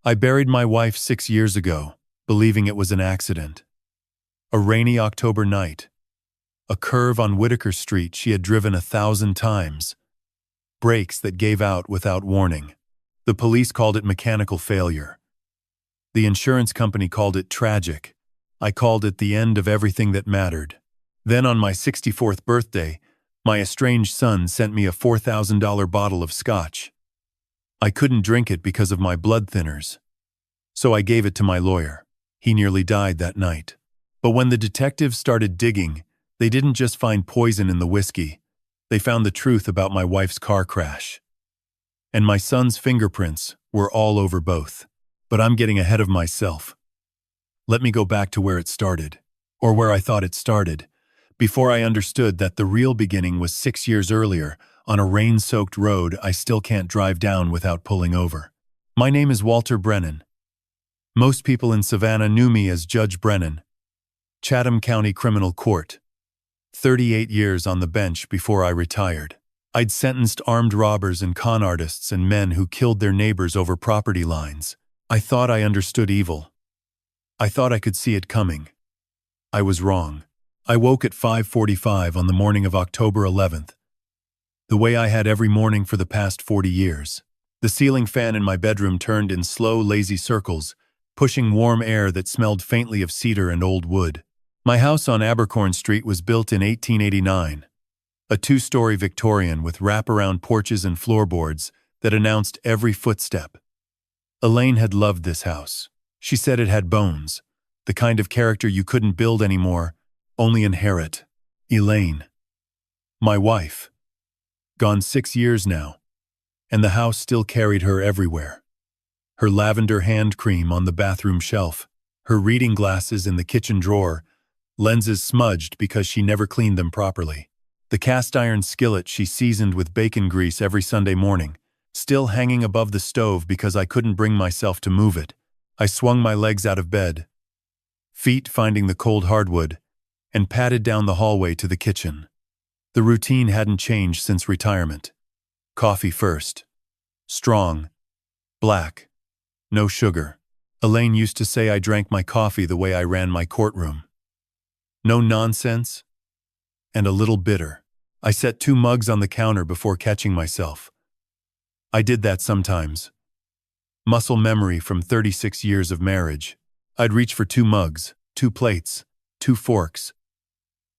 I buried my wife 6 years ago, believing it was an accident. A rainy October night. A curve on Whitaker Street she had driven 1,000 times. Brakes that gave out without warning. The police called it mechanical failure. The insurance company called it tragic. I called it the end of everything that mattered. Then on my 64th birthday, my estranged son sent me a $4,000 bottle of Scotch. I couldn't drink it because of my blood thinners. So I gave it to my lawyer. He nearly died that night. But when the detectives started digging, they didn't just find poison in the whiskey. They found the truth about my wife's car crash. And my son's fingerprints were all over both. But I'm getting ahead of myself. Let me go back to where it started, or where I thought it started, before I understood that the real beginning was 6 years earlier, on a rain-soaked road I still can't drive down without pulling over. My name is Walter Brennan. Most people in Savannah knew me as Judge Brennan. Chatham County Criminal Court. 38 years on the bench before I retired. I'd sentenced armed robbers and con artists and men who killed their neighbors over property lines. I thought I understood evil. I thought I could see it coming. I was wrong. I woke at 5:45 on the morning of October 11th. The way I had every morning for the past 40 years. The ceiling fan in my bedroom turned in slow, lazy circles, pushing warm air that smelled faintly of cedar and old wood. My house on Abercorn Street was built in 1889. A 2-story Victorian with wraparound porches and floorboards that announced every footstep. Elaine had loved this house. She said it had bones, the kind of character you couldn't build anymore, only inherit. Elaine. My wife. Gone 6 years now, and the house still carried her everywhere. Her lavender hand cream on the bathroom shelf, her reading glasses in the kitchen drawer, lenses smudged because she never cleaned them properly. The cast-iron skillet she seasoned with bacon grease every Sunday morning, still hanging above the stove because I couldn't bring myself to move it. I swung my legs out of bed, feet finding the cold hardwood, and padded down the hallway to the kitchen. The routine hadn't changed since retirement. Coffee first. Strong. Black. No sugar. Elaine used to say I drank my coffee the way I ran my courtroom. No nonsense, and a little bitter. I set 2 mugs on the counter before catching myself. I did that sometimes. Muscle memory from 36 years of marriage. I'd reach for 2 mugs, 2 plates, 2 forks,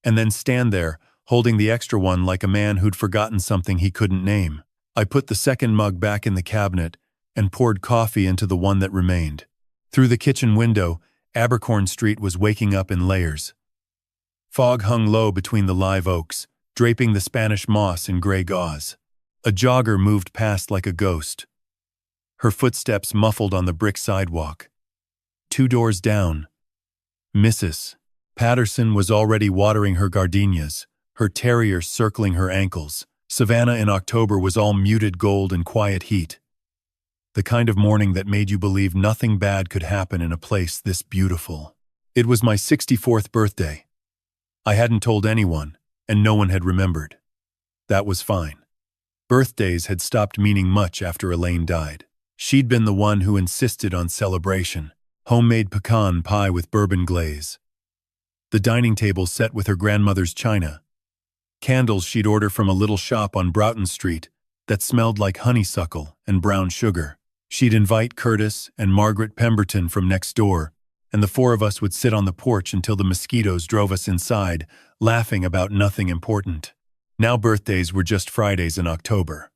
and then stand there, holding the extra one like a man who'd forgotten something he couldn't name. I put the second mug back in the cabinet and poured coffee into the one that remained. Through the kitchen window, Abercorn Street was waking up in layers. Fog hung low between the live oaks, draping the Spanish moss in gray gauze. A jogger moved past like a ghost. Her footsteps muffled on the brick sidewalk. 2 doors down, Mrs. Patterson was already watering her gardenias, her terrier circling her ankles. Savannah in October was all muted gold and quiet heat. The kind of morning that made you believe nothing bad could happen in a place this beautiful. It was my 64th birthday. I hadn't told anyone, and no one had remembered. That was fine. Birthdays had stopped meaning much after Elaine died. She'd been the one who insisted on celebration. Homemade pecan pie with bourbon glaze. The dining table set with her grandmother's china. Candles she'd order from a little shop on Broughton Street that smelled like honeysuckle and brown sugar. She'd invite Curtis and Margaret Pemberton from next door, and the 4 of us would sit on the porch until the mosquitoes drove us inside, laughing about nothing important. Now birthdays were just Fridays in October.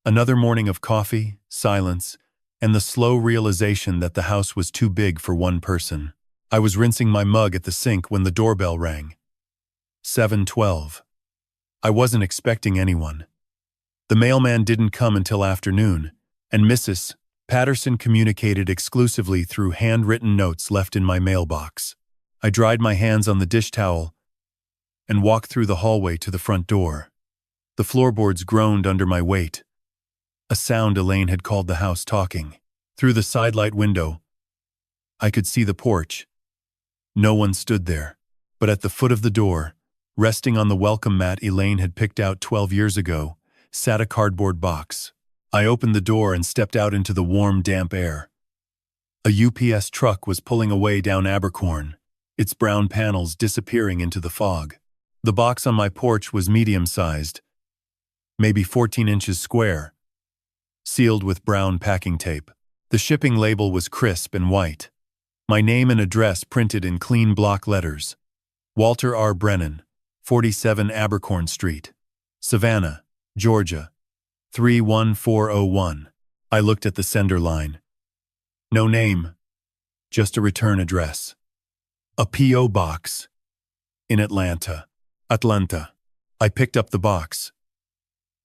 Another morning of coffee, silence, and the slow realization that the house was too big for one person. I was rinsing my mug at the sink when the doorbell rang. 7:12. I wasn't expecting anyone. The mailman didn't come until afternoon, and Mrs. Patterson communicated exclusively through handwritten notes left in my mailbox. I dried my hands on the dish towel and walked through the hallway to the front door. The floorboards groaned under my weight, a sound Elaine had called the house talking. Through the sidelight window, I could see the porch. No one stood there, but at the foot of the door, resting on the welcome mat Elaine had picked out 12 years ago, sat a cardboard box. I opened the door and stepped out into the warm, damp air. A UPS truck was pulling away down Abercorn, its brown panels disappearing into the fog. The box on my porch was medium-sized, maybe 14 inches square, sealed with brown packing tape. The shipping label was crisp and white. My name and address printed in clean block letters. Walter R. Brennan, 47 Abercorn Street, Savannah, Georgia, 31401. I looked at the sender line. No name, just a return address. A P.O. box. In Atlanta. I picked up the box.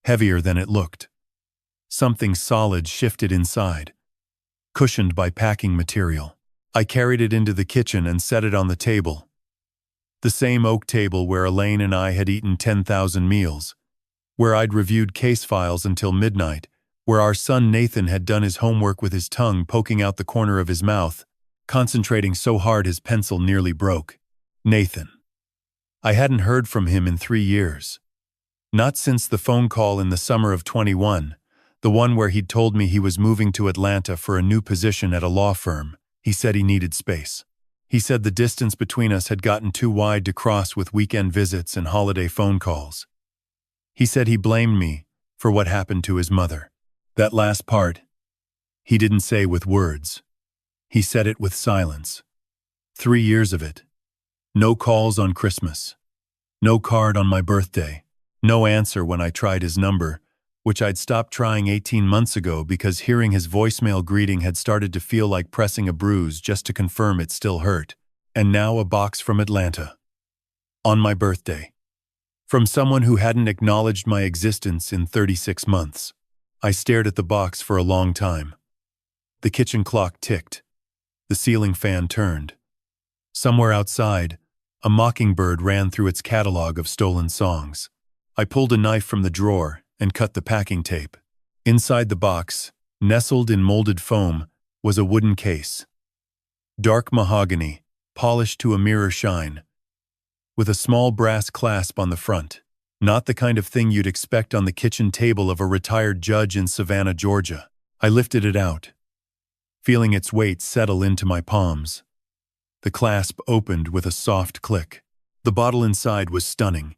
Heavier than it looked. Something solid shifted inside, cushioned by packing material. I carried it into the kitchen and set it on the table. The same oak table where Elaine and I had eaten 10,000 meals, where I'd reviewed case files until midnight, where our son Nathan had done his homework with his tongue poking out the corner of his mouth, concentrating so hard his pencil nearly broke. Nathan. I hadn't heard from him in 3 years. Not since the phone call in the summer of 21, the one where he'd told me he was moving to Atlanta for a new position at a law firm. He said he needed space. He said the distance between us had gotten too wide to cross with weekend visits and holiday phone calls. He said he blamed me for what happened to his mother. That last part, he didn't say with words. He said it with silence. 3 years of it. No calls on Christmas. No card on my birthday. No answer when I tried his number, which I'd stopped trying 18 months ago because hearing his voicemail greeting had started to feel like pressing a bruise just to confirm it still hurt. And now a box from Atlanta. On my birthday. From someone who hadn't acknowledged my existence in 36 months. I stared at the box for a long time. The kitchen clock ticked. The ceiling fan turned. Somewhere outside, a mockingbird ran through its catalog of stolen songs. I pulled a knife from the drawer and cut the packing tape. Inside the box, nestled in molded foam, was a wooden case. Dark mahogany, polished to a mirror shine, with a small brass clasp on the front. Not the kind of thing you'd expect on the kitchen table of a retired judge in Savannah, Georgia. I lifted it out, feeling its weight settle into my palms. The clasp opened with a soft click. The bottle inside was stunning.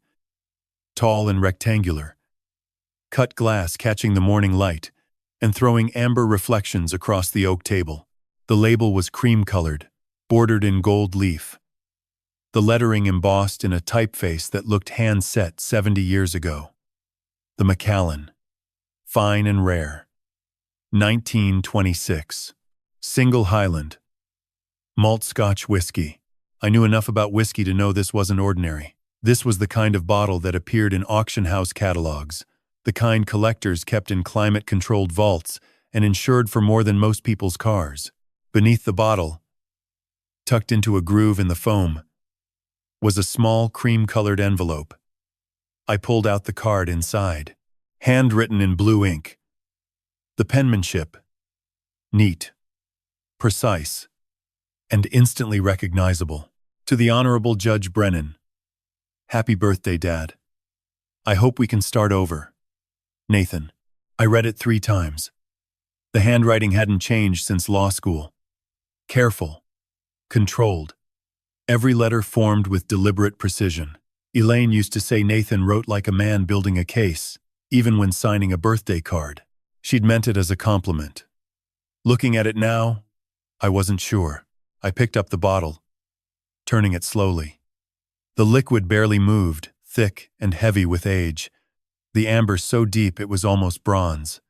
Tall and rectangular. Cut glass catching the morning light and throwing amber reflections across the oak table. The label was cream-colored, bordered in gold leaf. The lettering embossed in a typeface that looked hand-set 70 years ago. The Macallan. Fine and rare. 1926. Single Highland. Malt Scotch whiskey. I knew enough about whiskey to know this wasn't ordinary. This was the kind of bottle that appeared in auction house catalogs, the kind collectors kept in climate-controlled vaults and insured for more than most people's cars. Beneath the bottle, tucked into a groove in the foam, was a small cream-colored envelope. I pulled out the card inside, handwritten in blue ink. The penmanship, neat, precise, and instantly recognizable. To the Honorable Judge Brennan. Happy birthday, Dad. I hope we can start over. Nathan. I read it 3 times. The handwriting hadn't changed since law school. Careful. Controlled. Every letter formed with deliberate precision. Elaine used to say Nathan wrote like a man building a case, even when signing a birthday card. She'd meant it as a compliment. Looking at it now, I wasn't sure. I picked up the bottle, turning it slowly. The liquid barely moved, thick and heavy with age. The amber so deep it was almost bronze.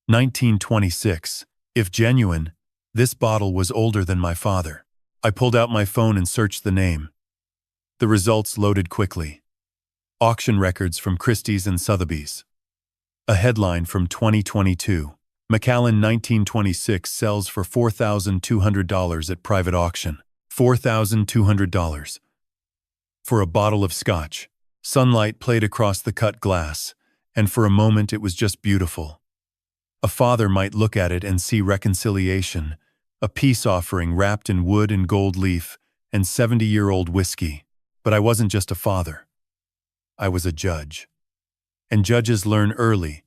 1926. If genuine, this bottle was older than my father. I pulled out my phone and searched the name. The results loaded quickly. Auction records from Christie's and Sotheby's. A headline from 2022. Macallan 1926 sells for $4,200 at private auction. $4,200. For a bottle of Scotch. Sunlight played across the cut glass, and for a moment it was just beautiful. A father might look at it and see reconciliation, a peace offering wrapped in wood and gold leaf, and 70-year-old whiskey. But I wasn't just a father. I was a judge. And judges learn early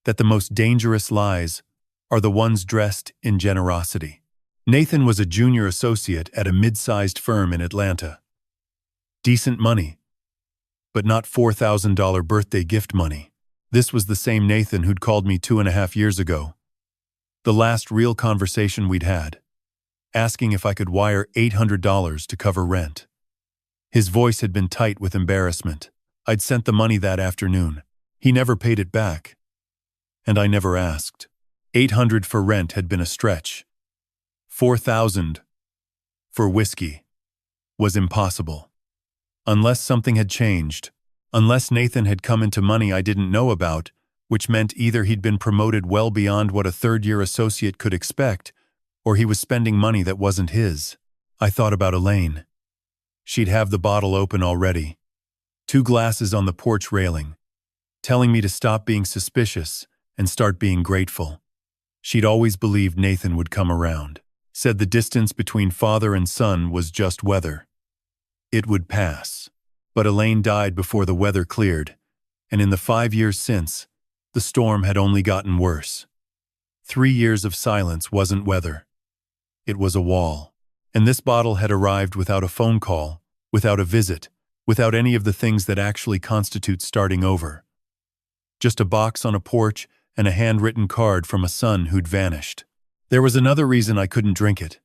that the most dangerous lies are the ones dressed in generosity. Nathan was a junior associate at a mid-sized firm in Atlanta. Decent money, but not $4,000 birthday gift money. This was the same Nathan who'd called me 2.5 years ago. The last real conversation we'd had, asking if I could wire $800 to cover rent. His voice had been tight with embarrassment. I'd sent the money that afternoon. He never paid it back. And I never asked. $800 for rent had been a stretch. $4,000 for whiskey was impossible. Unless something had changed, unless Nathan had come into money I didn't know about, which meant either he'd been promoted well beyond what a third-year associate could expect, or he was spending money that wasn't his. I thought about Elaine. She'd have the bottle open already. 2 glasses on the porch railing, telling me to stop being suspicious and start being grateful. She'd always believed Nathan would come around. Said the distance between father and son was just weather. It would pass. But Elaine died before the weather cleared, and in the 5 years since, the storm had only gotten worse. 3 years of silence wasn't weather. It was a wall. And this bottle had arrived without a phone call, without a visit, without any of the things that actually constitute starting over. Just a box on a porch and a handwritten card from a son who'd vanished. There was another reason I couldn't drink it.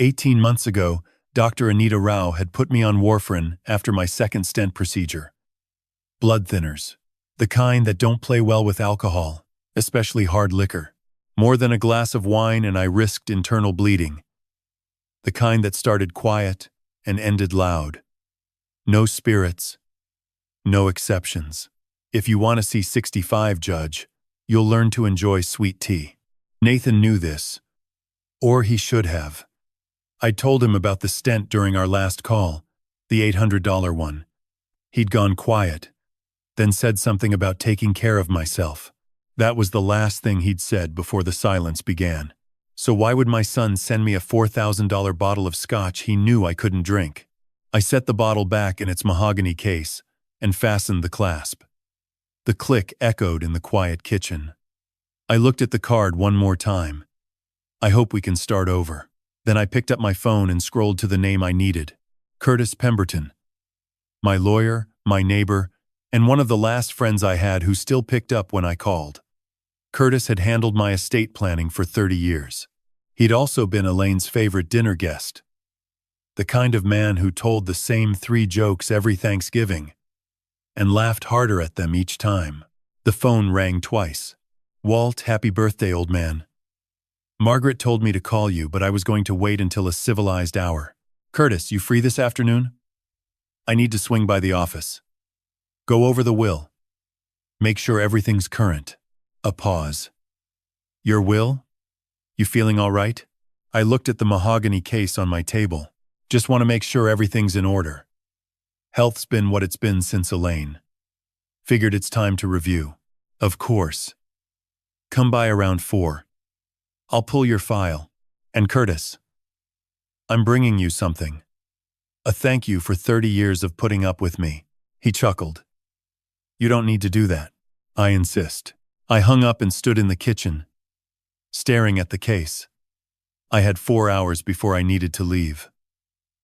18 months ago, Dr. Anita Rao had put me on warfarin after my second stent procedure. Blood thinners. The kind that don't play well with alcohol, especially hard liquor. More than a glass of wine and I risked internal bleeding. The kind that started quiet and ended loud. No spirits. No exceptions. If you want to see 65, Judge, you'll learn to enjoy sweet tea. Nathan knew this. Or he should have. I told him about the stent during our last call, the $800 one. He'd gone quiet, then said something about taking care of myself. That was the last thing he'd said before the silence began. So why would my son send me a $4,000 bottle of Scotch he knew I couldn't drink? I set the bottle back in its mahogany case and fastened the clasp. The click echoed in the quiet kitchen. I looked at the card one more time. I hope we can start over. Then I picked up my phone and scrolled to the name I needed. Curtis Pemberton. My lawyer, my neighbor, and one of the last friends I had who still picked up when I called. Curtis had handled my estate planning for 30 years. He'd also been Elaine's favorite dinner guest. The kind of man who told the same 3 jokes every Thanksgiving and laughed harder at them each time. The phone rang twice. Walt, happy birthday, old man. Margaret told me to call you, but I was going to wait until a civilized hour. Curtis, you free this afternoon? I need to swing by the office. Go over the will. Make sure everything's current. A pause. Your will? You feeling all right? I looked at the mahogany case on my table. Just want to make sure everything's in order. Health's been what it's been since Elaine. Figured it's time to review. Of course. Come by around 4. I'll pull your file. And Curtis, I'm bringing you something. A thank you for 30 years of putting up with me. He chuckled. You don't need to do that. I insist. I hung up and stood in the kitchen, staring at the case. I had 4 hours before I needed to leave.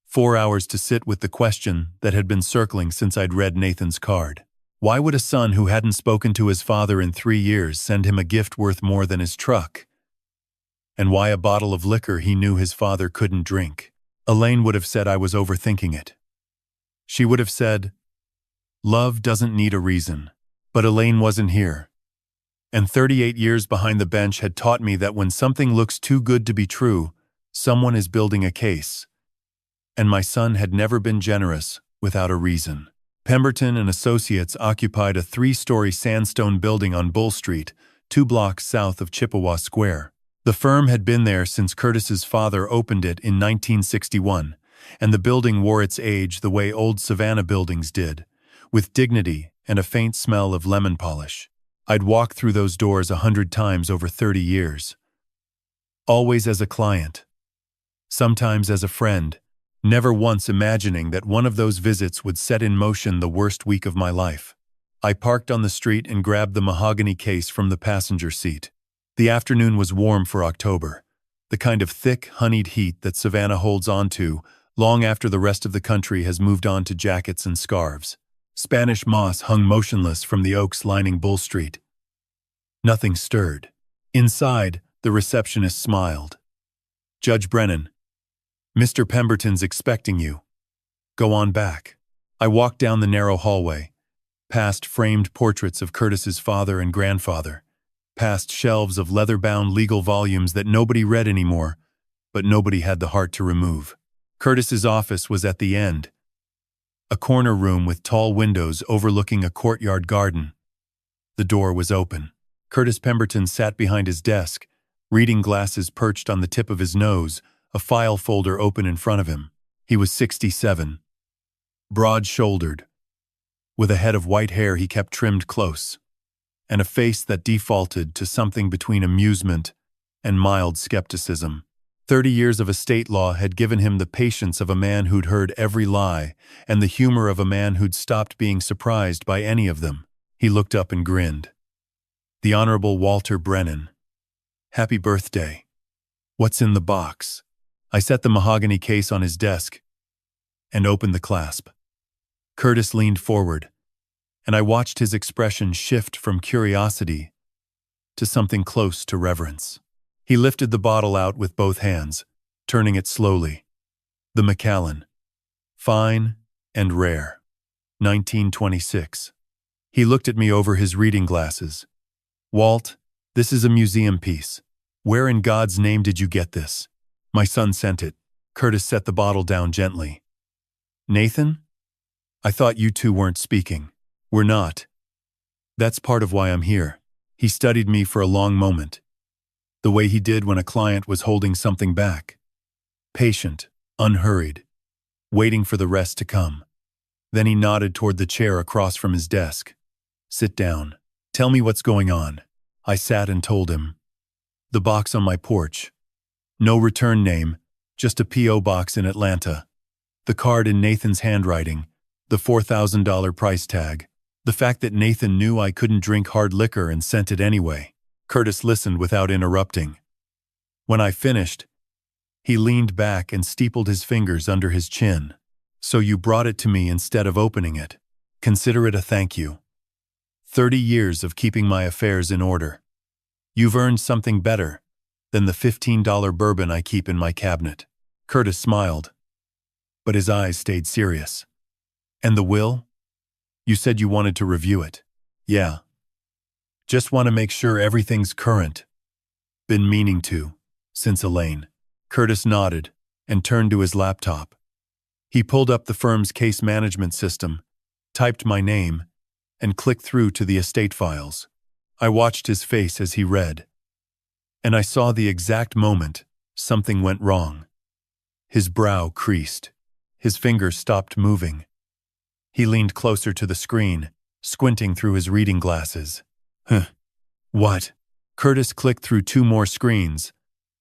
4 hours to sit with the question that had been circling since I'd read Nathan's card. Why would a son who hadn't spoken to his father in 3 years send him a gift worth more than his truck? And why a bottle of liquor he knew his father couldn't drink? Elaine would have said I was overthinking it. She would have said, love doesn't need a reason. But Elaine wasn't here. And 38 years behind the bench had taught me that when something looks too good to be true, someone is building a case. And my son had never been generous without a reason. Pemberton and Associates occupied a 3-story sandstone building on Bull Street, 2 blocks south of Chippewa Square. The firm had been there since Curtis's father opened it in 1961, and the building wore its age the way old Savannah buildings did, with dignity and a faint smell of lemon polish. I'd walked through those doors 100 times over 30 years. Always as a client. Sometimes as a friend, never once imagining that one of those visits would set in motion the worst week of my life. I parked on the street and grabbed the mahogany case from the passenger seat. The afternoon was warm for October, The kind of thick, honeyed heat that Savannah holds on to long after the rest of the country has moved on to jackets and scarves. Spanish moss hung motionless from the oaks lining Bull Street. Nothing stirred. Inside, the receptionist smiled. "Judge Brennan, Mr. Pemberton's expecting you. Go on back." I walked down the narrow hallway, past framed portraits of Curtis's father and grandfather, past shelves of leather-bound legal volumes that nobody read anymore, but nobody had the heart to remove. Curtis's office was at the end, a corner room with tall windows overlooking a courtyard garden. The door was open. Curtis Pemberton sat behind his desk, reading glasses perched on the tip of his nose, a file folder open in front of him. He was 67, broad-shouldered, with a head of white hair he kept trimmed close, and a face that defaulted to something between amusement and mild skepticism. 30 years of estate law had given him the patience of a man who'd heard every lie and the humor of a man who'd stopped being surprised by any of them. He looked up and grinned. "The Honorable Walter Brennan. Happy birthday. What's in the box?" I set the mahogany case on his desk and opened the clasp. Curtis leaned forward, and I watched his expression shift from curiosity to something close to reverence. He lifted the bottle out with both hands, turning it slowly. The Macallan. Fine and rare. 1926. He looked at me over his reading glasses. "Walt, this is a museum piece. Where in God's name did you get this?" "My son sent it." Curtis set the bottle down gently. "Nathan? I thought you two weren't speaking." "We're not. That's part of why I'm here." He studied me for a long moment, the way he did when a client was holding something back. Patient, unhurried, waiting for the rest to come. Then he nodded toward the chair across from his desk. "Sit down. Tell me what's going on." I sat and told him. "The box on my porch. No return name, just a P.O. box in Atlanta. The card in Nathan's handwriting, the $4,000 price tag. The fact that Nathan knew I couldn't drink hard liquor and sent it anyway." Curtis listened without interrupting. When I finished, he leaned back and steepled his fingers under his chin. "So you brought it to me instead of opening it. Consider it a thank you. 30 years of keeping my affairs in order. You've earned something better than the $15 bourbon I keep in my cabinet." Curtis smiled, but his eyes stayed serious. "And the will? You said you wanted to review it." "Yeah. Just want to make sure everything's current. Been meaning to, since Elaine." Curtis nodded and turned to his laptop. He pulled up the firm's case management system, typed my name, and clicked through to the estate files. I watched his face as he read, and I saw the exact moment something went wrong. His brow creased. His fingers stopped moving. He leaned closer to the screen, squinting through his reading glasses. "Huh. What?" Curtis clicked through 2 more screens,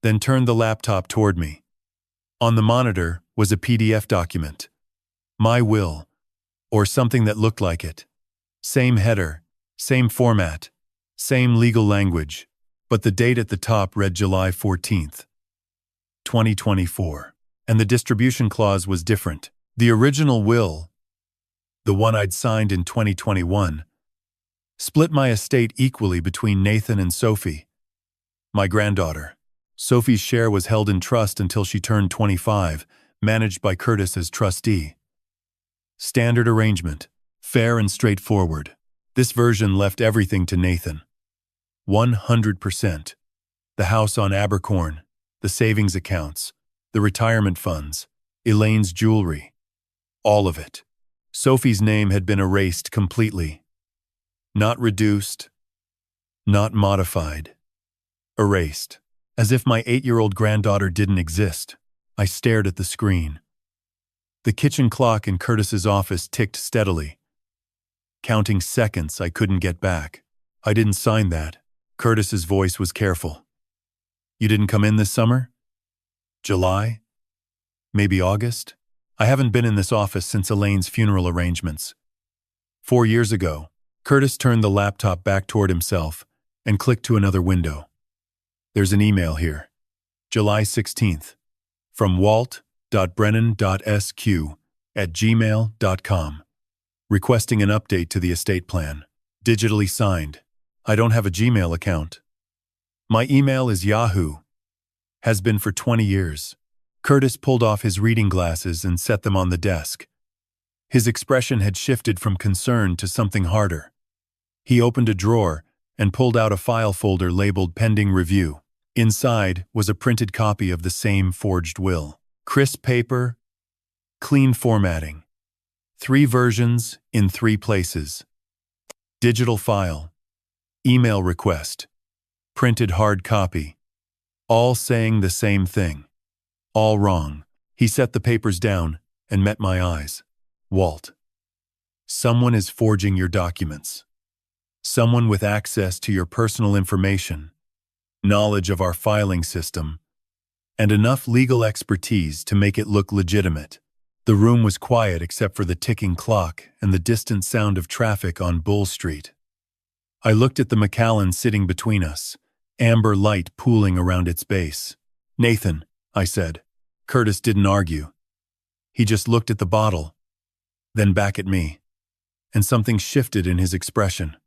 then turned the laptop toward me. On the monitor was a PDF document. My will, or something that looked like it. Same header, same format, same legal language, but the date at the top read July 14th, 2024. And the distribution clause was different. The original will, the one I'd signed in 2021, split my estate equally between Nathan and Sophie, my granddaughter. Sophie's share was held in trust until she turned 25, managed by Curtis as trustee. Standard arrangement, fair and straightforward. This version left everything to Nathan. 100%. The house on Abercorn, the savings accounts, the retirement funds, Elaine's jewelry. All of it. Sophie's name had been erased completely. Not reduced, not modified. Erased. As if my 8-year-old granddaughter didn't exist. I stared at the screen. The kitchen clock in Curtis's office ticked steadily, counting seconds I couldn't get back. "I didn't sign that." Curtis's voice was careful. "You didn't come in this summer? July? Maybe August? I haven't been in this office since Elaine's funeral arrangements. 4 years ago." Curtis turned the laptop back toward himself and clicked to another window. "There's an email here. July 16th. From walt.brennan.sq@gmail.com. Requesting an update to the estate plan. Digitally signed. I don't have a Gmail account. My email is Yahoo. Has been for 20 years. Curtis pulled off his reading glasses and set them on the desk. His expression had shifted from concern to something harder. He opened a drawer and pulled out a file folder labeled Pending Review. Inside was a printed copy of the same forged will. Crisp paper, clean formatting. 3 versions in 3 places. Digital file. Email request. Printed hard copy. All saying the same thing. All wrong. He set the papers down and met my eyes. Walt. Someone is forging your documents. Someone with access to your personal information, knowledge of our filing system, and enough legal expertise to make it look legitimate. The room was quiet except for the ticking clock and the distant sound of traffic on Bull Street. I looked at the Macallan sitting between us, amber light pooling around its base. "Nathan," I said. Curtis didn't argue. He just looked at the bottle, then back at me, and something shifted in his expression.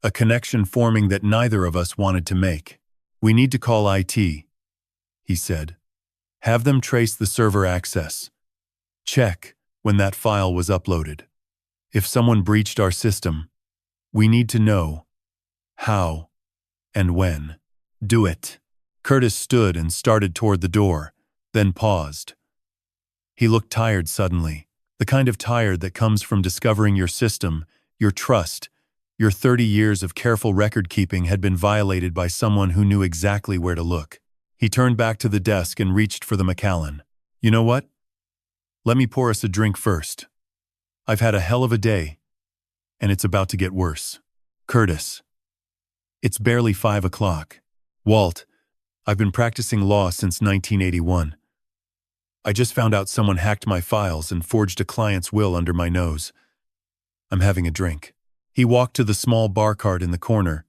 A connection forming that neither of us wanted to make. "We need to call IT," he said. "Have them trace the server access. Check when that file was uploaded. If someone breached our system, we need to know how and when. Do it." Curtis stood and started toward the door, then paused. He looked tired suddenly, the kind of tired that comes from discovering your system, your trust, your 30 years of careful record-keeping had been violated by someone who knew exactly where to look. He turned back to the desk and reached for the Macallan. "You know what? Let me pour us a drink first. I've had a hell of a day, and it's about to get worse." "Curtis." "It's barely 5 o'clock. Walt, I've been practicing law since 1981. I just found out someone hacked my files and forged a client's will under my nose. I'm having a drink." He walked to the small bar cart in the corner,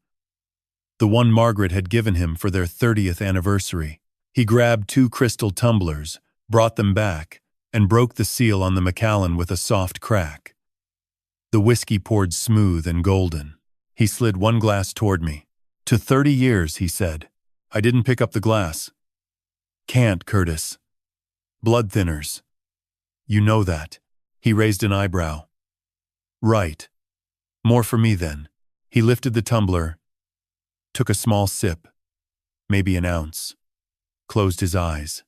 the one Margaret had given him for their 30th anniversary. He grabbed 2 crystal tumblers, brought them back, and broke the seal on the Macallan with a soft crack. The whiskey poured smooth and golden. He slid 1 glass toward me. "To 30 years," he said. I didn't pick up the glass. "Can't, Curtis. Blood thinners. You know that." He raised an eyebrow. "Right. More for me then." He lifted the tumbler, took a small sip, maybe an ounce, closed his eyes,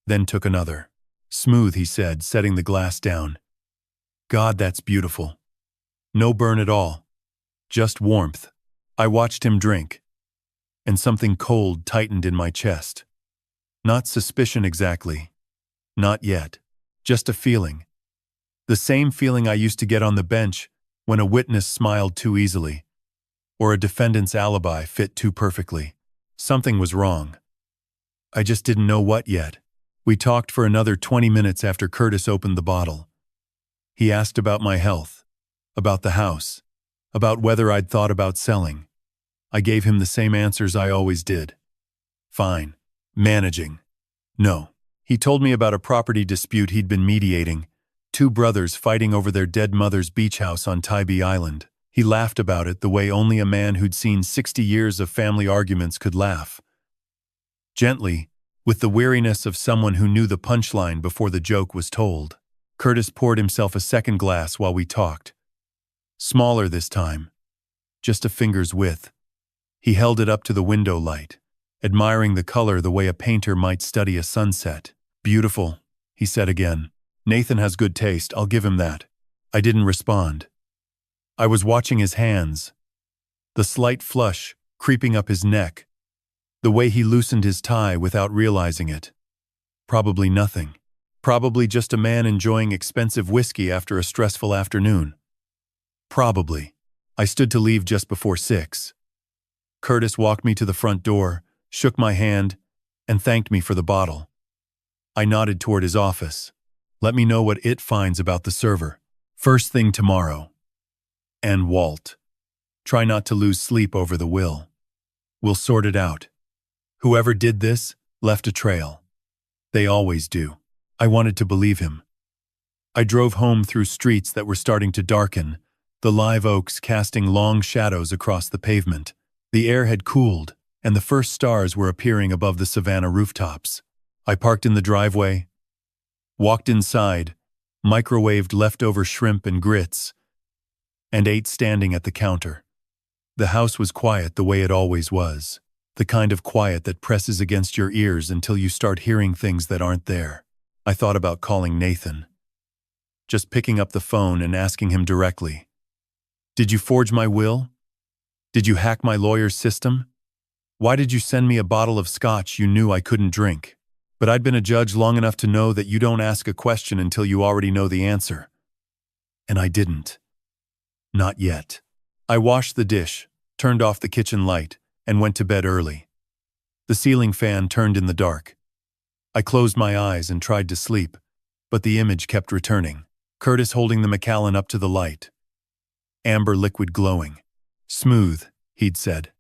then took another. "Smooth," he said, setting the glass down. "God, that's beautiful. No burn at all. Just warmth." I watched him drink, and something cold tightened in my chest. Not suspicion exactly. Not yet. Just a feeling. The same feeling I used to get on the bench when a witness smiled too easily, or a defendant's alibi fit too perfectly. Something was wrong. I just didn't know what yet. We talked for another 20 minutes after Curtis opened the bottle. He asked about my health, about the house, about whether I'd thought about selling. I gave him the same answers I always did. Fine. Managing. No. He told me about a property dispute he'd been mediating, 2 brothers fighting over their dead mother's beach house on Tybee Island. He laughed about it the way only a man who'd seen 60 years of family arguments could laugh. Gently, with the weariness of someone who knew the punchline before the joke was told. Curtis poured himself a second glass while we talked. Smaller this time. Just a finger's width. He held it up to the window light, admiring the color the way a painter might study a sunset. "Beautiful," he said again. "Nathan has good taste, I'll give him that." I didn't respond. I was watching his hands, the slight flush creeping up his neck, the way he loosened his tie without realizing it. Probably nothing. Probably just a man enjoying expensive whiskey after a stressful afternoon. Probably. I stood to leave just before 6. Curtis walked me to the front door, shook my hand, and thanked me for the bottle. I nodded toward his office. "Let me know what it finds about the server. First thing tomorrow." "And Walt. Try not to lose sleep over the will. We'll sort it out. Whoever did this, Left a trail. They always do. I wanted to believe him. I drove home through streets that were starting to darken, the live oaks casting long shadows across the pavement. The air had cooled, and the first stars were appearing above the savannah rooftops. I parked in the driveway, walked inside, microwaved leftover shrimp and grits, and ate standing at the counter. The house was quiet the way it always was, the kind of quiet that presses against your ears until you start hearing things that aren't there. I thought about calling Nathan. Just picking up the phone and asking him directly, "Did you forge my will? Did you hack my lawyer's system? Why did you send me a bottle of Scotch you knew I couldn't drink?" But I'd been a judge long enough to know that you don't ask a question until you already know the answer. And I didn't. Not yet. I washed the dish, turned off the kitchen light, and went to bed early. The ceiling fan turned in the dark. I closed my eyes and tried to sleep, but the image kept returning. Curtis holding the Macallan up to the light. Amber liquid glowing. "Smooth," he'd said.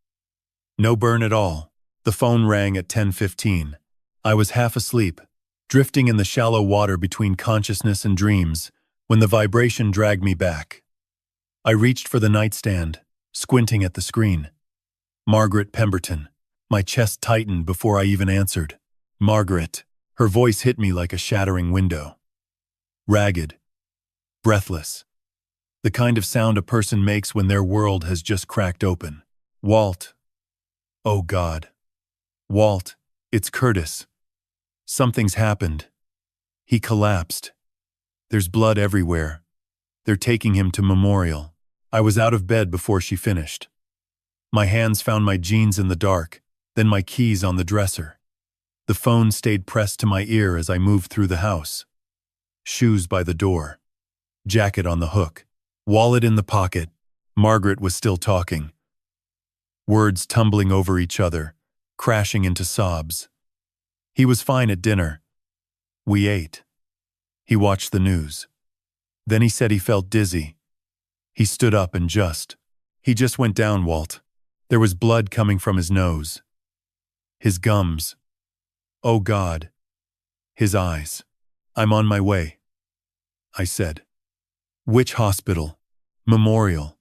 "No burn at all." The phone rang at 10:15. I was half asleep, drifting in the shallow water between consciousness and dreams, when the vibration dragged me back. I reached for the nightstand, squinting at the screen. Margaret Pemberton. My chest tightened before I even answered. Margaret. Her voice hit me like a shattering window. Ragged. Breathless. The kind of sound a person makes when their world has just cracked open. "Walt." "Oh God. Walt, it's Curtis. Something's happened. He collapsed. There's blood everywhere. They're taking him to Memorial." I was out of bed before she finished. My hands found my jeans in the dark, then my keys on the dresser. The phone stayed pressed to my ear as I moved through the house. Shoes by the door. Jacket on the hook. Wallet in the pocket. Margaret was still talking. Words tumbling over each other, crashing into sobs. He was fine at dinner. We ate. He watched the news. Then he said he felt dizzy. He stood up and he just went down, Walt. There was blood coming from his nose. His gums. Oh God. His eyes. "I'm on my way," I said. "Which hospital?" "Memorial."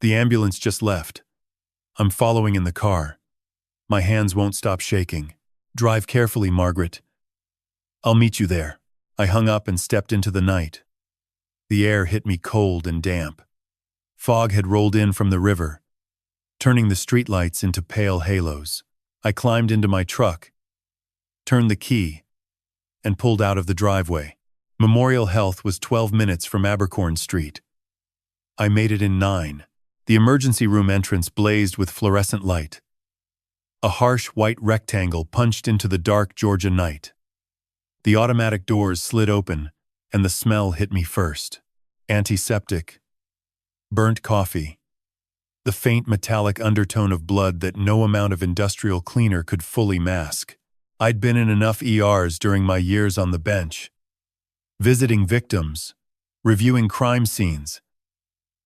"The ambulance just left. I'm following in the car. My hands won't stop shaking. Drive carefully, Margaret. I'll meet you there." I hung up and stepped into the night. The air hit me cold and damp. Fog had rolled in from the river, turning the streetlights into pale halos. I climbed into my truck, turned the key, and pulled out of the driveway. Memorial Health was 12 minutes from Abercorn Street. I made it in 9. The emergency room entrance blazed with fluorescent light. A harsh white rectangle punched into the dark Georgia night. The automatic doors slid open, and the smell hit me first. Antiseptic. Burnt coffee. The faint metallic undertone of blood that no amount of industrial cleaner could fully mask. I'd been in enough ERs during my years on the bench, visiting victims, reviewing crime scenes,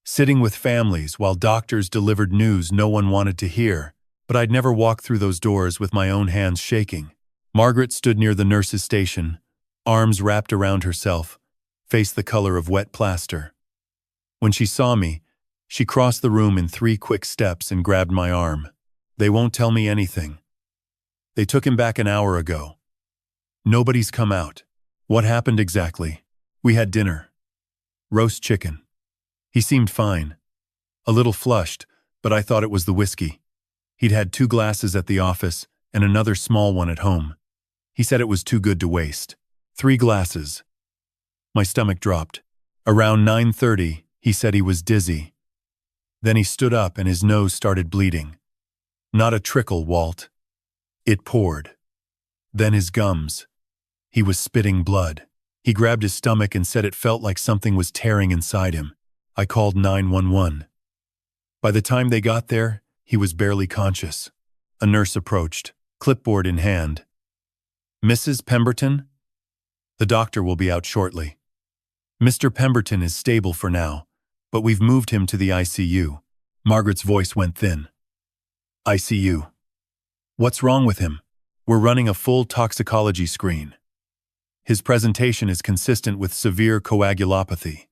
sitting with families while doctors delivered news no one wanted to hear, but I'd never walked through those doors with my own hands shaking. Margaret stood near the nurse's station, arms wrapped around herself, face the color of wet plaster. When she saw me, she crossed the room in 3 quick steps and grabbed my arm. "They won't tell me anything. They took him back an hour ago. Nobody's come out." "What happened exactly?" "We had dinner. Roast chicken. He seemed fine. A little flushed, but I thought it was the whiskey. He'd had 2 glasses at the office and another small one at home. He said it was too good to waste. 3 glasses. My stomach dropped. Around 9:30, he said he was dizzy. Then he stood up and his nose started bleeding. Not a trickle, Walt. It poured. Then his gums. He was spitting blood. He grabbed his stomach and said it felt like something was tearing inside him. I called 911. By the time they got there, he was barely conscious. A nurse approached, clipboard in hand. "Mrs. Pemberton? The doctor will be out shortly. Mr. Pemberton is stable for now, but we've moved him to the ICU." Margaret's voice went thin. "ICU? What's wrong with him?" We're running a full toxicology screen. His presentation is consistent with severe coagulopathy.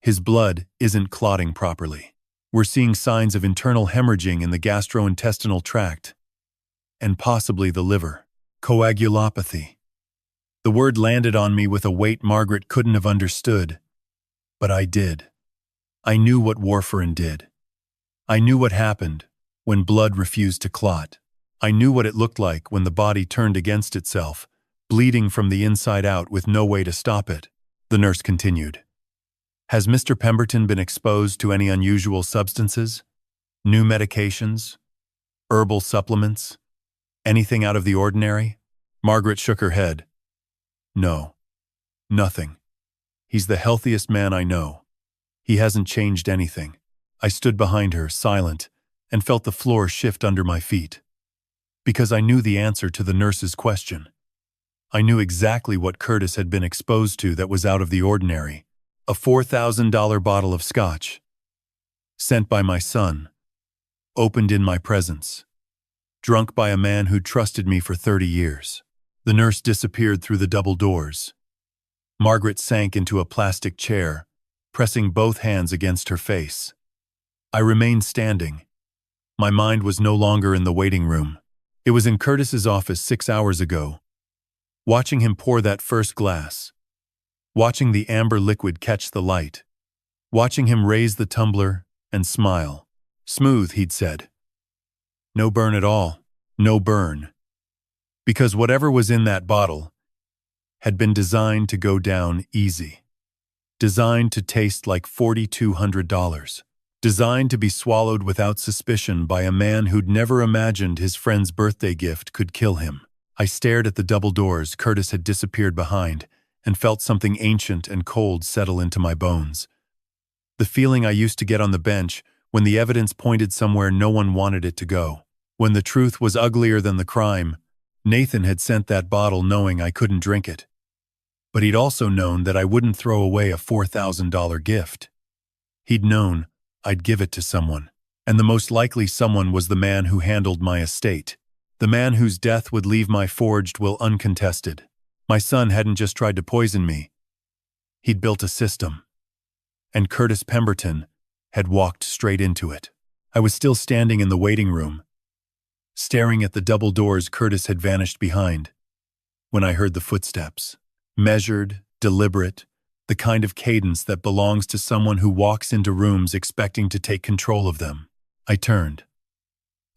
His blood isn't clotting properly. We're seeing signs of internal hemorrhaging in the gastrointestinal tract and possibly the liver. Coagulopathy. The word landed on me with a weight Margaret couldn't have understood, but I did. I knew what warfarin did. I knew what happened when blood refused to clot. I knew what it looked like when the body turned against itself, bleeding from the inside out with no way to stop it. The nurse continued. Has Mr. Pemberton been exposed to any unusual substances? New medications? Herbal supplements? Anything out of the ordinary? Margaret shook her head. No. Nothing. He's the healthiest man I know. He hasn't changed anything. I stood behind her, silent, and felt the floor shift under my feet. Because I knew the answer to the nurse's question. I knew exactly what Curtis had been exposed to that was out of the ordinary. A $4,000 bottle of Scotch. Sent by my son. Opened in my presence. Drunk by a man who trusted me for 30 years. The nurse disappeared through the double doors. Margaret sank into a plastic chair, pressing both hands against her face. I remained standing. My mind was no longer in the waiting room. It was in Curtis's office 6 hours ago. Watching him pour that first glass. Watching the amber liquid catch the light. Watching him raise the tumbler and smile. Smooth, he'd said. No burn at all. No burn. Because whatever was in that bottle had been designed to go down easy. Designed to taste like $4,200. Designed to be swallowed without suspicion by a man who'd never imagined his friend's birthday gift could kill him. I stared at the double doors Curtis had disappeared behind and felt something ancient and cold settle into my bones. The feeling I used to get on the bench when the evidence pointed somewhere no one wanted it to go. When the truth was uglier than the crime, Nathan had sent that bottle knowing I couldn't drink it. But he'd also known that I wouldn't throw away a $4,000 gift. He'd known I'd give it to someone, and the most likely someone was the man who handled my estate, the man whose death would leave my forged will uncontested. My son hadn't just tried to poison me. He'd built a system. And Curtis Pemberton had walked straight into it. I was still standing in the waiting room, staring at the double doors Curtis had vanished behind, when I heard the footsteps. Measured, deliberate, the kind of cadence that belongs to someone who walks into rooms expecting to take control of them. I turned.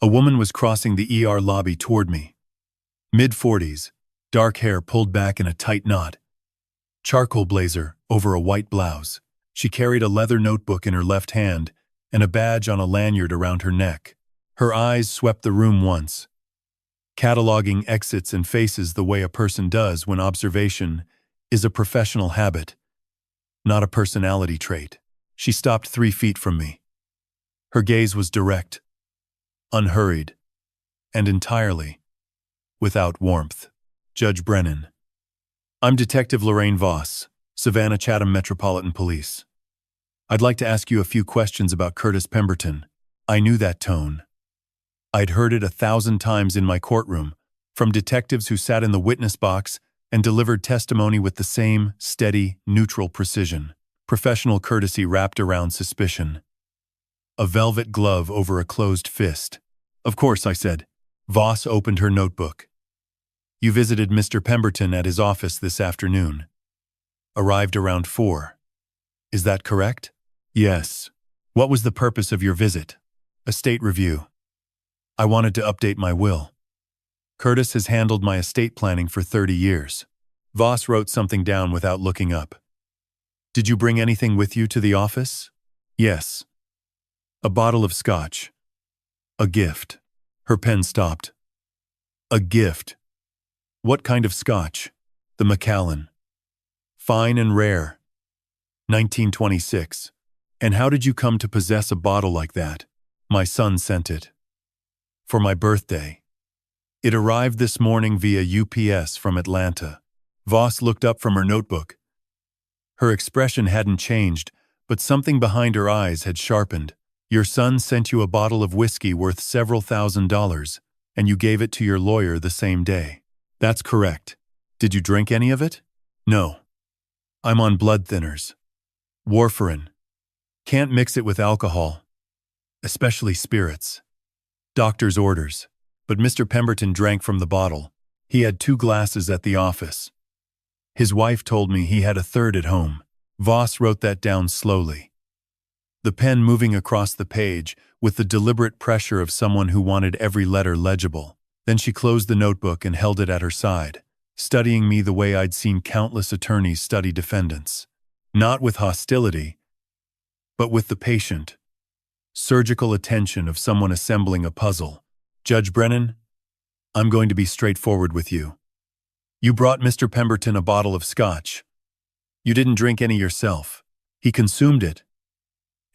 A woman was crossing the ER lobby toward me. Mid-40s, dark hair pulled back in a tight knot. Charcoal blazer over a white blouse. She carried a leather notebook in her left hand and a badge on a lanyard around her neck. Her eyes swept the room once, cataloging exits and faces the way a person does when observation is a professional habit, not a personality trait. She stopped 3 feet from me. Her gaze was direct, unhurried, and entirely without warmth. Judge Brennan. I'm Detective Lorraine Voss, Savannah Chatham Metropolitan Police. I'd like to ask you a few questions about Curtis Pemberton. I knew that tone. I'd heard it 1,000 times in my courtroom, from detectives who sat in the witness box and delivered testimony with the same steady, neutral precision. Professional courtesy wrapped around suspicion. A velvet glove over a closed fist. Of course, I said. Voss opened her notebook. You visited Mr. Pemberton at his office this afternoon. Arrived around 4. Is that correct? Yes. What was the purpose of your visit? Estate review. I wanted to update my will. Curtis has handled my estate planning for 30 years. Voss wrote something down without looking up. Did you bring anything with you to the office? Yes. A bottle of Scotch. A gift. Her pen stopped. A gift. What kind of Scotch? The Macallan. Fine and rare. 1926. And how did you come to possess a bottle like that? My son sent it. For my birthday. It arrived this morning via UPS from Atlanta. Voss looked up from her notebook. Her expression hadn't changed, but something behind her eyes had sharpened. Your son sent you a bottle of whiskey worth several $1,000s. And you gave it to your lawyer the same day. That's correct. Did you drink any of it? No. I'm on blood thinners. Warfarin. Can't mix it with alcohol, especially spirits. Doctor's orders. But Mr. Pemberton drank from the bottle. He had 2 glasses at the office. His wife told me he had a third at home. Voss wrote that down slowly, the pen moving across the page with the deliberate pressure of someone who wanted every letter legible. Then she closed the notebook and held it at her side, studying me the way I'd seen countless attorneys study defendants. Not with hostility, but with the patient, surgical attention of someone assembling a puzzle. Judge Brennan, I'm going to be straightforward with you. You brought Mr. Pemberton a bottle of Scotch. You didn't drink any yourself. He consumed it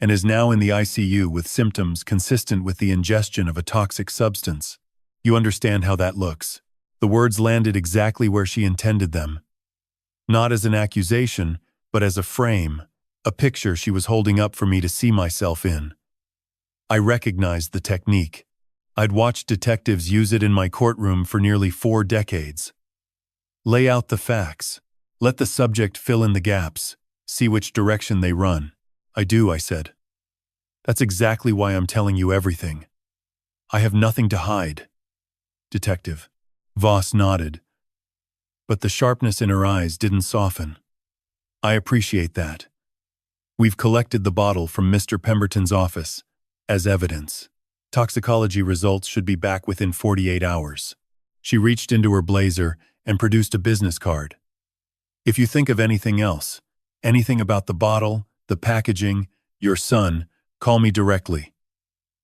and is now in the ICU with symptoms consistent with the ingestion of a toxic substance. You understand how that looks. The words landed exactly where she intended them. Not as an accusation, but as a frame, a picture she was holding up for me to see myself in. I recognized the technique. I'd watched detectives use it in my courtroom for nearly 4 decades. Lay out the facts. Let the subject fill in the gaps. See which direction they run. I do, I said. That's exactly why I'm telling you everything. I have nothing to hide. Detective. Voss nodded, but the sharpness in her eyes didn't soften. I appreciate that. We've collected the bottle from Mr. Pemberton's office as evidence. Toxicology results should be back within 48 hours. She reached into her blazer and produced a business card. If you think of anything else, anything about the bottle, the packaging, your son, call me directly.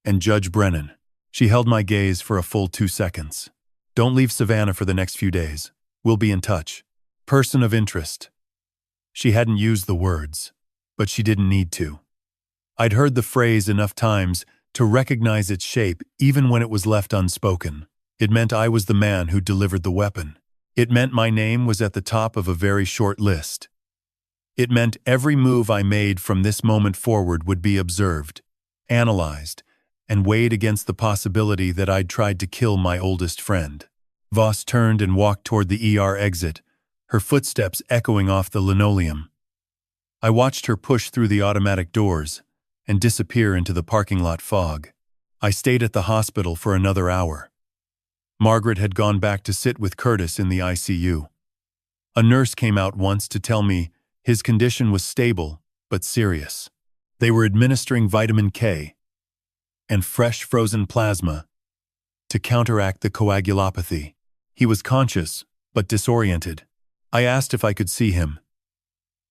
And Judge Brennan. She held my gaze for a full 2 seconds. Don't leave Savannah for the next few days. We'll be in touch. Person of interest. She hadn't used the words, but she didn't need to. I'd heard the phrase enough times to recognize its shape even when it was left unspoken. It meant I was the man who delivered the weapon. It meant my name was at the top of a very short list. It meant every move I made from this moment forward would be observed, analyzed, and weighed against the possibility that I'd tried to kill my oldest friend. Voss turned and walked toward the ER exit, her footsteps echoing off the linoleum. I watched her push through the automatic doors and disappear into the parking lot fog. I stayed at the hospital for another hour. Margaret had gone back to sit with Curtis in the ICU. A nurse came out once to tell me his condition was stable but serious. They were administering vitamin K and fresh frozen plasma to counteract the coagulopathy. He was conscious but disoriented. I asked if I could see him.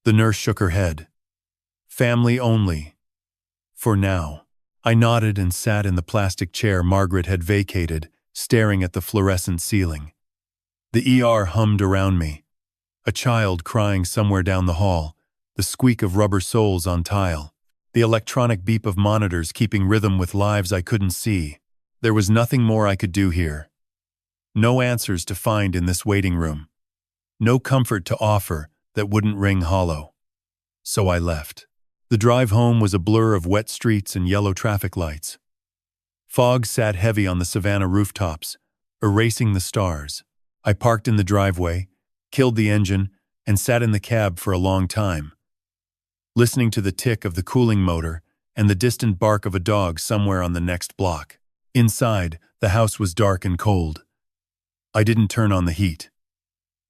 The nurse shook her head. Family only. For now. I nodded and sat in the plastic chair Margaret had vacated, staring at the fluorescent ceiling. The ER hummed around me. A child crying somewhere down the hall, the squeak of rubber soles on tile, the electronic beep of monitors keeping rhythm with lives I couldn't see. There was nothing more I could do here. No answers to find in this waiting room. No comfort to offer that wouldn't ring hollow. So I left. The drive home was a blur of wet streets and yellow traffic lights. Fog sat heavy on the Savannah rooftops, erasing the stars. I parked in the driveway, killed the engine, and sat in the cab for a long time, listening to the tick of the cooling motor and the distant bark of a dog somewhere on the next block. Inside, the house was dark and cold. I didn't turn on the heat.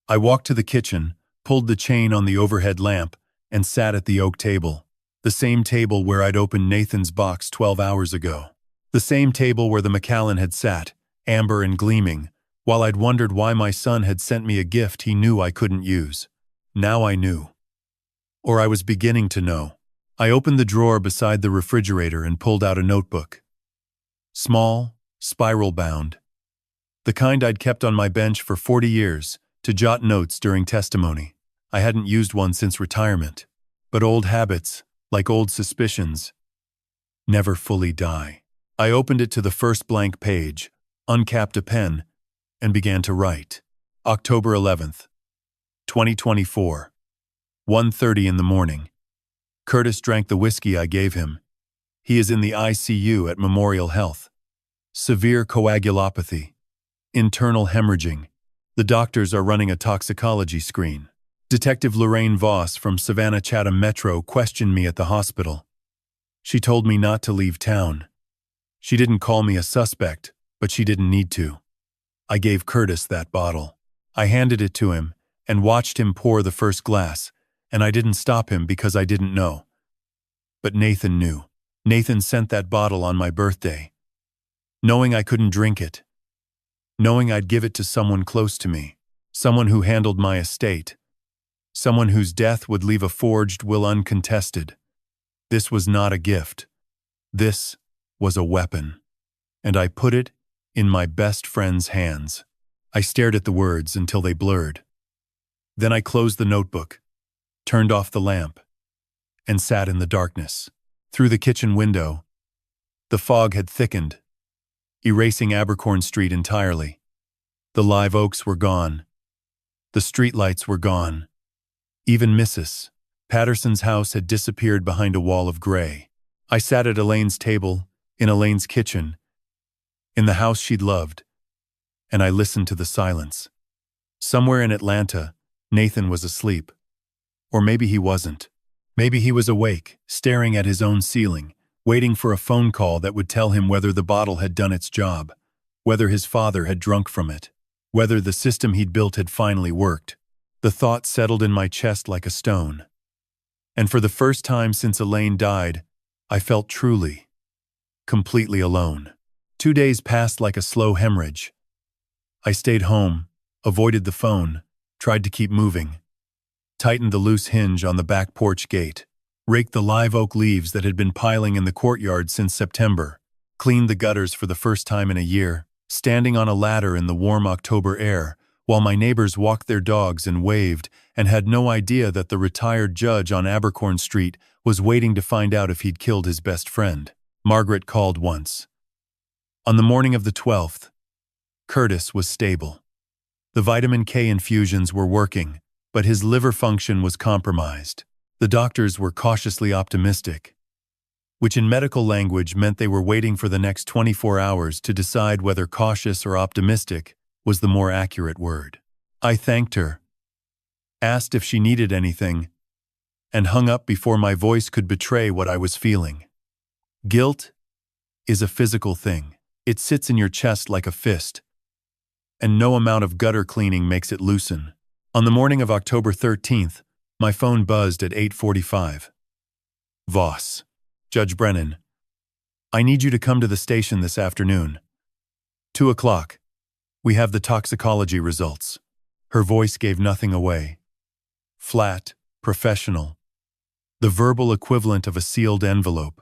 I walked to the kitchen, pulled the chain on the overhead lamp, and sat at the oak table. The same table where I'd opened Nathan's box 12 hours ago. The same table where the McAllen had sat, amber and gleaming, while I'd wondered why my son had sent me a gift he knew I couldn't use. Now I knew. Or I was beginning to know. I opened the drawer beside the refrigerator and pulled out a notebook. Small, spiral-bound. The kind I'd kept on my bench for 40 years, to jot notes during testimony. I hadn't used one since retirement. But old habits, like old suspicions, never fully die. I opened it to the first blank page, uncapped a pen, and began to write. October 11th, 2024, 1:30 in the morning. Curtis drank the whiskey I gave him. He is in the ICU at Memorial Health. Severe coagulopathy. Internal hemorrhaging. The doctors are running a toxicology screen. Detective Lorraine Voss from Savannah Chatham Metro questioned me at the hospital. She told me not to leave town. She didn't call me a suspect, but she didn't need to. I gave Curtis that bottle. I handed it to him and watched him pour the first glass, and I didn't stop him because I didn't know. But Nathan knew. Nathan sent that bottle on my birthday. Knowing I couldn't drink it. Knowing I'd give it to someone close to me. Someone who handled my estate. Someone whose death would leave a forged will uncontested. This was not a gift. This was a weapon. And I put it in my best friend's hands. I stared at the words until they blurred. Then I closed the notebook, turned off the lamp, and sat in the darkness. Through the kitchen window, the fog had thickened, erasing Abercorn Street entirely. The live oaks were gone. The streetlights were gone. Even Mrs. Patterson's house had disappeared behind a wall of gray. I sat at Elaine's table, in Elaine's kitchen, in the house she'd loved, and I listened to the silence. Somewhere in Atlanta, Nathan was asleep. Or maybe he wasn't. Maybe he was awake, staring at his own ceiling, waiting for a phone call that would tell him whether the bottle had done its job, whether his father had drunk from it, whether the system he'd built had finally worked. The thought settled in my chest like a stone. And for the first time since Elaine died, I felt truly, completely alone. 2 days passed like a slow hemorrhage. I stayed home, avoided the phone, tried to keep moving, tightened the loose hinge on the back porch gate, raked the live oak leaves that had been piling in the courtyard since September, cleaned the gutters for the first time in a year, standing on a ladder in the warm October air, while my neighbors walked their dogs and waved and had no idea that the retired judge on Abercorn Street was waiting to find out if he'd killed his best friend. Margaret called once. On the morning of the 12th, Curtis was stable. The vitamin K infusions were working, but his liver function was compromised. The doctors were cautiously optimistic, which in medical language meant they were waiting for the next 24 hours to decide whether cautious or optimistic was the more accurate word. I thanked her, asked if she needed anything, and hung up before my voice could betray what I was feeling. Guilt is a physical thing. It sits in your chest like a fist, and no amount of gutter cleaning makes it loosen. On the morning of October 13th, my phone buzzed at 8:45. Voss. Judge Brennan. I need you to come to the station this afternoon. 2 o'clock. We have the toxicology results. Her voice gave nothing away. Flat, professional. The verbal equivalent of a sealed envelope.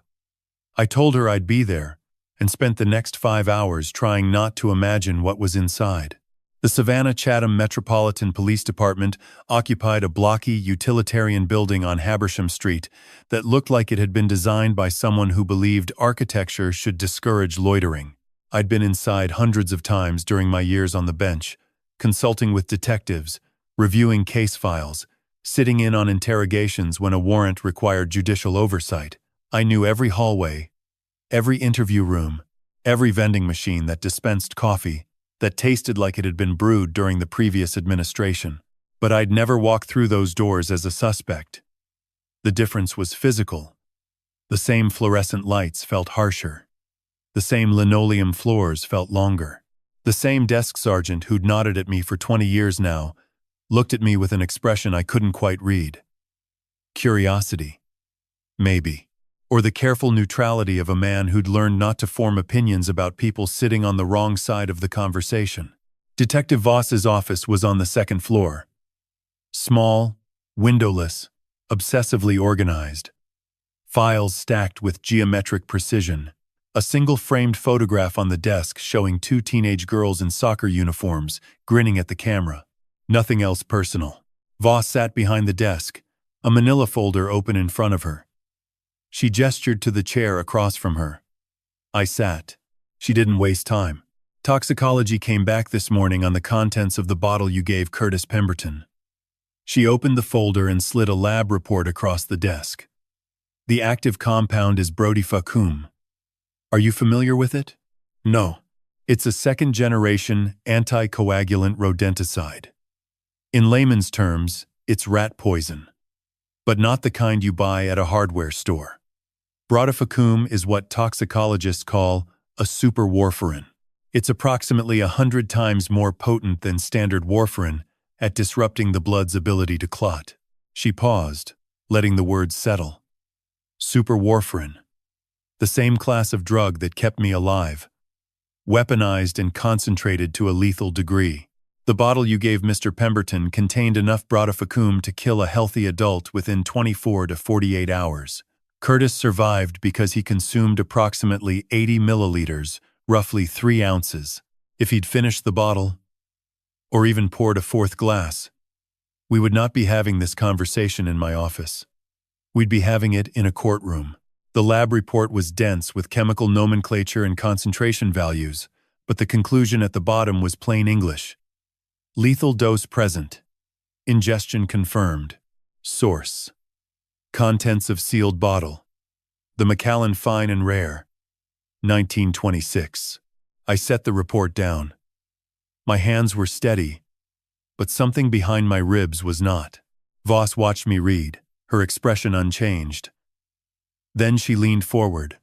I told her I'd be there, and spent the next 5 hours trying not to imagine what was inside. The Savannah Chatham Metropolitan Police Department occupied a blocky, utilitarian building on Habersham Street that looked like it had been designed by someone who believed architecture should discourage loitering. I'd been inside hundreds of times during my years on the bench, consulting with detectives, reviewing case files, sitting in on interrogations when a warrant required judicial oversight. I knew every hallway, every interview room, every vending machine that dispensed coffee, that tasted like it had been brewed during the previous administration. But I'd never walked through those doors as a suspect. The difference was physical. The same fluorescent lights felt harsher. The same linoleum floors felt longer. The same desk sergeant who'd nodded at me for 20 years now looked at me with an expression I couldn't quite read. Curiosity. Maybe. Or the careful neutrality of a man who'd learned not to form opinions about people sitting on the wrong side of the conversation. Detective Voss's office was on the second floor. Small, windowless, obsessively organized. Files stacked with geometric precision. A single framed photograph on the desk showing 2 teenage girls in soccer uniforms, grinning at the camera. Nothing else personal. Voss sat behind the desk, a manila folder open in front of her. She gestured to the chair across from her. I sat. She didn't waste time. Toxicology came back this morning on the contents of the bottle you gave Curtis Pemberton. She opened the folder and slid a lab report across the desk. The active compound is brodifacoum. Are you familiar with it? No. It's a second-generation anticoagulant rodenticide. In layman's terms, it's rat poison, but not the kind you buy at a hardware store. Brodifacoum is what toxicologists call a superwarfarin. It's approximately 100 times more potent than standard warfarin at disrupting the blood's ability to clot. She paused, letting the words settle. Superwarfarin. The same class of drug that kept me alive. Weaponized and concentrated to a lethal degree. The bottle you gave Mr. Pemberton contained enough brodifacoum to kill a healthy adult within 24 to 48 hours. Curtis survived because he consumed approximately 80 milliliters, roughly 3 ounces. If he'd finished the bottle, or even poured a fourth glass, we would not be having this conversation in my office. We'd be having it in a courtroom. The lab report was dense with chemical nomenclature and concentration values, but the conclusion at the bottom was plain English. Lethal dose present. Ingestion confirmed. Source. Contents of sealed bottle. The Macallan Fine and Rare. 1926. I set the report down. My hands were steady, but something behind my ribs was not. Voss watched me read, her expression unchanged. Then she leaned forward,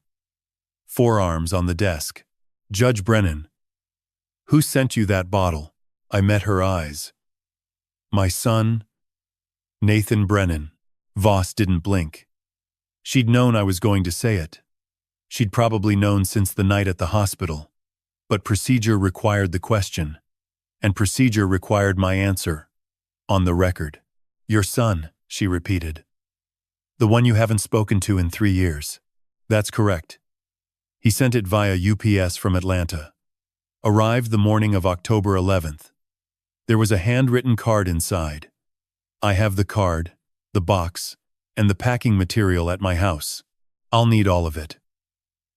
forearms on the desk. Judge Brennan. Who sent you that bottle? I met her eyes. My son, Nathan Brennan. Voss didn't blink. She'd known I was going to say it. She'd probably known since the night at the hospital. But procedure required the question, and procedure required my answer. On the record. Your son, she repeated. The one you haven't spoken to in 3 years. That's correct. He sent it via UPS from Atlanta. Arrived the morning of October 11th. There was a handwritten card inside. I have the card, the box, and the packing material at my house. I'll need all of it.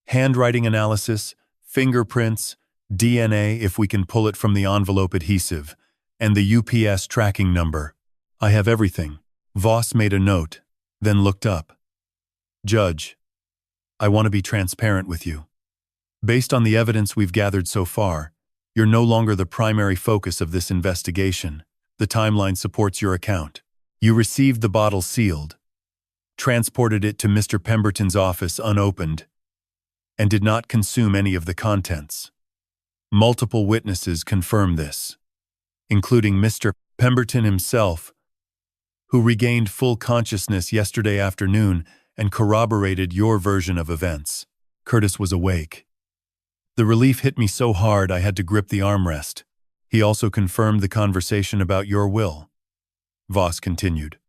Handwriting analysis, fingerprints, DNA if we can pull it from the envelope adhesive, and the UPS tracking number. I have everything. Voss made a note, then looked up. Judge, I want to be transparent with you. Based on the evidence we've gathered so far, you're no longer the primary focus of this investigation. The timeline supports your account. You received the bottle sealed, transported it to Mr. Pemberton's office unopened, and did not consume any of the contents. Multiple witnesses confirm this, including Mr. Pemberton himself, who regained full consciousness yesterday afternoon and corroborated your version of events. Curtis was awake. The relief hit me so hard I had to grip the armrest. He also confirmed the conversation about your will. Voss continued.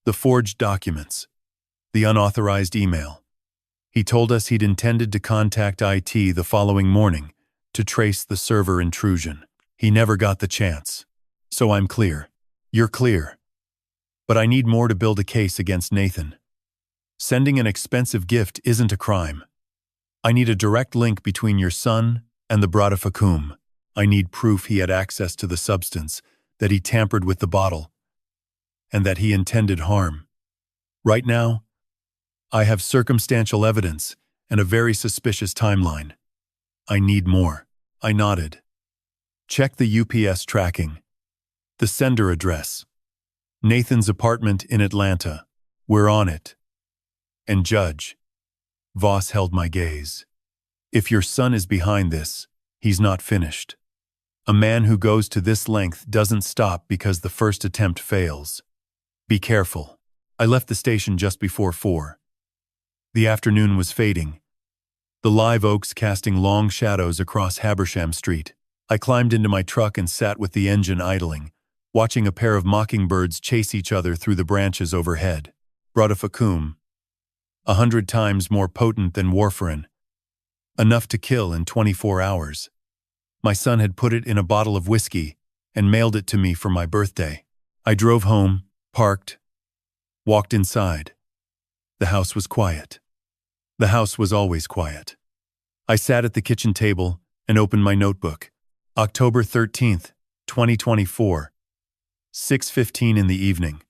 The forged documents. The unauthorized email. He told us he'd intended to contact IT the following morning to trace the server intrusion. He never got the chance. So I'm clear. You're clear. But I need more to build a case against Nathan. Sending an expensive gift isn't a crime. I need a direct link between your son and the brodifacoum. I need proof he had access to the substance, that he tampered with the bottle, and that he intended harm. Right now, I have circumstantial evidence and a very suspicious timeline. I need more. I nodded. Check the UPS tracking. The sender address. Nathan's apartment in Atlanta. We're on it. And Judge. Voss held my gaze. If your son is behind this, he's not finished. A man who goes to this length doesn't stop because the first attempt fails. Be careful. I left the station just before 4. The afternoon was fading, the live oaks casting long shadows across Habersham Street. I climbed into my truck and sat with the engine idling, watching a pair of mockingbirds chase each other through the branches overhead. Brodifacoum, 100 times more potent than warfarin, enough to kill in 24 hours. My son had put it in a bottle of whiskey and mailed it to me for my birthday. I drove home, parked, walked inside. The house was quiet. The house was always quiet. I sat at the kitchen table and opened my notebook. October 13th, 2024, 6:15 in the evening.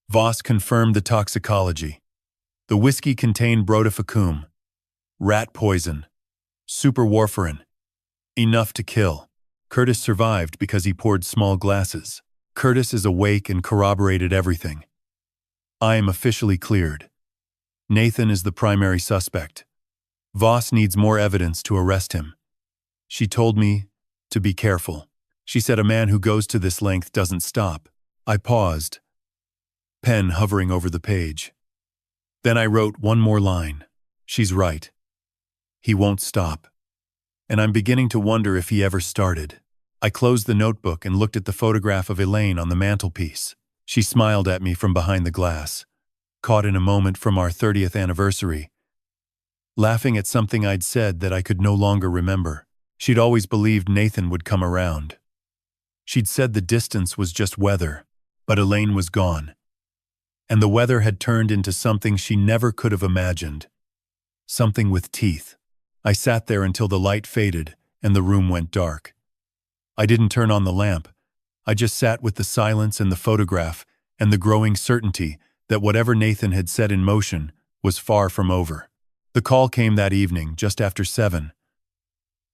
Voss confirmed the toxicology. The whiskey contained brodifacoum, rat poison, superwarfarin, Enough to kill. Curtis survived because he poured small glasses. Curtis is awake and corroborated everything. I am officially cleared. Nathan is the primary suspect. Voss needs more evidence to arrest him. She told me to be careful. She said a man who goes to this length doesn't stop. I paused, pen hovering over the page. Then I wrote one more line. She's right. He won't stop. And I'm beginning to wonder if he ever started. I closed the notebook and looked at the photograph of Elaine on the mantelpiece. She smiled at me from behind the glass, caught in a moment from our 30th anniversary, laughing at something I'd said that I could no longer remember. She'd always believed Nathan would come around. She'd said the distance was just weather, but Elaine was gone. And the weather had turned into something she never could have imagined. Something with teeth. I sat there until the light faded and the room went dark. I didn't turn on the lamp. I just sat with the silence and the photograph and the growing certainty that whatever Nathan had set in motion was far from over. The call came that evening, just after 7.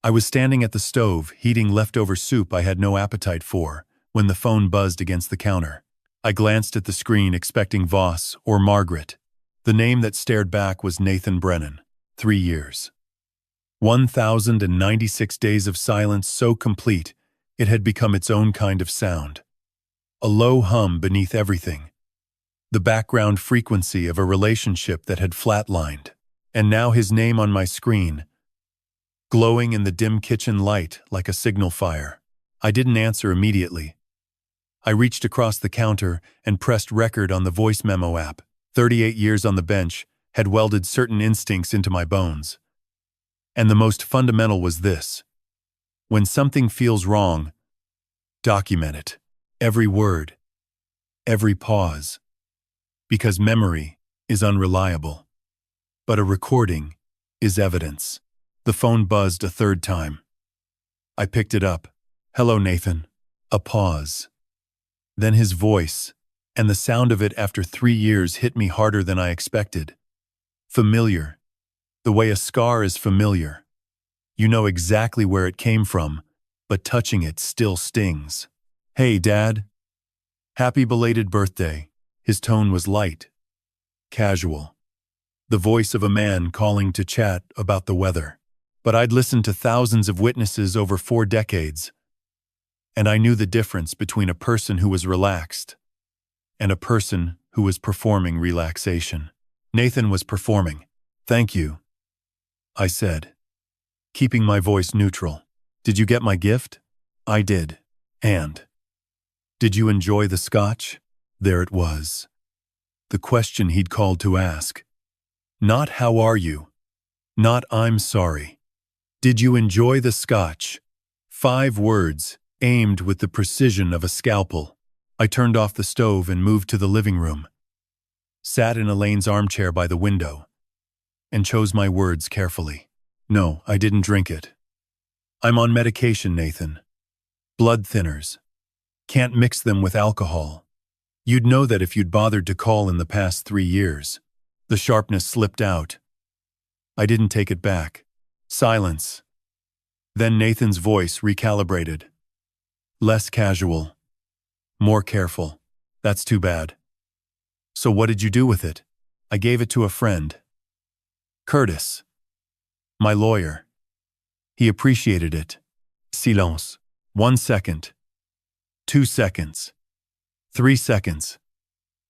I was standing at the stove, heating leftover soup I had no appetite for, when the phone buzzed against the counter. I glanced at the screen expecting Voss or Margaret. The name that stared back was Nathan Brennan. 3 years. 1,096 days of silence so complete it had become its own kind of sound. A low hum beneath everything. The background frequency of a relationship that had flatlined. And now his name on my screen, glowing in the dim kitchen light like a signal fire. I didn't answer immediately. I reached across the counter and pressed record on the voice memo app. 38 years on the bench had welded certain instincts into my bones. And the most fundamental was this. When something feels wrong, document it. Every word. Every pause. Because memory is unreliable. But a recording is evidence. The phone buzzed a third time. I picked it up. Hello, Nathan. A pause. Then his voice, and the sound of it after 3 years hit me harder than I expected. Familiar. The way a scar is familiar. You know exactly where it came from, but touching it still stings. Hey, Dad. Happy belated birthday. His tone was light. Casual. The voice of a man calling to chat about the weather. But I'd listened to thousands of witnesses over 4 decades, and I knew the difference between a person who was relaxed and a person who was performing relaxation. Nathan was performing. Thank you, I said, keeping my voice neutral. Did you get my gift? I did. And did you enjoy the Scotch? There it was. The question he'd called to ask. Not how are you? Not I'm sorry. Did you enjoy the Scotch? 5 words, aimed with the precision of a scalpel. I turned off the stove and moved to the living room. Sat in Elaine's armchair by the window and chose my words carefully. No, I didn't drink it. I'm on medication, Nathan. Blood thinners. Can't mix them with alcohol. You'd know that if you'd bothered to call in the past 3 years. The sharpness slipped out. I didn't take it back. Silence. Then Nathan's voice recalibrated. Less casual. More careful. That's too bad. So what did you do with it? I gave it to a friend. Curtis. My lawyer. He appreciated it. Silence. 1 second. 2 seconds. 3 seconds.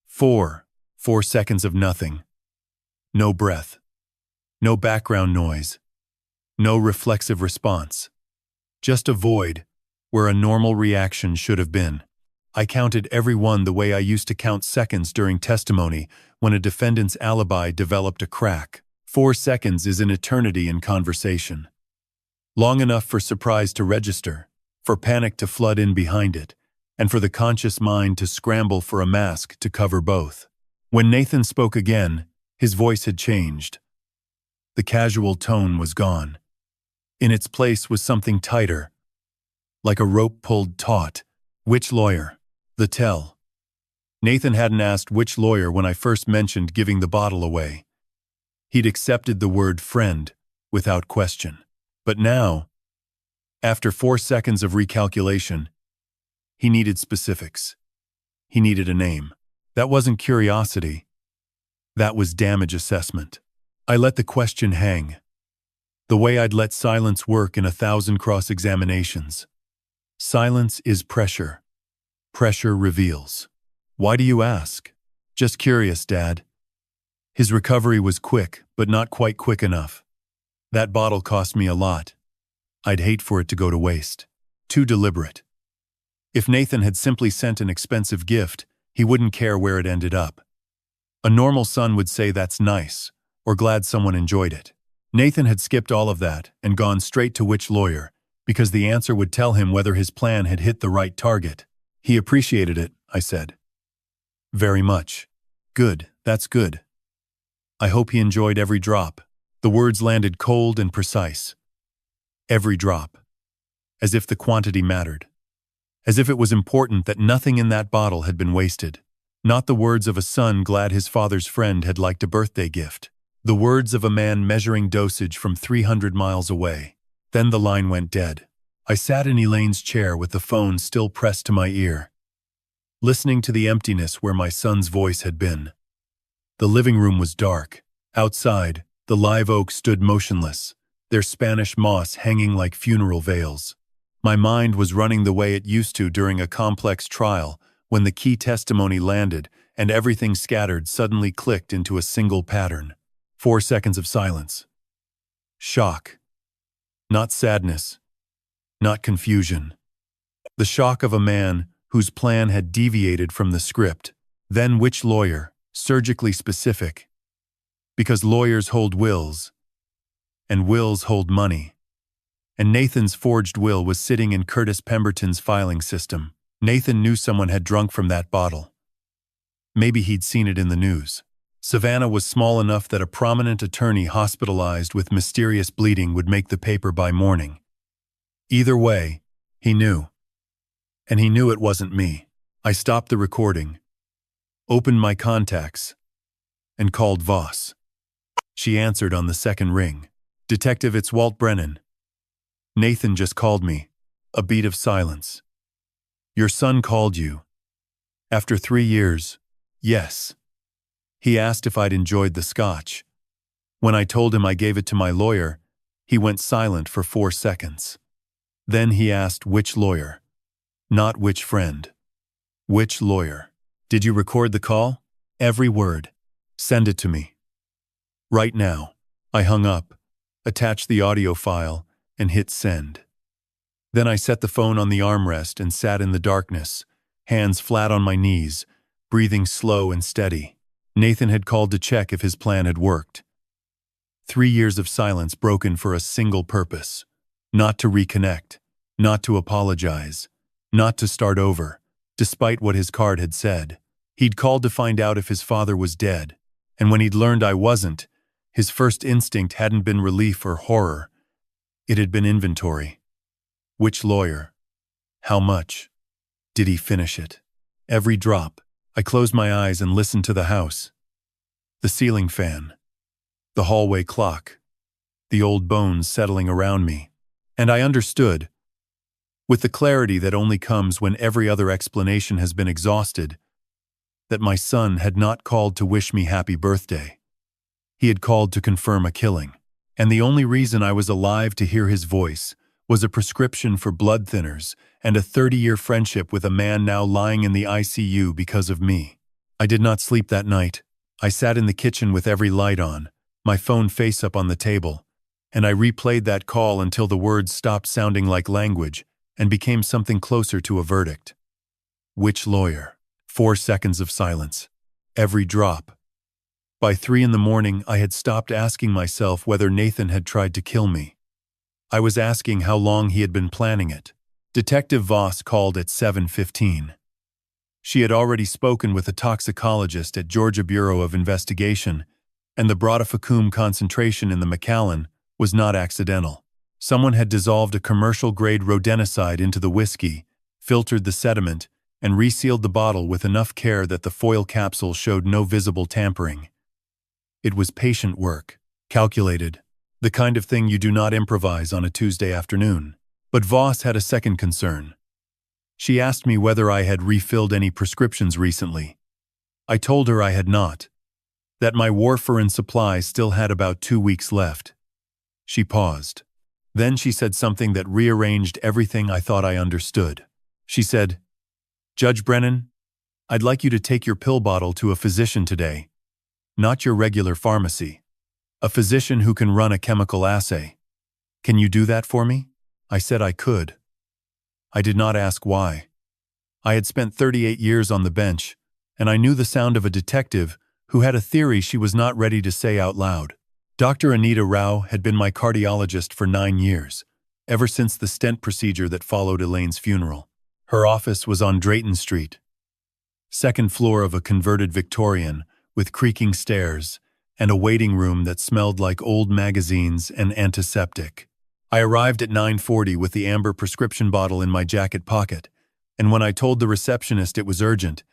4 seconds of nothing. No breath. No background noise. No reflexive response. Just a void where a normal reaction should have been. I counted every one the way I used to count seconds during testimony when a defendant's alibi developed a crack. 4 seconds is an eternity in conversation. Long enough for surprise to register, for panic to flood in behind it, and for the conscious mind to scramble for a mask to cover both. When Nathan spoke again, his voice had changed. The casual tone was gone. In its place was something tighter, like a rope pulled taut. Which lawyer? The tell. Nathan hadn't asked which lawyer when I first mentioned giving the bottle away. He'd accepted the word friend without question. But now, After 4 seconds of recalculation, he needed specifics. He needed a name. That wasn't curiosity. That was damage assessment. I let the question hang, the way I'd let silence work in 1,000 cross-examinations. Silence is pressure. Pressure reveals. Why do you ask? Just curious, Dad. His recovery was quick, but not quite quick enough. That bottle cost me a lot. I'd hate for it to go to waste. Too deliberate. If Nathan had simply sent an expensive gift, he wouldn't care where it ended up. A normal son would say that's nice, or glad someone enjoyed it. Nathan had skipped all of that and gone straight to which lawyer, because the answer would tell him whether his plan had hit the right target. He appreciated it, I said. Very much. Good, that's good. I hope he enjoyed every drop. The words landed cold and precise. Every drop. As if the quantity mattered. As if it was important that nothing in that bottle had been wasted. Not the words of a son glad his father's friend had liked a birthday gift. The words of a man measuring dosage from 300 miles away. Then the line went dead. I sat in Elaine's chair with the phone still pressed to my ear, listening to the emptiness where my son's voice had been. The living room was dark. Outside, the live oaks stood motionless, their Spanish moss hanging like funeral veils. My mind was running the way it used to during a complex trial, when the key testimony landed and everything scattered suddenly clicked into a single pattern. 4 seconds of silence. Shock. Not sadness. Not confusion. The shock of a man whose plan had deviated from the script. Then which lawyer? Surgically specific. Because lawyers hold wills, and wills hold money. And Nathan's forged will was sitting in Curtis Pemberton's filing system. Nathan knew someone had drunk from that bottle. Maybe he'd seen it in the news. Savannah was small enough that a prominent attorney hospitalized with mysterious bleeding would make the paper by morning. Either way, he knew. And he knew it wasn't me. I stopped the recording, opened my contacts, and called Voss. She answered on the second ring. Detective, it's Walt Brennan. Nathan just called me. A beat of silence. Your son called you. After 3 years, yes. He asked if I'd enjoyed the Scotch. When I told him I gave it to my lawyer, he went silent for 4 seconds. Then he asked which lawyer. Not which friend. Which lawyer? Did you record the call? Every word. Send it to me. Right now. I hung up, attached the audio file, and hit send. Then I set the phone on the armrest and sat in the darkness, hands flat on my knees, breathing slow and steady. Nathan had called to check if his plan had worked. 3 years of silence broken for a single purpose. Not to reconnect, not to apologize, not to start over, despite what his card had said. He'd called to find out if his father was dead, and when he'd learned I wasn't, his first instinct hadn't been relief or horror. It had been inventory. Which lawyer? How much? Did he finish it? Every drop. I closed my eyes and listened to the house. The ceiling fan. The hallway clock. The old bones settling around me. And I understood, with the clarity that only comes when every other explanation has been exhausted, that my son had not called to wish me happy birthday. He had called to confirm a killing. And the only reason I was alive to hear his voice was a prescription for blood thinners and a 30-year friendship with a man now lying in the ICU because of me. I did not sleep that night. I sat in the kitchen with every light on, my phone face up on the table, and I replayed that call until the words stopped sounding like language and became something closer to a verdict. Which lawyer? 4 seconds of silence. Every drop. By 3 in the morning, I had stopped asking myself whether Nathan had tried to kill me. I was asking how long he had been planning it. Detective Voss called at 7:15. She had already spoken with a toxicologist at Georgia Bureau of Investigation, and the brodifacoum concentration in the Macallan was not accidental. Someone had dissolved a commercial-grade rodenticide into the whiskey, filtered the sediment, and resealed the bottle with enough care that the foil capsule showed no visible tampering. It was patient work, calculated, the kind of thing you do not improvise on a Tuesday afternoon. But Voss had a second concern. She asked me whether I had refilled any prescriptions recently. I told her I had not, that my warfarin supply still had about 2 weeks left. She paused. Then she said something that rearranged everything I thought I understood. She said, "Judge Brennan, I'd like you to take your pill bottle to a physician today. Not your regular pharmacy. A physician who can run a chemical assay. Can you do that for me?" I said I could. I did not ask why. I had spent 38 years on the bench, and I knew the sound of a detective who had a theory she was not ready to say out loud. Dr. Anita Rao had been my cardiologist for 9 years, ever since the stent procedure that followed Elaine's funeral. Her office was on Drayton Street, second floor of a converted Victorian with creaking stairs and a waiting room that smelled like old magazines and antiseptic. I arrived at 9:40 with the amber prescription bottle in my jacket pocket, and when I told the receptionist it was urgent,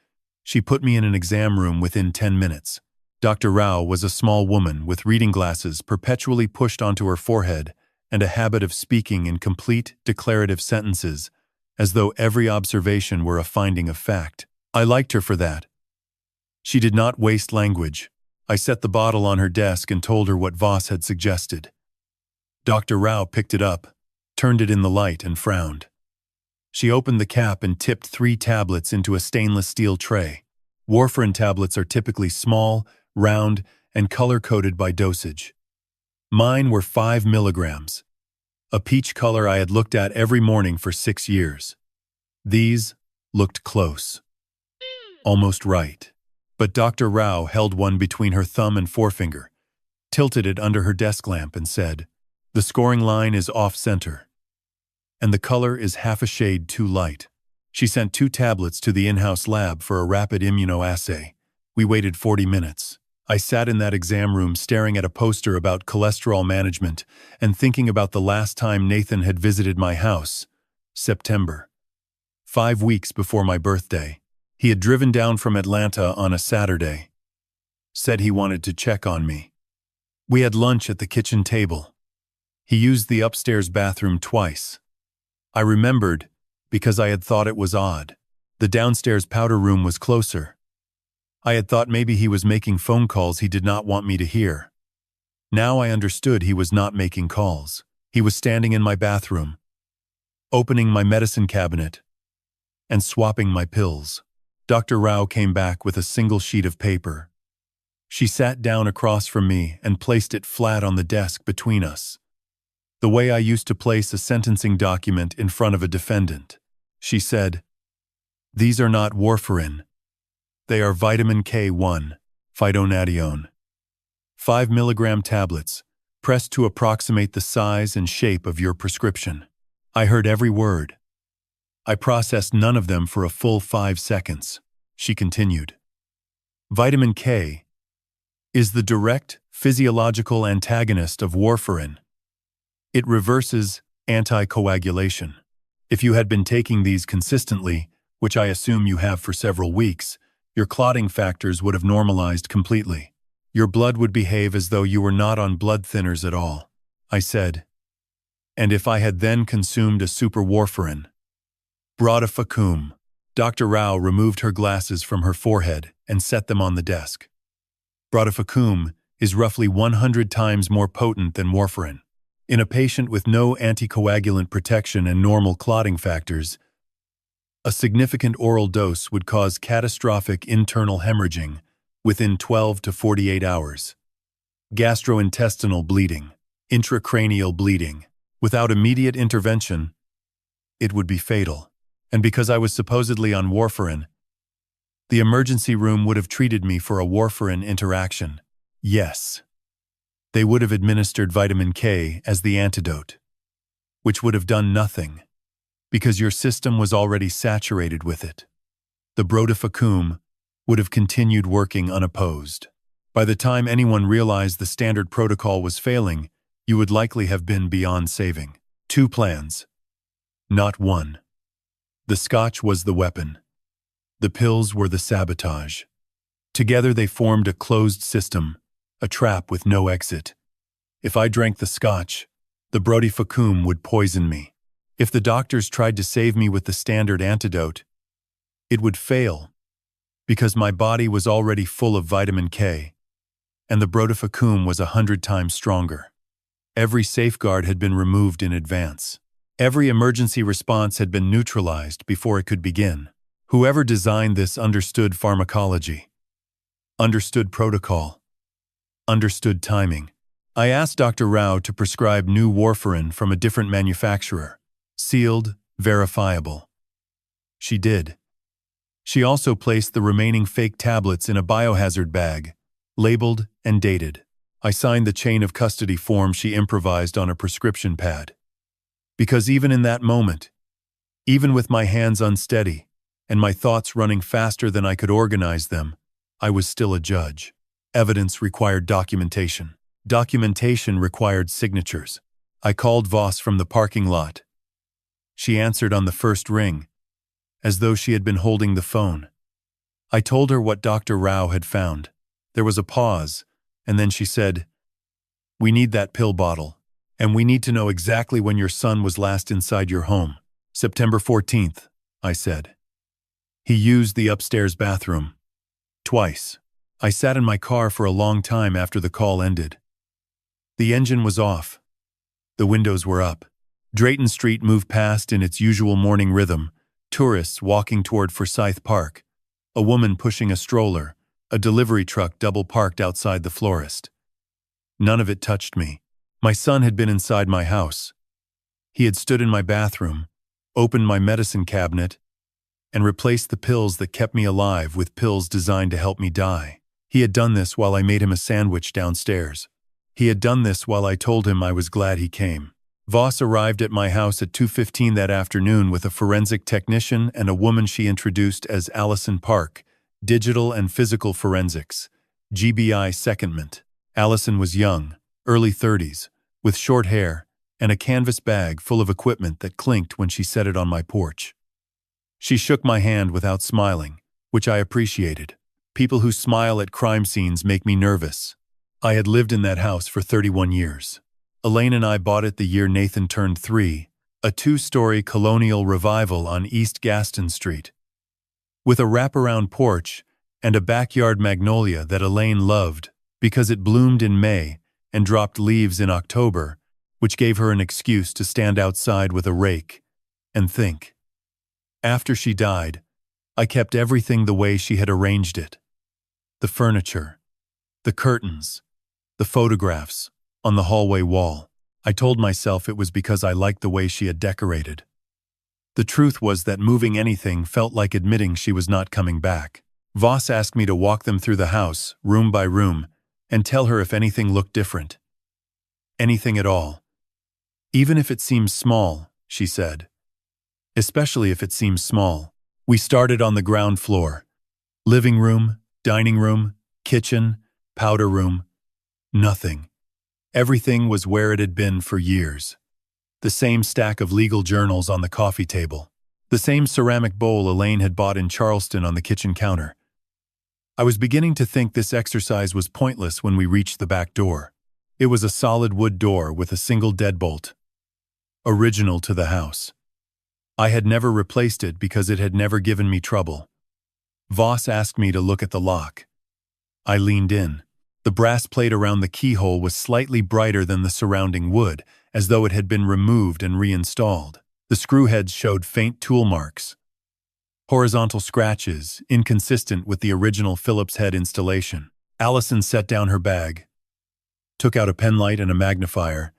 she put me in an exam room within 10 minutes. Dr. Rao was a small woman with reading glasses perpetually pushed onto her forehead and a habit of speaking in complete, declarative sentences, as though every observation were a finding of fact. I liked her for that. She did not waste language. I set the bottle on her desk and told her what Voss had suggested. Dr. Rao picked it up, turned it in the light, and frowned. She opened the cap and tipped 3 tablets into a stainless steel tray. Warfarin tablets are typically small, round, and color-coded by dosage. Mine were 5 milligrams, a peach color I had looked at every morning for 6 years. These looked close, almost right. But Dr. Rao held one between her thumb and forefinger, tilted it under her desk lamp, and said, "The scoring line is off-center, and the color is half a shade too light." She sent 2 tablets to the in-house lab for a rapid immunoassay. We waited 40 minutes. I sat in that exam room staring at a poster about cholesterol management and thinking about the last time Nathan had visited my house, September. 5 weeks before my birthday. He had driven down from Atlanta on a Saturday. Said he wanted to check on me. We had lunch at the kitchen table. He used the upstairs bathroom twice. I remembered because I had thought it was odd. The downstairs powder room was closer. I had thought maybe he was making phone calls he did not want me to hear. Now I understood he was not making calls. He was standing in my bathroom, opening my medicine cabinet, and swapping my pills. Dr. Rao came back with a single sheet of paper. She sat down across from me and placed it flat on the desk between us, the way I used to place a sentencing document in front of a defendant. She said, "These are not warfarin. They are vitamin K1, phytonadione. 5 milligram tablets, pressed to approximate the size and shape of your prescription." I heard every word. I processed none of them for a full 5 seconds. She continued. Vitamin K is the direct physiological antagonist of warfarin. It reverses anticoagulation. If you had been taking these consistently, which I assume you have for several weeks, your clotting factors would have normalized completely. Your blood would behave as though you were not on blood thinners at all, I said. And if I had then consumed a super warfarin? Brodifacoum. Dr. Rao removed her glasses from her forehead and set them on the desk. Brodifacoum is roughly 100 times more potent than warfarin. In a patient with no anticoagulant protection and normal clotting factors, a significant oral dose would cause catastrophic internal hemorrhaging within 12 to 48 hours. Gastrointestinal bleeding, intracranial bleeding. Without immediate intervention, it would be fatal. And because I was supposedly on warfarin, the emergency room would have treated me for a warfarin interaction. Yes. They would have administered vitamin K as the antidote, which would have done nothing, because your system was already saturated with it. The brodifacoum would have continued working unopposed. By the time anyone realized the standard protocol was failing, you would likely have been beyond saving. 2 plans, not 1. The Scotch was the weapon. The pills were the sabotage. Together they formed a closed system, a trap with no exit. If I drank the Scotch, the brodifacoum would poison me. If the doctors tried to save me with the standard antidote, it would fail, because my body was already full of vitamin K, and the brodifacoum was 100 times stronger. Every safeguard had been removed in advance. Every emergency response had been neutralized before it could begin. Whoever designed this understood pharmacology, understood protocol, understood timing. I asked Dr. Rao to prescribe new warfarin from a different manufacturer, sealed, verifiable. She did. She also placed the remaining fake tablets in a biohazard bag, labeled and dated. I signed the chain of custody form she improvised on a prescription pad. Because even in that moment, even with my hands unsteady and my thoughts running faster than I could organize them, I was still a judge. Evidence required documentation. Documentation required signatures. I called Voss from the parking lot. She answered on the first ring, as though she had been holding the phone. I told her what Dr. Rao had found. There was a pause, and then she said, "We need that pill bottle. And we need to know exactly when your son was last inside your home." "September 14th, I said. "He used the upstairs bathroom. Twice." I sat in my car for a long time after the call ended. The engine was off. The windows were up. Drayton Street moved past in its usual morning rhythm, tourists walking toward Forsyth Park, a woman pushing a stroller, a delivery truck double-parked outside the florist. None of it touched me. My son had been inside my house. He had stood in my bathroom, opened my medicine cabinet, and replaced the pills that kept me alive with pills designed to help me die. He had done this while I made him a sandwich downstairs. He had done this while I told him I was glad he came. Voss arrived at my house at 2:15 that afternoon with a forensic technician and a woman she introduced as Allison Park, Digital and Physical Forensics, GBI Secondment. Allison was young, early 30s, with short hair and a canvas bag full of equipment that clinked when she set it on my porch. She shook my hand without smiling, which I appreciated. People who smile at crime scenes make me nervous. I had lived in that house for 31 years. Elaine and I bought it the year Nathan turned 3, a 2-story colonial revival on East Gaston Street, with a wraparound porch and a backyard magnolia that Elaine loved because it bloomed in May and dropped leaves in October, which gave her an excuse to stand outside with a rake and think. After she died, I kept everything the way she had arranged it. The furniture, the curtains, the photographs on the hallway wall. I told myself it was because I liked the way she had decorated. The truth was that moving anything felt like admitting she was not coming back. Voss asked me to walk them through the house, room by room, and tell her if anything looked different. Anything at all. "Even if it seems small," she said. "Especially if it seems small." We started on the ground floor. Living room, dining room, kitchen, powder room. Nothing. Everything was where it had been for years. The same stack of legal journals on the coffee table. The same ceramic bowl Elaine had bought in Charleston on the kitchen counter. I was beginning to think this exercise was pointless when we reached the back door. It was a solid wood door with a single deadbolt. Original to the house. I had never replaced it because it had never given me trouble. Voss asked me to look at the lock. I leaned in. The brass plate around the keyhole was slightly brighter than the surrounding wood, as though it had been removed and reinstalled. The screw heads showed faint tool marks. Horizontal scratches, inconsistent with the original Phillips head installation. Allison set down her bag, took out a penlight and a magnifier,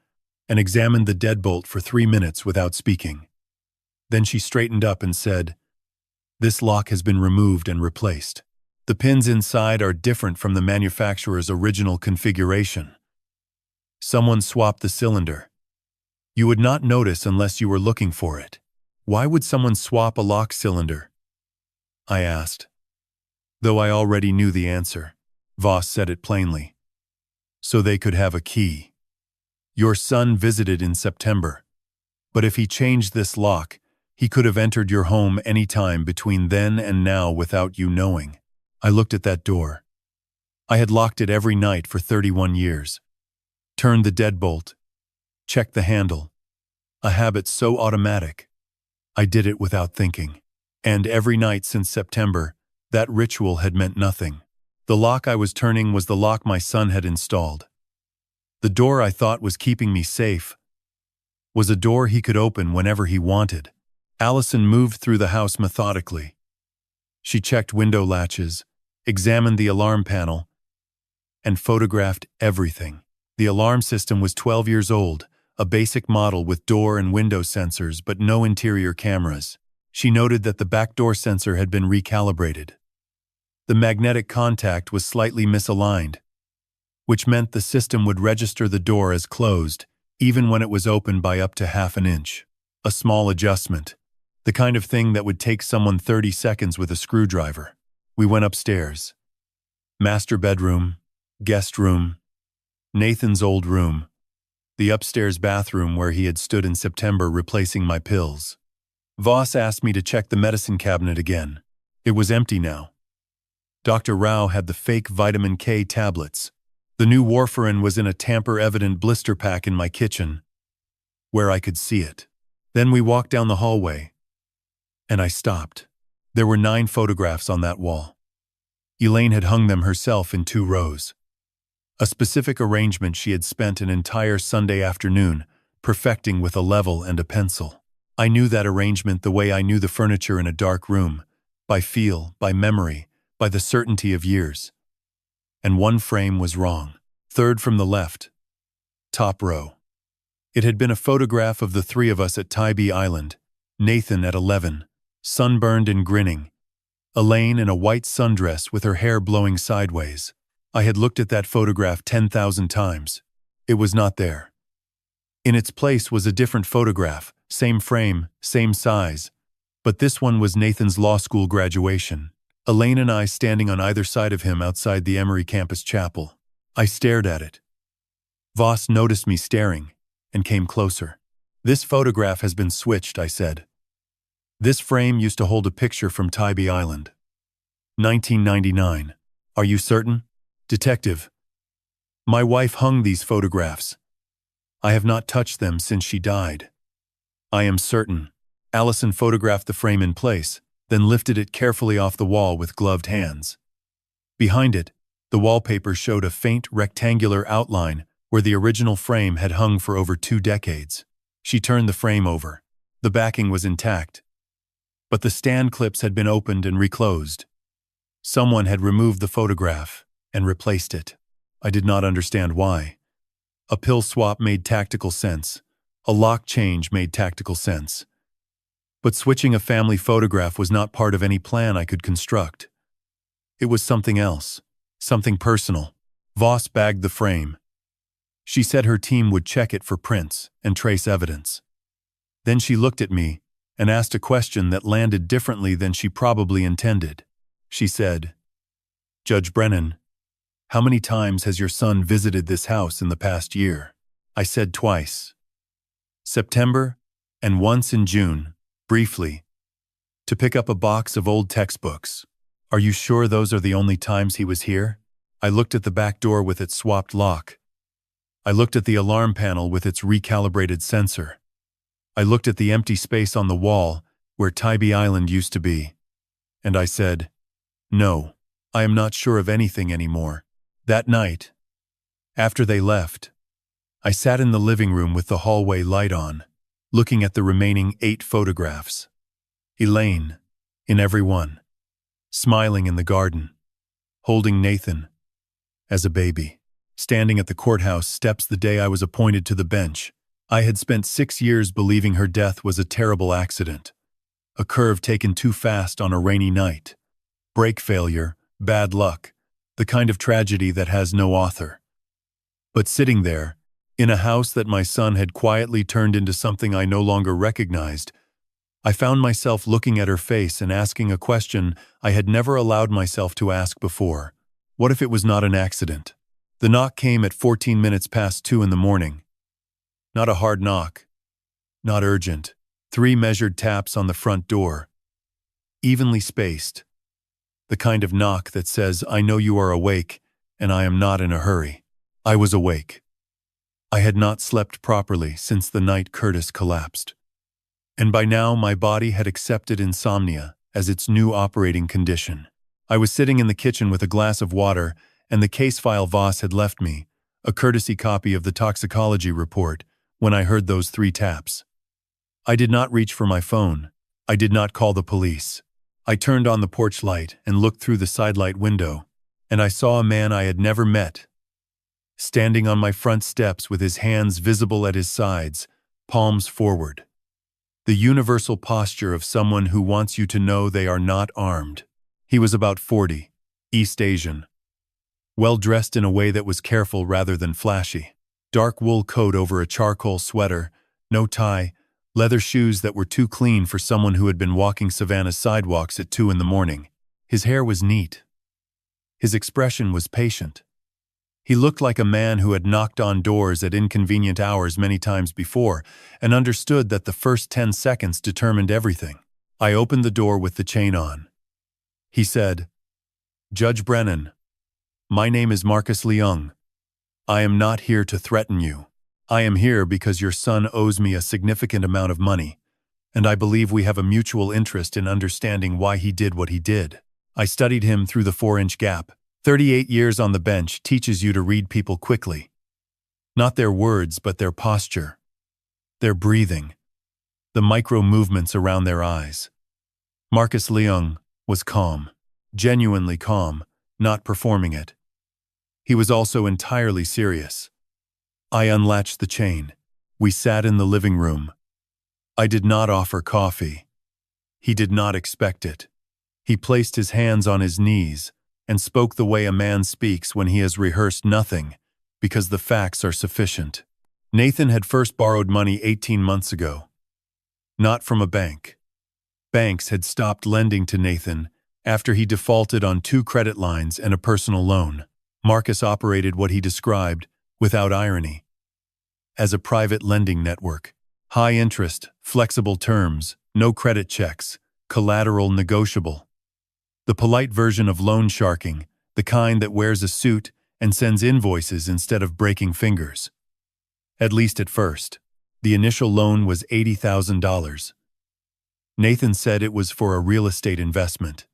and examined the deadbolt for 3 minutes without speaking. Then she straightened up and said, "This lock has been removed and replaced. The pins inside are different from the manufacturer's original configuration. Someone swapped the cylinder. You would not notice unless you were looking for it." "Why would someone swap a lock cylinder?" I asked. Though I already knew the answer, Voss said it plainly. "So they could have a key. Your son visited in September, but if he changed this lock, he could have entered your home any time between then and now without you knowing." I looked at that door. I had locked it every night for 31 years. Turned the deadbolt, checked the handle, a habit so automatic. I did it without thinking. And every night since September, that ritual had meant nothing. The lock I was turning was the lock my son had installed. The door I thought was keeping me safe was a door he could open whenever he wanted. Allison moved through the house methodically. She checked window latches, examined the alarm panel, and photographed everything. The alarm system was 12 years old, a basic model with door and window sensors but no interior cameras. She noted that the back door sensor had been recalibrated. The magnetic contact was slightly misaligned, which meant the system would register the door as closed, even when it was open by up to half an inch. A small adjustment, the kind of thing that would take someone 30 seconds with a screwdriver. We went upstairs. Master bedroom, guest room, Nathan's old room, the upstairs bathroom where he had stood in September replacing my pills. Voss asked me to check the medicine cabinet again. It was empty now. Dr. Rao had the fake vitamin K tablets. The new warfarin was in a tamper-evident blister pack in my kitchen, where I could see it. Then we walked down the hallway, and I stopped. There were 9 photographs on that wall. Elaine had hung them herself in 2 rows. A specific arrangement she had spent an entire Sunday afternoon perfecting with a level and a pencil. I knew that arrangement the way I knew the furniture in a dark room, by feel, by memory, by the certainty of years. And one frame was wrong. 3rd from the left, top row. It had been a photograph of the 3 of us at Tybee Island, Nathan at 11, sunburned and grinning, Elaine in a white sundress with her hair blowing sideways. I had looked at that photograph 10,000 times. It was not there. In its place was a different photograph, same frame, same size, but this one was Nathan's law school graduation. Elaine and I standing on either side of him outside the Emory campus chapel. I stared at it. Voss noticed me staring and came closer. "This photograph has been switched," I said. "This frame used to hold a picture from Tybee Island. 1999. Are you certain?" "Detective, my wife hung these photographs. I have not touched them since she died." "I am certain." Allison photographed the frame in place, then lifted it carefully off the wall with gloved hands. Behind it, the wallpaper showed a faint rectangular outline where the original frame had hung for over 2 decades. She turned the frame over. The backing was intact, but the stand clips had been opened and reclosed. Someone had removed the photograph and replaced it. I did not understand why. A pill swap made tactical sense. A lock change made tactical sense. But switching a family photograph was not part of any plan I could construct. It was something else, something personal. Voss bagged the frame. She said her team would check it for prints and trace evidence. Then she looked at me and asked a question that landed differently than she probably intended. She said, "Judge Brennan, how many times has your son visited this house in the past year?" I said twice. September and once in June. Briefly, to pick up a box of old textbooks. "Are you sure those are the only times he was here?" I looked at the back door with its swapped lock. I looked at the alarm panel with its recalibrated sensor. I looked at the empty space on the wall where Tybee Island used to be. And I said, "No, I am not sure of anything anymore." That night, after they left, I sat in the living room with the hallway light on, looking at the remaining 8 photographs. Elaine, in every one, smiling in the garden, holding Nathan as a baby, standing at the courthouse steps the day I was appointed to the bench. I had spent 6 years believing her death was a terrible accident, a curve taken too fast on a rainy night, brake failure, bad luck, the kind of tragedy that has no author. But sitting there, in a house that my son had quietly turned into something I no longer recognized, I found myself looking at her face and asking a question I had never allowed myself to ask before. What if it was not an accident? The knock came at 14 minutes past 2 in the morning. Not a hard knock. Not urgent. 3 measured taps on the front door. Evenly spaced. The kind of knock that says, "I know you are awake, and I am not in a hurry." I was awake. I had not slept properly since the night Curtis collapsed. And by now my body had accepted insomnia as its new operating condition. I was sitting in the kitchen with a glass of water and the case file Voss had left me, a courtesy copy of the toxicology report, when I heard those 3 taps. I did not reach for my phone. I did not call the police. I turned on the porch light and looked through the sidelight window, and I saw a man I had never met, standing on my front steps with his hands visible at his sides, palms forward. The universal posture of someone who wants you to know they are not armed. He was about 40, East Asian. Well dressed in a way that was careful rather than flashy. Dark wool coat over a charcoal sweater, no tie, leather shoes that were too clean for someone who had been walking Savannah's sidewalks at 2 in the morning. His hair was neat. His expression was patient. He looked like a man who had knocked on doors at inconvenient hours many times before and understood that the first 10 seconds determined everything. I opened the door with the chain on. He said, "Judge Brennan, my name is Marcus Leung. I am not here to threaten you. I am here because your son owes me a significant amount of money, and I believe we have a mutual interest in understanding why he did what he did." I studied him through the 4-inch gap. 38 years on the bench teaches you to read people quickly. Not their words, but their posture, their breathing, the micro movements around their eyes. Marcus Leung was calm, genuinely calm, not performing it. He was also entirely serious. I unlatched the chain. We sat in the living room. I did not offer coffee. He did not expect it. He placed his hands on his knees and spoke the way a man speaks when he has rehearsed nothing, because the facts are sufficient. Nathan had first borrowed money 18 months ago. Not from a bank. Banks had stopped lending to Nathan after he defaulted on 2 credit lines and a personal loan. Marcus operated what he described, without irony, as a private lending network. High interest, flexible terms, no credit checks, collateral negotiable. The polite version of loan sharking, the kind that wears a suit and sends invoices instead of breaking fingers. At least at first. The initial loan was $80,000. Nathan said it was for a real estate investment.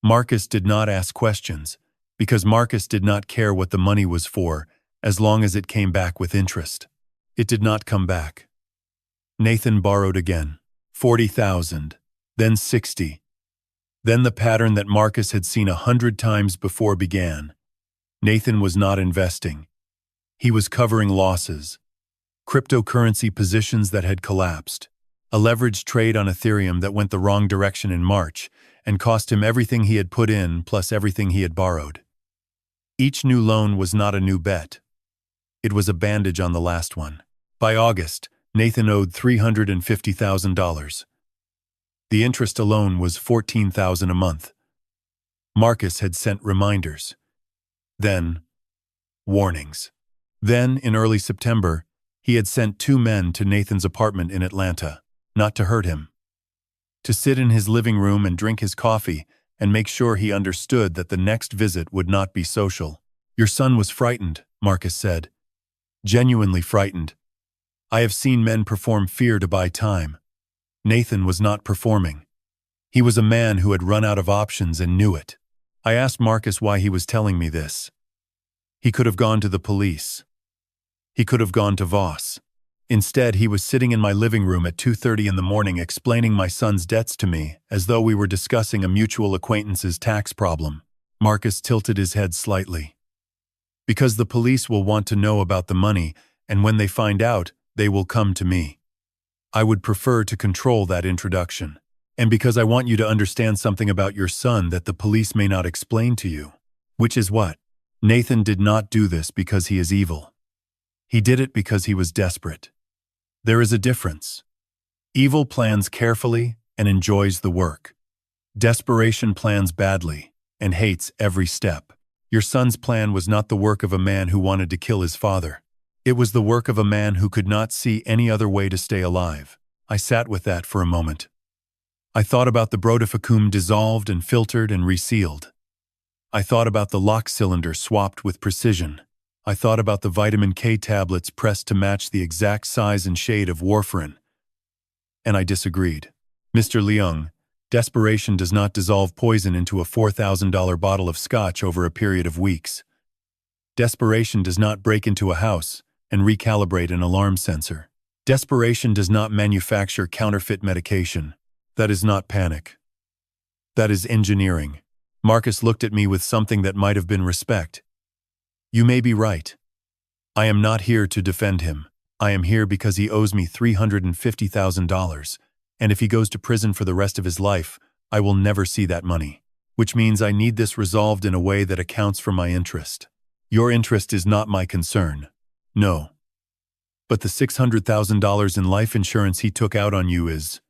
Marcus did not ask questions, because Marcus did not care what the money was for, as long as it came back with interest. It did not come back. Nathan borrowed again, $40,000, then $60,000. Then the pattern that Marcus had seen 100 times before began. Nathan was not investing. He was covering losses. Cryptocurrency positions that had collapsed. A leveraged trade on Ethereum that went the wrong direction in March and cost him everything he had put in plus everything he had borrowed. Each new loan was not a new bet. It was a bandage on the last one. By August, Nathan owed $350,000. The interest alone was $14,000 a month. Marcus had sent reminders. Then, warnings. Then, in early September, he had sent 2 men to Nathan's apartment in Atlanta, not to hurt him. To sit in his living room and drink his coffee and make sure he understood that the next visit would not be social. "Your son was frightened," Marcus said. "Genuinely frightened. I have seen men perform fear to buy time. Nathan was not performing. He was a man who had run out of options and knew it." I asked Marcus why he was telling me this. He could have gone to the police. He could have gone to Voss. Instead, he was sitting in my living room at 2:30 in the morning explaining my son's debts to me as though we were discussing a mutual acquaintance's tax problem. Marcus tilted his head slightly. "Because the police will want to know about the money, and when they find out, they will come to me. I would prefer to control that introduction. And because I want you to understand something about your son that the police may not explain to you." Which is what? Nathan did not do this because he is evil. He did it because he was desperate. There is a difference. Evil plans carefully and enjoys the work. Desperation plans badly and hates every step. Your son's plan was not the work of a man who wanted to kill his father. It was the work of a man who could not see any other way to stay alive. I sat with that for a moment. I thought about the brodifacoum dissolved and filtered and resealed. I thought about the lock cylinder swapped with precision. I thought about the vitamin K tablets pressed to match the exact size and shade of warfarin. And I disagreed. Mr. Leung, desperation does not dissolve poison into a $4,000 bottle of Scotch over a period of weeks. Desperation does not break into a house and recalibrate an alarm sensor. Desperation does not manufacture counterfeit medication. That is not panic. That is engineering. Marcus looked at me with something that might have been respect. You may be right. I am not here to defend him. I am here because he owes me $350,000, and if he goes to prison for the rest of his life, I will never see that money, which means I need this resolved in a way that accounts for my interest. Your interest is not my concern. No. But the $600,000 in life insurance he took out on you is.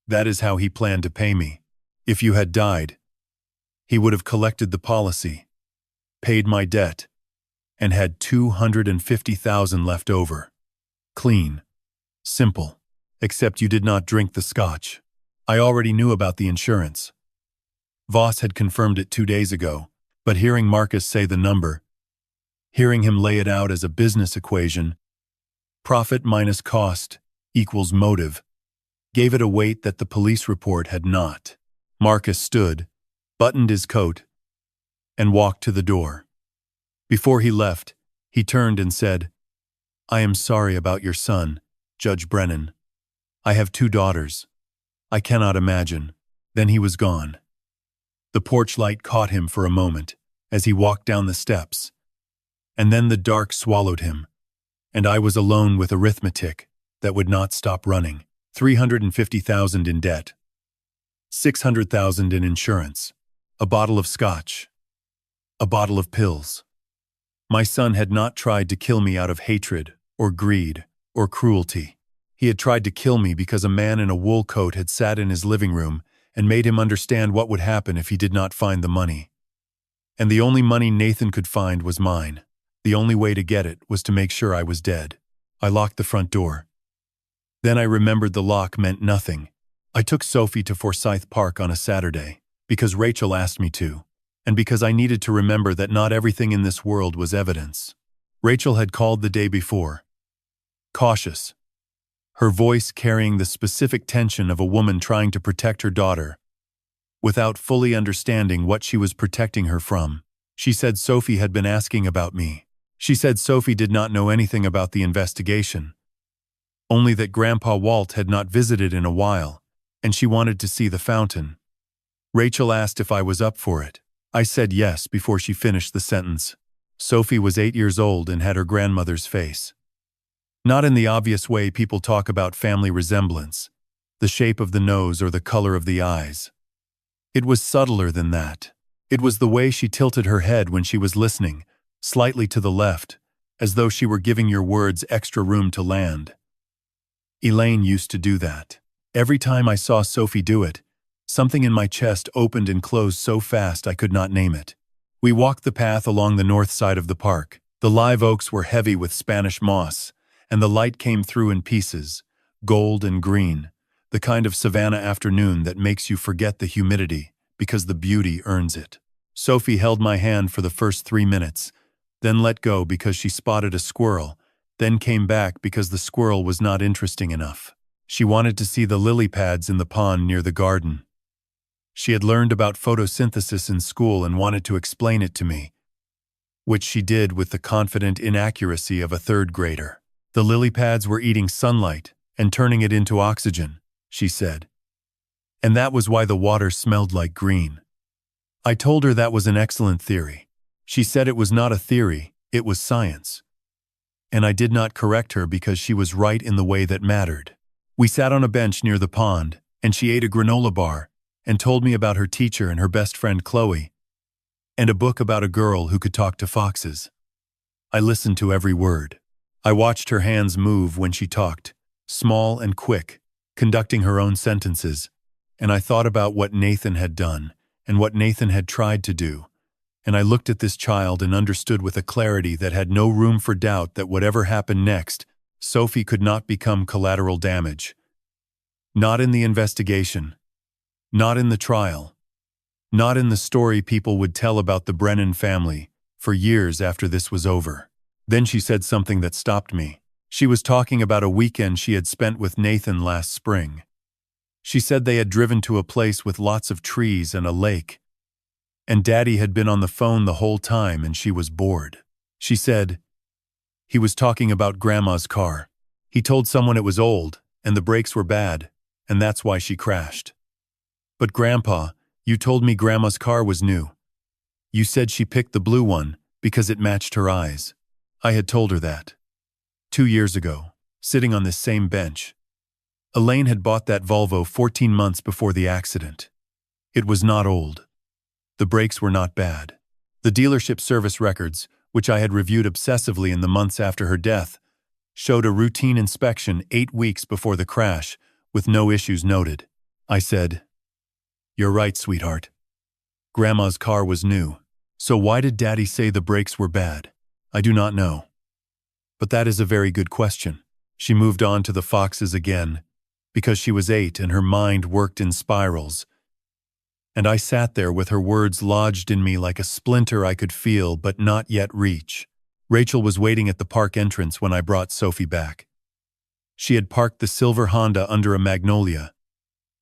That is how he planned to pay me. If you had died, he would have collected the policy, paid my debt, and had $250,000 left over. Clean. Simple. Except you did not drink the Scotch. I already knew about the insurance. Voss had confirmed it 2 days ago, but hearing Marcus say the number, hearing him lay it out as a business equation, profit minus cost equals motive, gave it a weight that the police report had not. Marcus stood, buttoned his coat, and walked to the door. Before he left, he turned and said, I am sorry about your son, Judge Brennan. I have 2 daughters. I cannot imagine. Then he was gone. The porch light caught him for a moment as he walked down the steps, and then the dark swallowed him, and I was alone with arithmetic that would not stop running. $350,000 in debt, $600,000 in insurance, a bottle of Scotch, a bottle of pills. My son had not tried to kill me out of hatred or greed or cruelty. He had tried to kill me because a man in a wool coat had sat in his living room and made him understand what would happen if he did not find the money. And the only money Nathan could find was mine. The only way to get it was to make sure I was dead. I locked the front door. Then I remembered the lock meant nothing. I took Sophie to Forsyth Park on a Saturday, because Rachel asked me to, and because I needed to remember that not everything in this world was evidence. Rachel had called the day before. Cautious. Her voice carrying the specific tension of a woman trying to protect her daughter, without fully understanding what she was protecting her from. She said Sophie had been asking about me. She said Sophie did not know anything about the investigation, only that Grandpa Walt had not visited in a while, and she wanted to see the fountain. Rachel asked if I was up for it. I said yes before she finished the sentence. Sophie was 8 years old and had her grandmother's face. Not in the obvious way people talk about family resemblance, the shape of the nose or the color of the eyes. It was subtler than that. It was the way she tilted her head when she was listening, slightly to the left, as though she were giving your words extra room to land. Elaine used to do that. Every time I saw Sophie do it, something in my chest opened and closed so fast I could not name it. We walked the path along the north side of the park. The live oaks were heavy with Spanish moss, and the light came through in pieces, gold and green, the kind of savanna afternoon that makes you forget the humidity because the beauty earns it. Sophie held my hand for the first 3 minutes, then let go because she spotted a squirrel, then came back because the squirrel was not interesting enough. She wanted to see the lily pads in the pond near the garden. She had learned about photosynthesis in school and wanted to explain it to me, which she did with the confident inaccuracy of a 3rd grader. The lily pads were eating sunlight and turning it into oxygen, she said. And that was why the water smelled like green. I told her that was an excellent theory. She said it was not a theory, it was science. And I did not correct her because she was right in the way that mattered. We sat on a bench near the pond, and she ate a granola bar and told me about her teacher and her best friend Chloe, and a book about a girl who could talk to foxes. I listened to every word. I watched her hands move when she talked, small and quick, conducting her own sentences, and I thought about what Nathan had done and what Nathan had tried to do, and I looked at this child and understood with a clarity that had no room for doubt that whatever happened next, Sophie could not become collateral damage. Not in the investigation, not in the trial, not in the story people would tell about the Brennan family, for years after this was over. Then she said something that stopped me. She was talking about a weekend she had spent with Nathan last spring. She said they had driven to a place with lots of trees and a lake, and Daddy had been on the phone the whole time and she was bored. She said, he was talking about Grandma's car. He told someone it was old, and the brakes were bad, and that's why she crashed. But Grandpa, you told me Grandma's car was new. You said she picked the blue one because it matched her eyes. I had told her that. 2 years ago, sitting on this same bench. Elaine had bought that Volvo 14 months before the accident. It was not old. The brakes were not bad. The dealership service records, which I had reviewed obsessively in the months after her death, showed a routine inspection 8 weeks before the crash, with no issues noted. I said, "You're right, sweetheart. Grandma's car was new. So why did Daddy say the brakes were bad? I do not know. But that is a very good question." She moved on to the foxes again, because she was 8 and her mind worked in spirals. And I sat there with her words lodged in me like a splinter I could feel but not yet reach. Rachel was waiting at the park entrance when I brought Sophie back. She had parked the silver Honda under a magnolia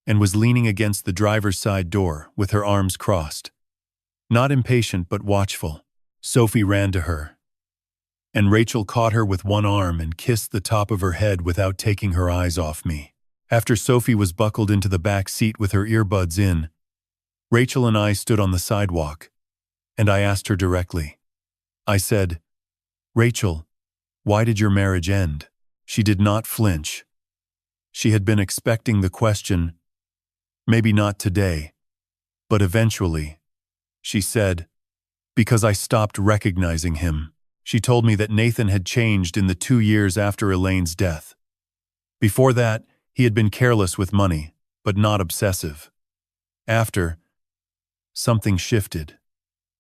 and was leaning against the driver's side door with her arms crossed. Not impatient but watchful. Sophie ran to her, and Rachel caught her with one arm and kissed the top of her head without taking her eyes off me. After Sophie was buckled into the back seat with her earbuds in, Rachel and I stood on the sidewalk, and I asked her directly. I said, "Rachel, why did your marriage end?" She did not flinch. She had been expecting the question, maybe not today, but eventually. She said, "Because I stopped recognizing him." She told me that Nathan had changed in the 2 years after Elaine's death. Before that, he had been careless with money, but not obsessive. After, something shifted.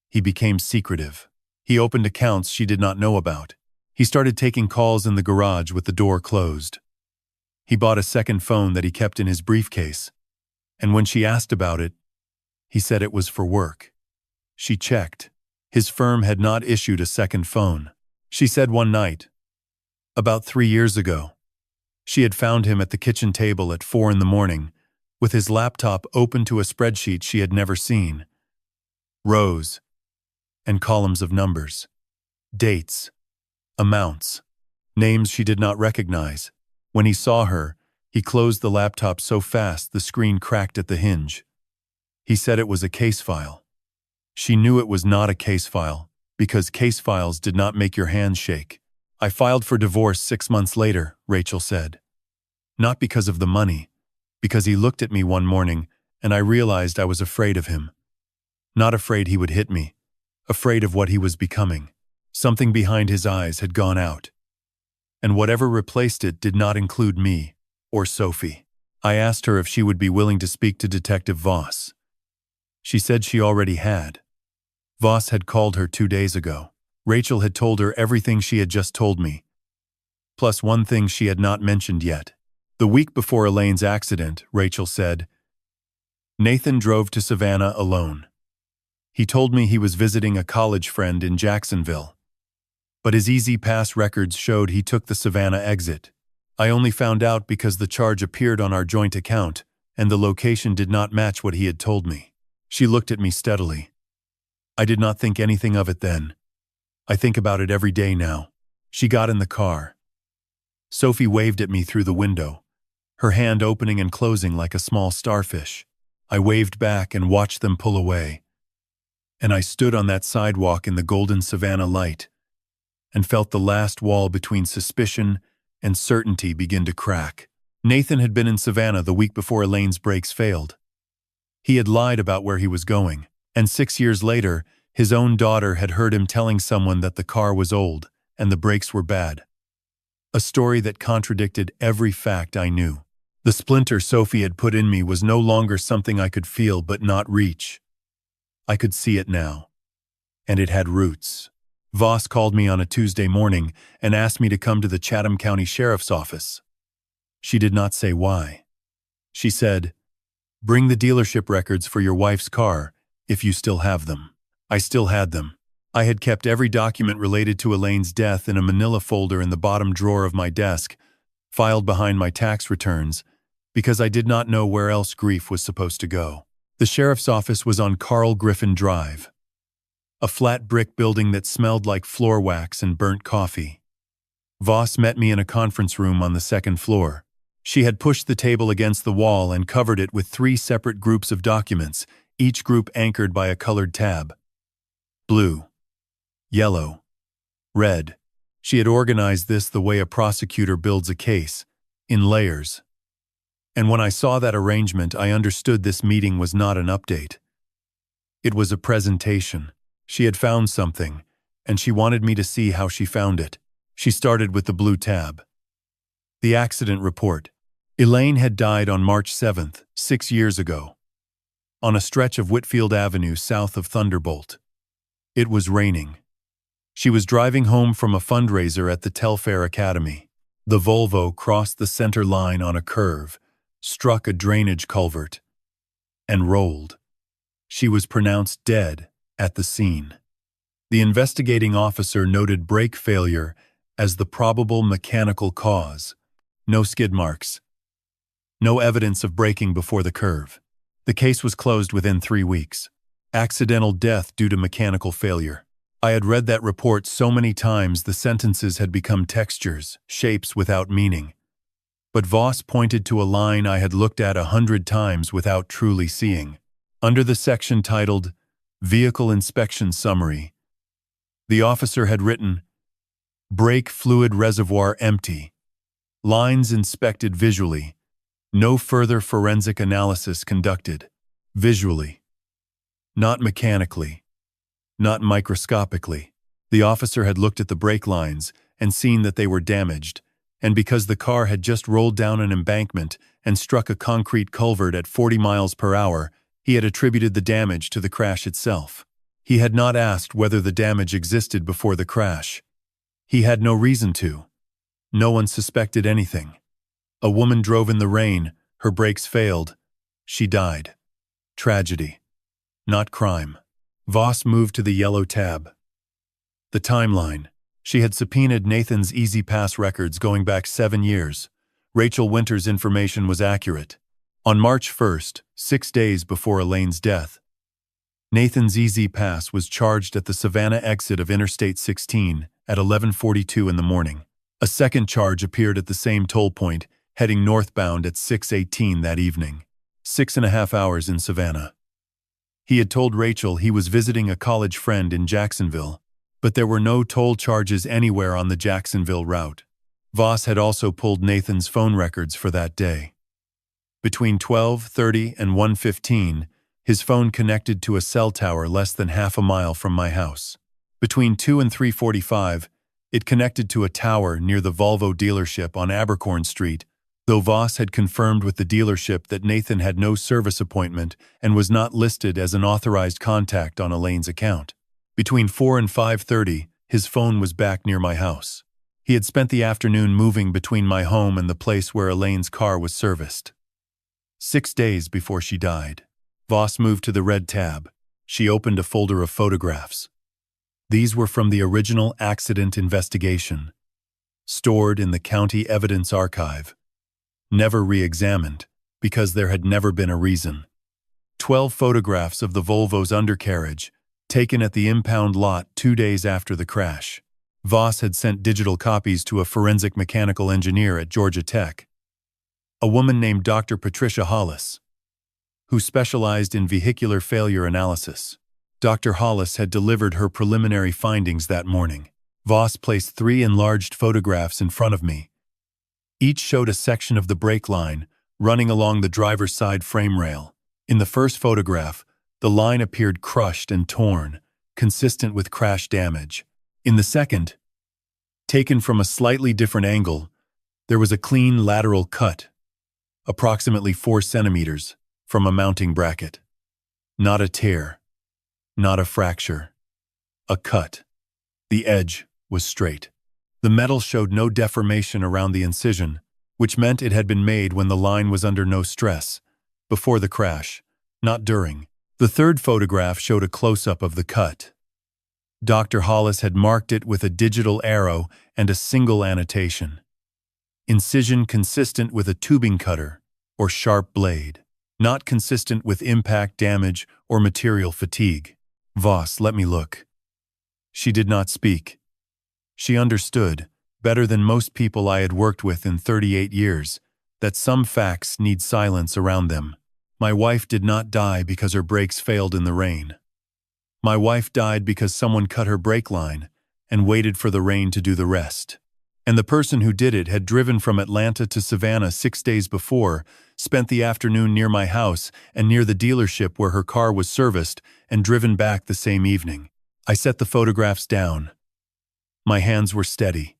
He became secretive. He opened accounts she did not know about. He started taking calls in the garage with the door closed. He bought a second phone that he kept in his briefcase, and when she asked about it, he said it was for work. She checked. His firm had not issued a second phone. She said one night, about 3 years ago, she had found him at the kitchen table at 4 in the morning, with his laptop open to a spreadsheet she had never seen. Rows and columns of numbers, dates, amounts, names she did not recognize. When he saw her, he closed the laptop so fast the screen cracked at the hinge. He said it was a case file. She knew it was not a case file, because case files did not make your hands shake. I filed for divorce 6 months later, Rachel said. Not because of the money, because he looked at me one morning and I realized I was afraid of him. Not afraid he would hit me, afraid of what he was becoming. Something behind his eyes had gone out, and whatever replaced it did not include me or Sophie. I asked her if she would be willing to speak to Detective Voss. She said she already had. Voss had called her 2 days ago. Rachel had told her everything she had just told me, plus one thing she had not mentioned yet. The week before Elaine's accident, Rachel said, Nathan drove to Savannah alone. He told me he was visiting a college friend in Jacksonville, but his Easy Pass records showed he took the Savannah exit. I only found out because the charge appeared on our joint account, and the location did not match what he had told me. She looked at me steadily. I did not think anything of it then. I think about it every day now. She got in the car. Sophie waved at me through the window, her hand opening and closing like a small starfish. I waved back and watched them pull away. And I stood on that sidewalk in the golden Savannah light and felt the last wall between suspicion and certainty begin to crack. Nathan had been in Savannah the week before Elaine's brakes failed. He had lied about where he was going, and 6 years later, his own daughter had heard him telling someone that the car was old and the brakes were bad. A story that contradicted every fact I knew. The splinter Sophie had put in me was no longer something I could feel but not reach. I could see it now, and it had roots. Voss called me on a Tuesday morning and asked me to come to the Chatham County Sheriff's Office. She did not say why. She said, "Bring the dealership records for your wife's car, if you still have them." I still had them. I had kept every document related to Elaine's death in a manila folder in the bottom drawer of my desk, filed behind my tax returns, because I did not know where else grief was supposed to go. The sheriff's office was on Carl Griffin Drive, a flat brick building that smelled like floor wax and burnt coffee. Voss met me in a conference room on the second floor. She had pushed the table against the wall and covered it with 3 separate groups of documents, each group anchored by a colored tab. Blue, yellow, red. She had organized this the way a prosecutor builds a case, in layers. And when I saw that arrangement, I understood this meeting was not an update. It was a presentation. She had found something, and she wanted me to see how she found it. She started with the blue tab. The accident report. Elaine had died on March 7th, 6 years ago, on a stretch of Whitfield Avenue south of Thunderbolt. It was raining. She was driving home from a fundraiser at the Telfair Academy. The Volvo crossed the center line on a curve, struck a drainage culvert, and rolled. She was pronounced dead at the scene. The investigating officer noted brake failure as the probable mechanical cause. No skid marks. No evidence of braking before the curve. The case was closed within 3 weeks. Accidental death due to mechanical failure. I had read that report so many times the sentences had become textures, shapes without meaning. But Voss pointed to a line I had looked at 100 times without truly seeing. Under the section titled, Vehicle Inspection Summary, the officer had written, Brake fluid reservoir empty. Lines inspected visually. No further forensic analysis conducted. Visually. Not mechanically. Not microscopically. The officer had looked at the brake lines and seen that they were damaged, and because the car had just rolled down an embankment and struck a concrete culvert at 40 miles per hour, he had attributed the damage to the crash itself. He had not asked whether the damage existed before the crash. He had no reason to. No one suspected anything. A woman drove in the rain, her brakes failed. She died. Tragedy. Not crime. Voss moved to the yellow tab. The timeline. She had subpoenaed Nathan's Easy Pass records going back 7 years. Rachel Winter's information was accurate. On March 1st, 6 days before Elaine's death, Nathan's Easy Pass was charged at the Savannah exit of Interstate 16 at 11:42 in the morning. A second charge appeared at the same toll point, heading northbound at 6:18 that evening. 6.5 hours in Savannah. He had told Rachel he was visiting a college friend in Jacksonville, but there were no toll charges anywhere on the Jacksonville route. Voss had also pulled Nathan's phone records for that day. Between 12:30 and 1:15, his phone connected to a cell tower less than half a mile from my house. Between 2 and 3:45, it connected to a tower near the Volvo dealership on Abercorn Street, though Voss had confirmed with the dealership that Nathan had no service appointment and was not listed as an authorized contact on Elaine's account. Between 4 and 5:30, his phone was back near my house. He had spent the afternoon moving between my home and the place where Elaine's car was serviced. 6 days before she died. Voss moved to the red tab. She opened a folder of photographs. These were from the original accident investigation, stored in the county evidence archive. Never re-examined, because there had never been a reason. 12 photographs of the Volvo's undercarriage, taken at the impound lot 2 days after the crash. Voss had sent digital copies to a forensic mechanical engineer at Georgia Tech. A woman named Dr. Patricia Hollis, who specialized in vehicular failure analysis. Dr. Hollis had delivered her preliminary findings that morning. Voss placed 3 enlarged photographs in front of me. Each showed a section of the brake line running along the driver's side frame rail. In the first photograph, the line appeared crushed and torn, consistent with crash damage. In the second, taken from a slightly different angle, there was a clean lateral cut, approximately 4 centimeters, from a mounting bracket. Not a tear. Not a fracture. A cut. The edge was straight. The metal showed no deformation around the incision, which meant it had been made when the line was under no stress, before the crash, not during. The third photograph showed a close-up of the cut. Dr. Hollis had marked it with a digital arrow and a single annotation. Incision consistent with a tubing cutter or sharp blade, not consistent with impact damage or material fatigue. Voss, let me look. She did not speak. She understood, better than most people I had worked with in 38 years, that some facts need silence around them. My wife did not die because her brakes failed in the rain. My wife died because someone cut her brake line and waited for the rain to do the rest. And the person who did it had driven from Atlanta to Savannah 6 days before, spent the afternoon near my house and near the dealership where her car was serviced, and driven back the same evening. I set the photographs down. My hands were steady.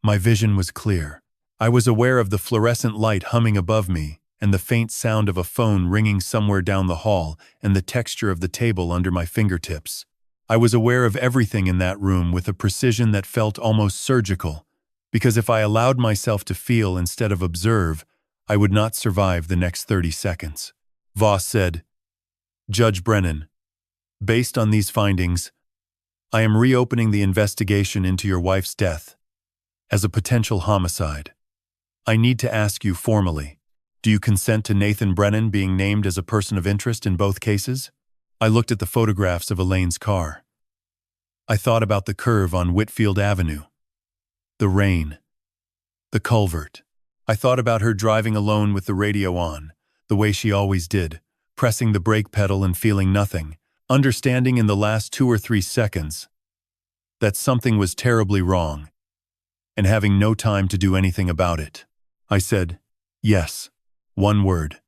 My vision was clear. I was aware of the fluorescent light humming above me, and the faint sound of a phone ringing somewhere down the hall, and the texture of the table under my fingertips. I was aware of everything in that room with a precision that felt almost surgical, because if I allowed myself to feel instead of observe, I would not survive the next 30 seconds. Voss said, "Judge Brennan, based on these findings, I am reopening the investigation into your wife's death as a potential homicide. I need to ask you formally, do you consent to Nathan Brennan being named as a person of interest in both cases?" I looked at the photographs of Elaine's car. I thought about the curve on Whitfield Avenue, the rain, the culvert. I thought about her driving alone with the radio on, the way she always did, pressing the brake pedal and feeling nothing, understanding in the last 2 or 3 seconds that something was terribly wrong, and having no time to do anything about it. I said, yes, one word.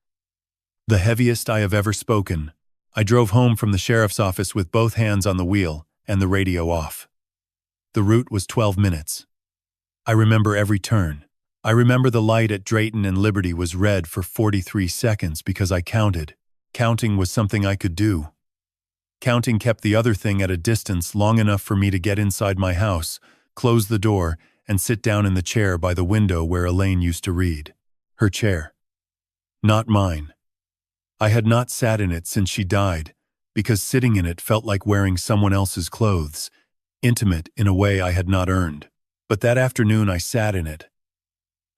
The heaviest I have ever spoken. I drove home from the sheriff's office with both hands on the wheel and the radio off. The route was 12 minutes. I remember every turn. I remember the light at Drayton and Liberty was red for 43 seconds because I counted. Counting was something I could do. Counting kept the other thing at a distance long enough for me to get inside my house, close the door, and sit down in the chair by the window where Elaine used to read. Her chair. Not mine. I had not sat in it since she died, because sitting in it felt like wearing someone else's clothes, intimate in a way I had not earned. But that afternoon I sat in it,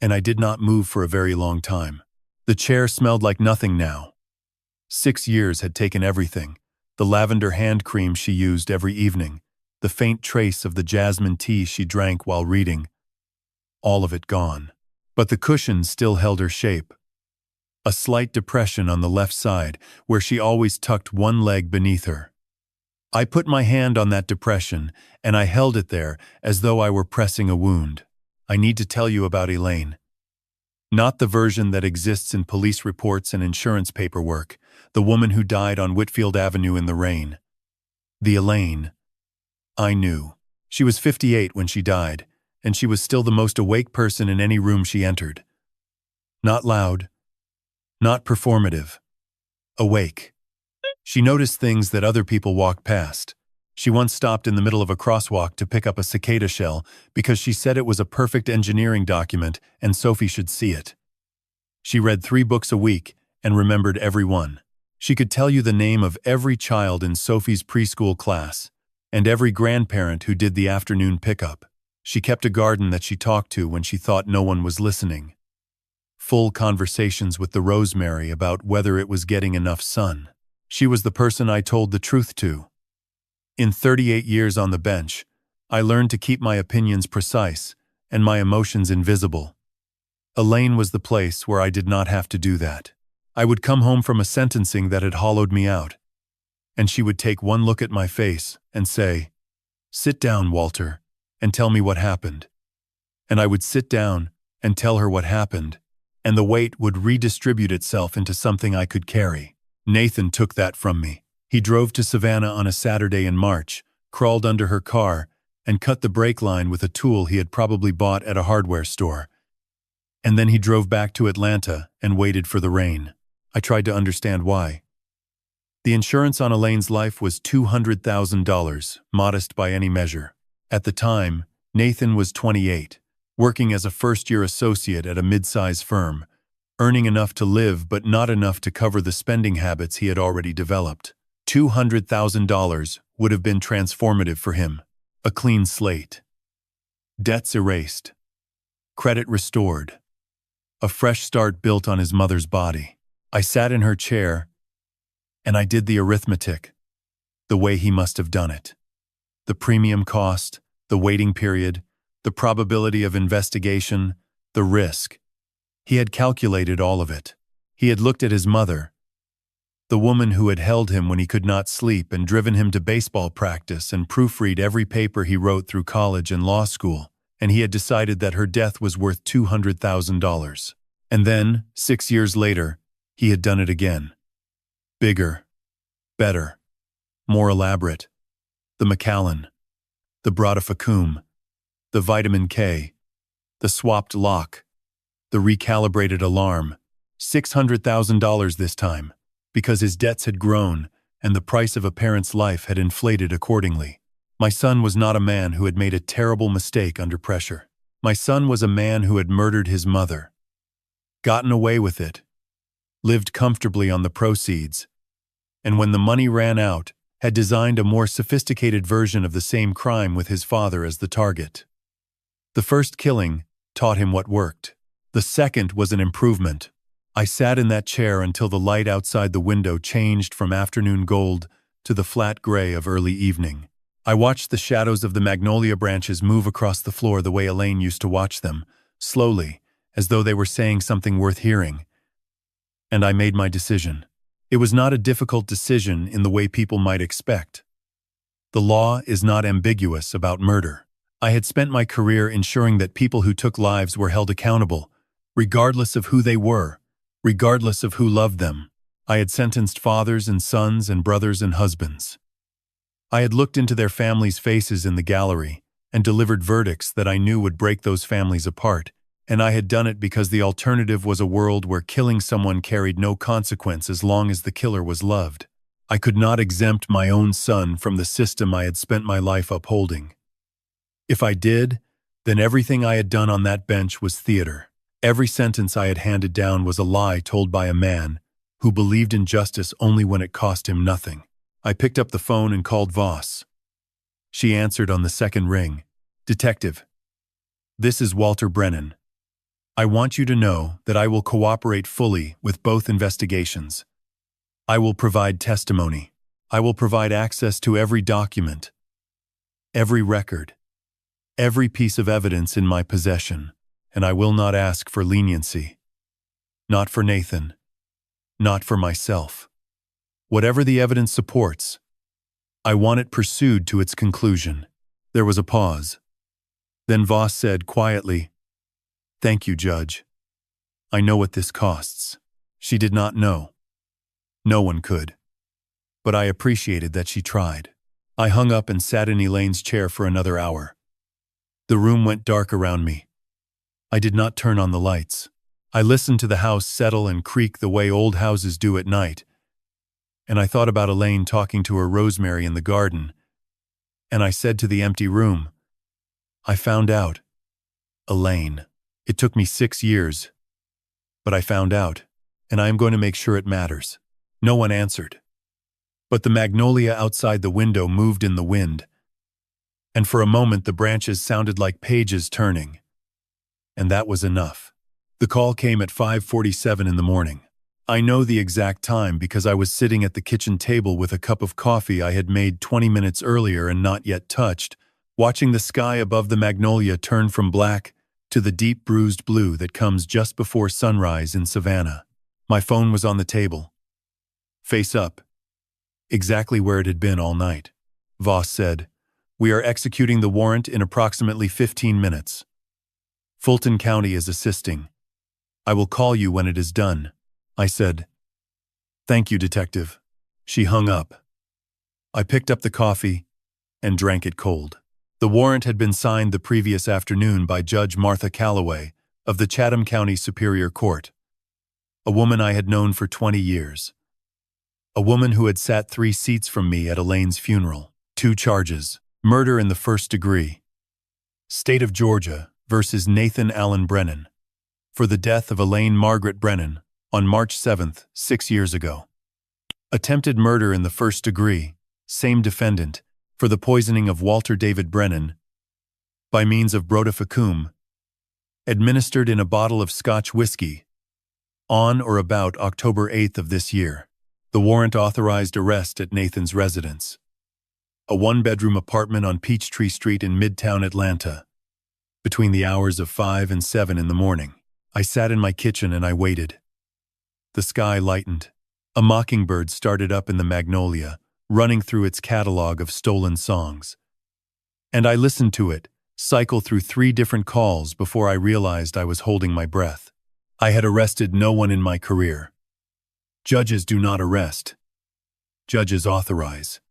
and I did not move for a very long time. The chair smelled like nothing now. 6 years had taken everything, the lavender hand cream she used every evening, the faint trace of the jasmine tea she drank while reading, all of it gone. But the cushion still held her shape. A slight depression on the left side, where she always tucked one leg beneath her. I put my hand on that depression, and I held it there as though I were pressing a wound. I need to tell you about Elaine. Not the version that exists in police reports and insurance paperwork, the woman who died on Whitfield Avenue in the rain. The Elaine I knew. She was 58 when she died, and she was still the most awake person in any room she entered. Not loud, not performative. Awake. She noticed things that other people walked past. She once stopped in the middle of a crosswalk to pick up a cicada shell because she said it was a perfect engineering document and Sophie should see it. She read 3 books a week and remembered every one. She could tell you the name of every child in Sophie's preschool class and every grandparent who did the afternoon pickup. She kept a garden that she talked to when she thought no one was listening. Full conversations with the rosemary about whether it was getting enough sun. She was the person I told the truth to. In 38 years on the bench, I learned to keep my opinions precise and my emotions invisible. Elaine was the place where I did not have to do that. I would come home from a sentencing that had hollowed me out, and she would take one look at my face and say, "Sit down, Walter, and tell me what happened." And I would sit down and tell her what happened, and the weight would redistribute itself into something I could carry. Nathan took that from me. He drove to Savannah on a Saturday in March, crawled under her car, and cut the brake line with a tool he had probably bought at a hardware store. And then he drove back to Atlanta and waited for the rain. I tried to understand why. The insurance on Elaine's life was $200,000, modest by any measure. At the time, Nathan was 28, working as a first-year associate at a mid-size firm, earning enough to live but not enough to cover the spending habits he had already developed. $200,000 would have been transformative for him. A clean slate. Debts erased. Credit restored. A fresh start built on his mother's body. I sat in her chair, and I did the arithmetic, the way he must have done it. The premium cost, the waiting period, the probability of investigation, the risk. He had calculated all of it. He had looked at his mother, the woman who had held him when he could not sleep and driven him to baseball practice and proofread every paper he wrote through college and law school, and he had decided that her death was worth $200,000. And then, 6 years later, he had done it again. Bigger, better, more elaborate. The Macallan, the Brodifacoum, the vitamin K, the swapped lock, the recalibrated alarm. $600,000 this time, because his debts had grown and the price of a parent's life had inflated accordingly. My son was not a man who had made a terrible mistake under pressure. My son was a man who had murdered his mother, gotten away with it, lived comfortably on the proceeds, and when the money ran out, had designed a more sophisticated version of the same crime with his father as the target. The first killing taught him what worked. The second was an improvement. I sat in that chair until the light outside the window changed from afternoon gold to the flat gray of early evening. I watched the shadows of the magnolia branches move across the floor the way Elaine used to watch them, slowly, as though they were saying something worth hearing. And I made my decision. It was not a difficult decision in the way people might expect. The law is not ambiguous about murder. I had spent my career ensuring that people who took lives were held accountable, regardless of who they were, regardless of who loved them. I had sentenced fathers and sons and brothers and husbands. I had looked into their families' faces in the gallery and delivered verdicts that I knew would break those families apart, and I had done it because the alternative was a world where killing someone carried no consequence as long as the killer was loved. I could not exempt my own son from the system I had spent my life upholding. If I did, then everything I had done on that bench was theater. Every sentence I had handed down was a lie told by a man who believed in justice only when it cost him nothing. I picked up the phone and called Voss. She answered on the second ring. "Detective, this is Walter Brennan. I want you to know that I will cooperate fully with both investigations. I will provide testimony. I will provide access to every document, every record, every piece of evidence in my possession. And I will not ask for leniency. Not for Nathan. Not for myself. Whatever the evidence supports, I want it pursued to its conclusion." There was a pause. Then Voss said quietly, "Thank you, Judge. I know what this costs." She did not know. No one could. But I appreciated that she tried. I hung up and sat in Elaine's chair for another hour. The room went dark around me. I did not turn on the lights. I listened to the house settle and creak the way old houses do at night, and I thought about Elaine talking to her rosemary in the garden, and I said to the empty room, "I found out. Elaine. It took me 6 years, but I found out, and I am going to make sure it matters." No one answered. But the magnolia outside the window moved in the wind, and for a moment the branches sounded like pages turning. And that was enough. The call came at 5:47 in the morning. I know the exact time because I was sitting at the kitchen table with a cup of coffee I had made 20 minutes earlier and not yet touched, watching the sky above the magnolia turn from black to the deep bruised blue that comes just before sunrise in Savannah. My phone was on the table. Face up. Exactly where it had been all night. Voss said, "We are executing the warrant in approximately 15 minutes. Fulton County is assisting. I will call you when it is done." I said, "Thank you, Detective." She hung up. I picked up the coffee and drank it cold. The warrant had been signed the previous afternoon by Judge Martha Calloway of the Chatham County Superior Court, a woman I had known for 20 years. A woman who had sat 3 seats from me at Elaine's funeral. 2 charges. Murder in the first degree. State of Georgia versus Nathan Allen Brennan, for the death of Elaine Margaret Brennan on March 7th, 6 years ago. Attempted murder in the first degree, same defendant, for the poisoning of Walter David Brennan by means of brodifacoum, administered in a bottle of Scotch whiskey, on or about October 8th of this year. The warrant authorized arrest at Nathan's residence, a one-bedroom apartment on Peachtree Street in Midtown Atlanta, between the hours of 5 and 7 in the morning. I sat in my kitchen and I waited. The sky lightened. A mockingbird started up in the magnolia, running through its catalog of stolen songs. And I listened to it cycle through 3 different calls before I realized I was holding my breath. I had arrested no one in my career. Judges do not arrest. Judges authorize.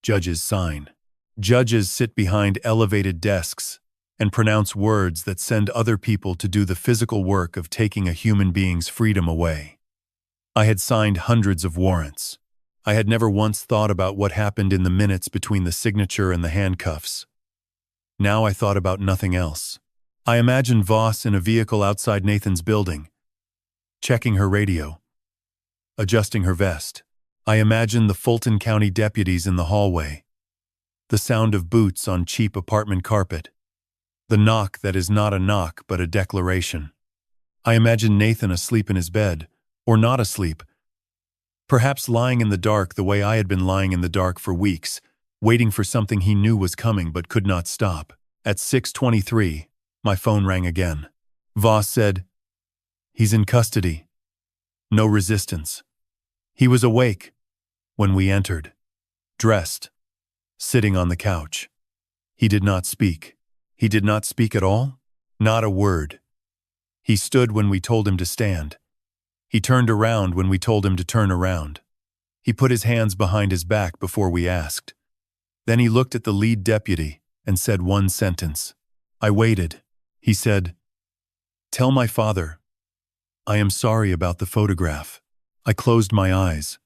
Judges sign. Judges sit behind elevated desks and pronounce words that send other people to do the physical work of taking a human being's freedom away. I had signed hundreds of warrants. I had never once thought about what happened in the minutes between the signature and the handcuffs. Now I thought about nothing else. I imagined Voss in a vehicle outside Nathan's building, checking her radio, adjusting her vest. I imagined the Fulton County deputies in the hallway, the sound of boots on cheap apartment carpet, the knock that is not a knock but a declaration. I imagined Nathan asleep in his bed, or not asleep, perhaps lying in the dark the way I had been lying in the dark for weeks, waiting for something he knew was coming but could not stop. At 6:23, my phone rang again. Voss said, "He's in custody." No resistance. He was awake when we entered, dressed, sitting on the couch. He did not speak. He did not speak at all? Not a word. He stood when we told him to stand. He turned around when we told him to turn around. He put his hands behind his back before we asked. Then he looked at the lead deputy and said one sentence. I waited. He said, "Tell my father, I am sorry about the photograph." I closed my eyes.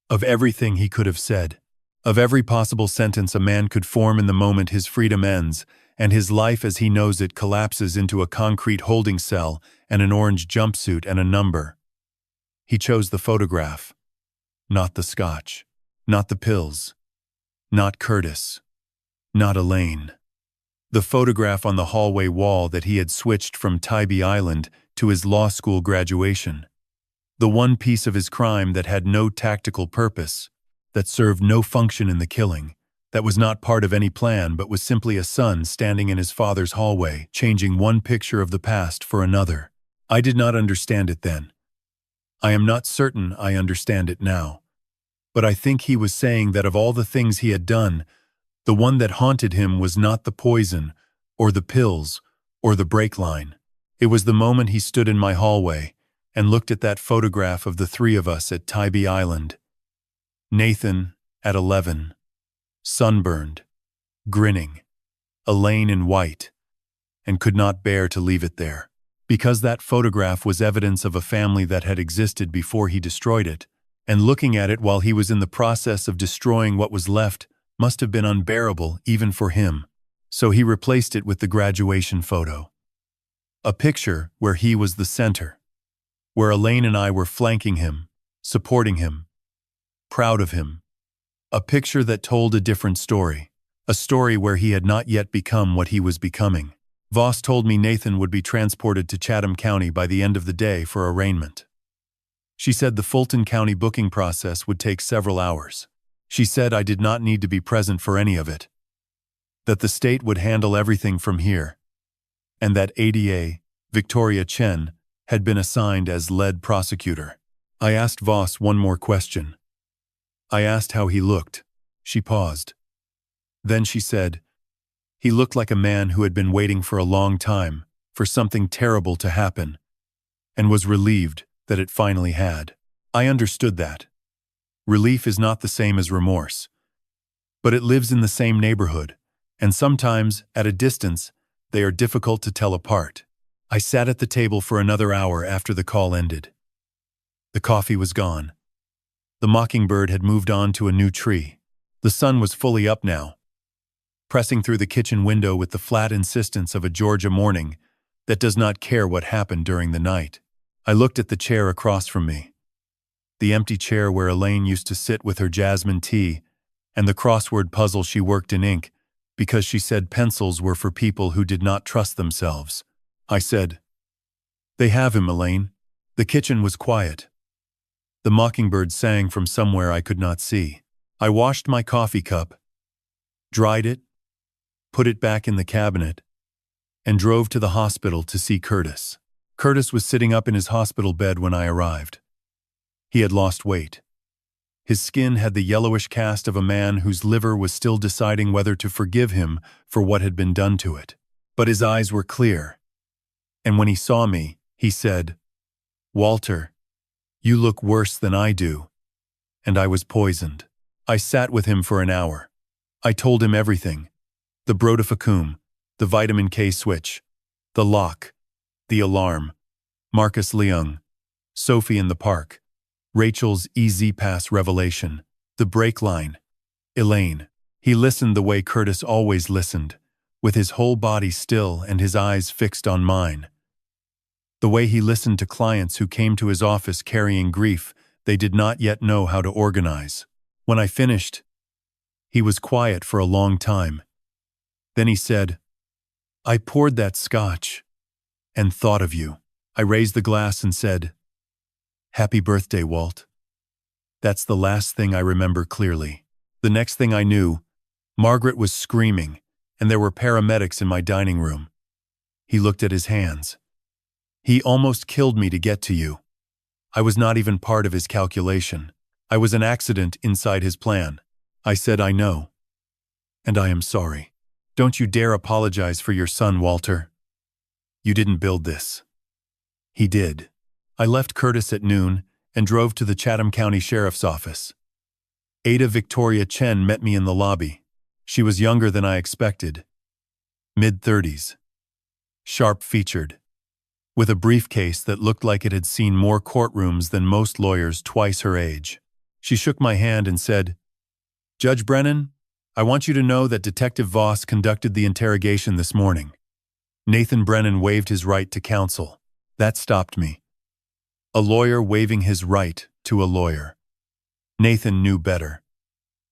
Of everything he could have said, of every possible sentence a man could form in the moment his freedom ends, and his life as he knows it collapses into a concrete holding cell and an orange jumpsuit and a number. He chose the photograph, not the scotch, not the pills, not Curtis, not Elaine. The photograph on the hallway wall that he had switched from Tybee Island to his law school graduation. The one piece of his crime that had no tactical purpose, that served no function in the killing, that was not part of any plan but was simply a son standing in his father's hallway, changing one picture of the past for another. I did not understand it then. I am not certain I understand it now. But I think he was saying that of all the things he had done, the one that haunted him was not the poison, or the pills, or the brake line. It was the moment he stood in my hallway and looked at that photograph of the 3 of us at Tybee Island. Nathan at 11, sunburned, grinning, Elaine in white, and could not bear to leave it there. Because that photograph was evidence of a family that had existed before he destroyed it, and looking at it while he was in the process of destroying what was left must have been unbearable even for him. So he replaced it with the graduation photo. A picture where he was the center, where Elaine and I were flanking him, supporting him, proud of him. A picture that told a different story, a story where he had not yet become what he was becoming. Voss told me Nathan would be transported to Chatham County by the end of the day for arraignment. She said the Fulton County booking process would take several hours. She said I did not need to be present for any of it, that the state would handle everything from here, and that ADA, Victoria Chen, had been assigned as lead prosecutor. I asked Voss one more question. I asked how he looked. She paused. Then she said, "He looked like a man who had been waiting for a long time, for something terrible to happen, and was relieved that it finally had." I understood that. Relief is not the same as remorse, but it lives in the same neighborhood, and sometimes, at a distance, they are difficult to tell apart. I sat at the table for another hour after the call ended. The coffee was gone. The mockingbird had moved on to a new tree. The sun was fully up now, pressing through the kitchen window with the flat insistence of a Georgia morning that does not care what happened during the night. I looked at the chair across from me, the empty chair where Elaine used to sit with her jasmine tea and the crossword puzzle she worked in ink because she said pencils were for people who did not trust themselves. I said, "They have him, Elaine." The kitchen was quiet. The mockingbird sang from somewhere I could not see. I washed my coffee cup, dried it, put it back in the cabinet, and drove to the hospital to see Curtis. Curtis was sitting up in his hospital bed when I arrived. He had lost weight. His skin had the yellowish cast of a man whose liver was still deciding whether to forgive him for what had been done to it. But his eyes were clear. And when he saw me, he said, "Walter, you look worse than I do." And I was poisoned. I sat with him for an hour. I told him everything. The brodifacoum, the vitamin K switch, the lock, the alarm, Marcus Leung, Sophie in the park, Rachel's EZ-Pass revelation, the brake line, Elaine. He listened the way Curtis always listened, with his whole body still and his eyes fixed on mine. The way he listened to clients who came to his office carrying grief they did not yet know how to organize. When I finished, he was quiet for a long time. Then he said, "I poured that scotch and thought of you." I raised the glass and said, "Happy birthday, Walt." That's the last thing I remember clearly. The next thing I knew, Margaret was screaming, and there were paramedics in my dining room. He looked at his hands. "He almost killed me to get to you." I was not even part of his calculation. I was an accident inside his plan. I said, "I know. And I am sorry. Don't you dare apologize for your son, Walter. You didn't build this." He did. I left Curtis at noon and drove to the Chatham County Sheriff's Office. Ada Victoria Chen met me in the lobby. She was younger than I expected. Mid-30s. Sharp-featured. With a briefcase that looked like it had seen more courtrooms than most lawyers twice her age. She shook my hand and said, "Judge Brennan, I want you to know that Detective Voss conducted the interrogation this morning." Nathan Brennan waived his right to counsel. That stopped me. A lawyer waiving his right to a lawyer. Nathan knew better.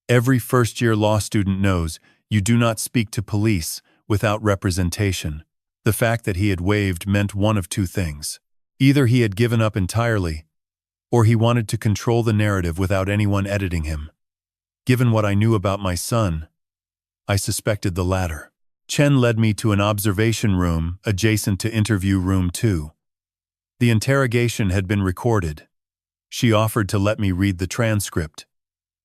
Every first-year law student knows you do not speak to police without representation. The fact that he had waived meant one of two things. Either he had given up entirely, or he wanted to control the narrative without anyone editing him. Given what I knew about my son, I suspected the latter. Chen led me to an observation room adjacent to interview room 2. The interrogation had been recorded. She offered to let me read the transcript.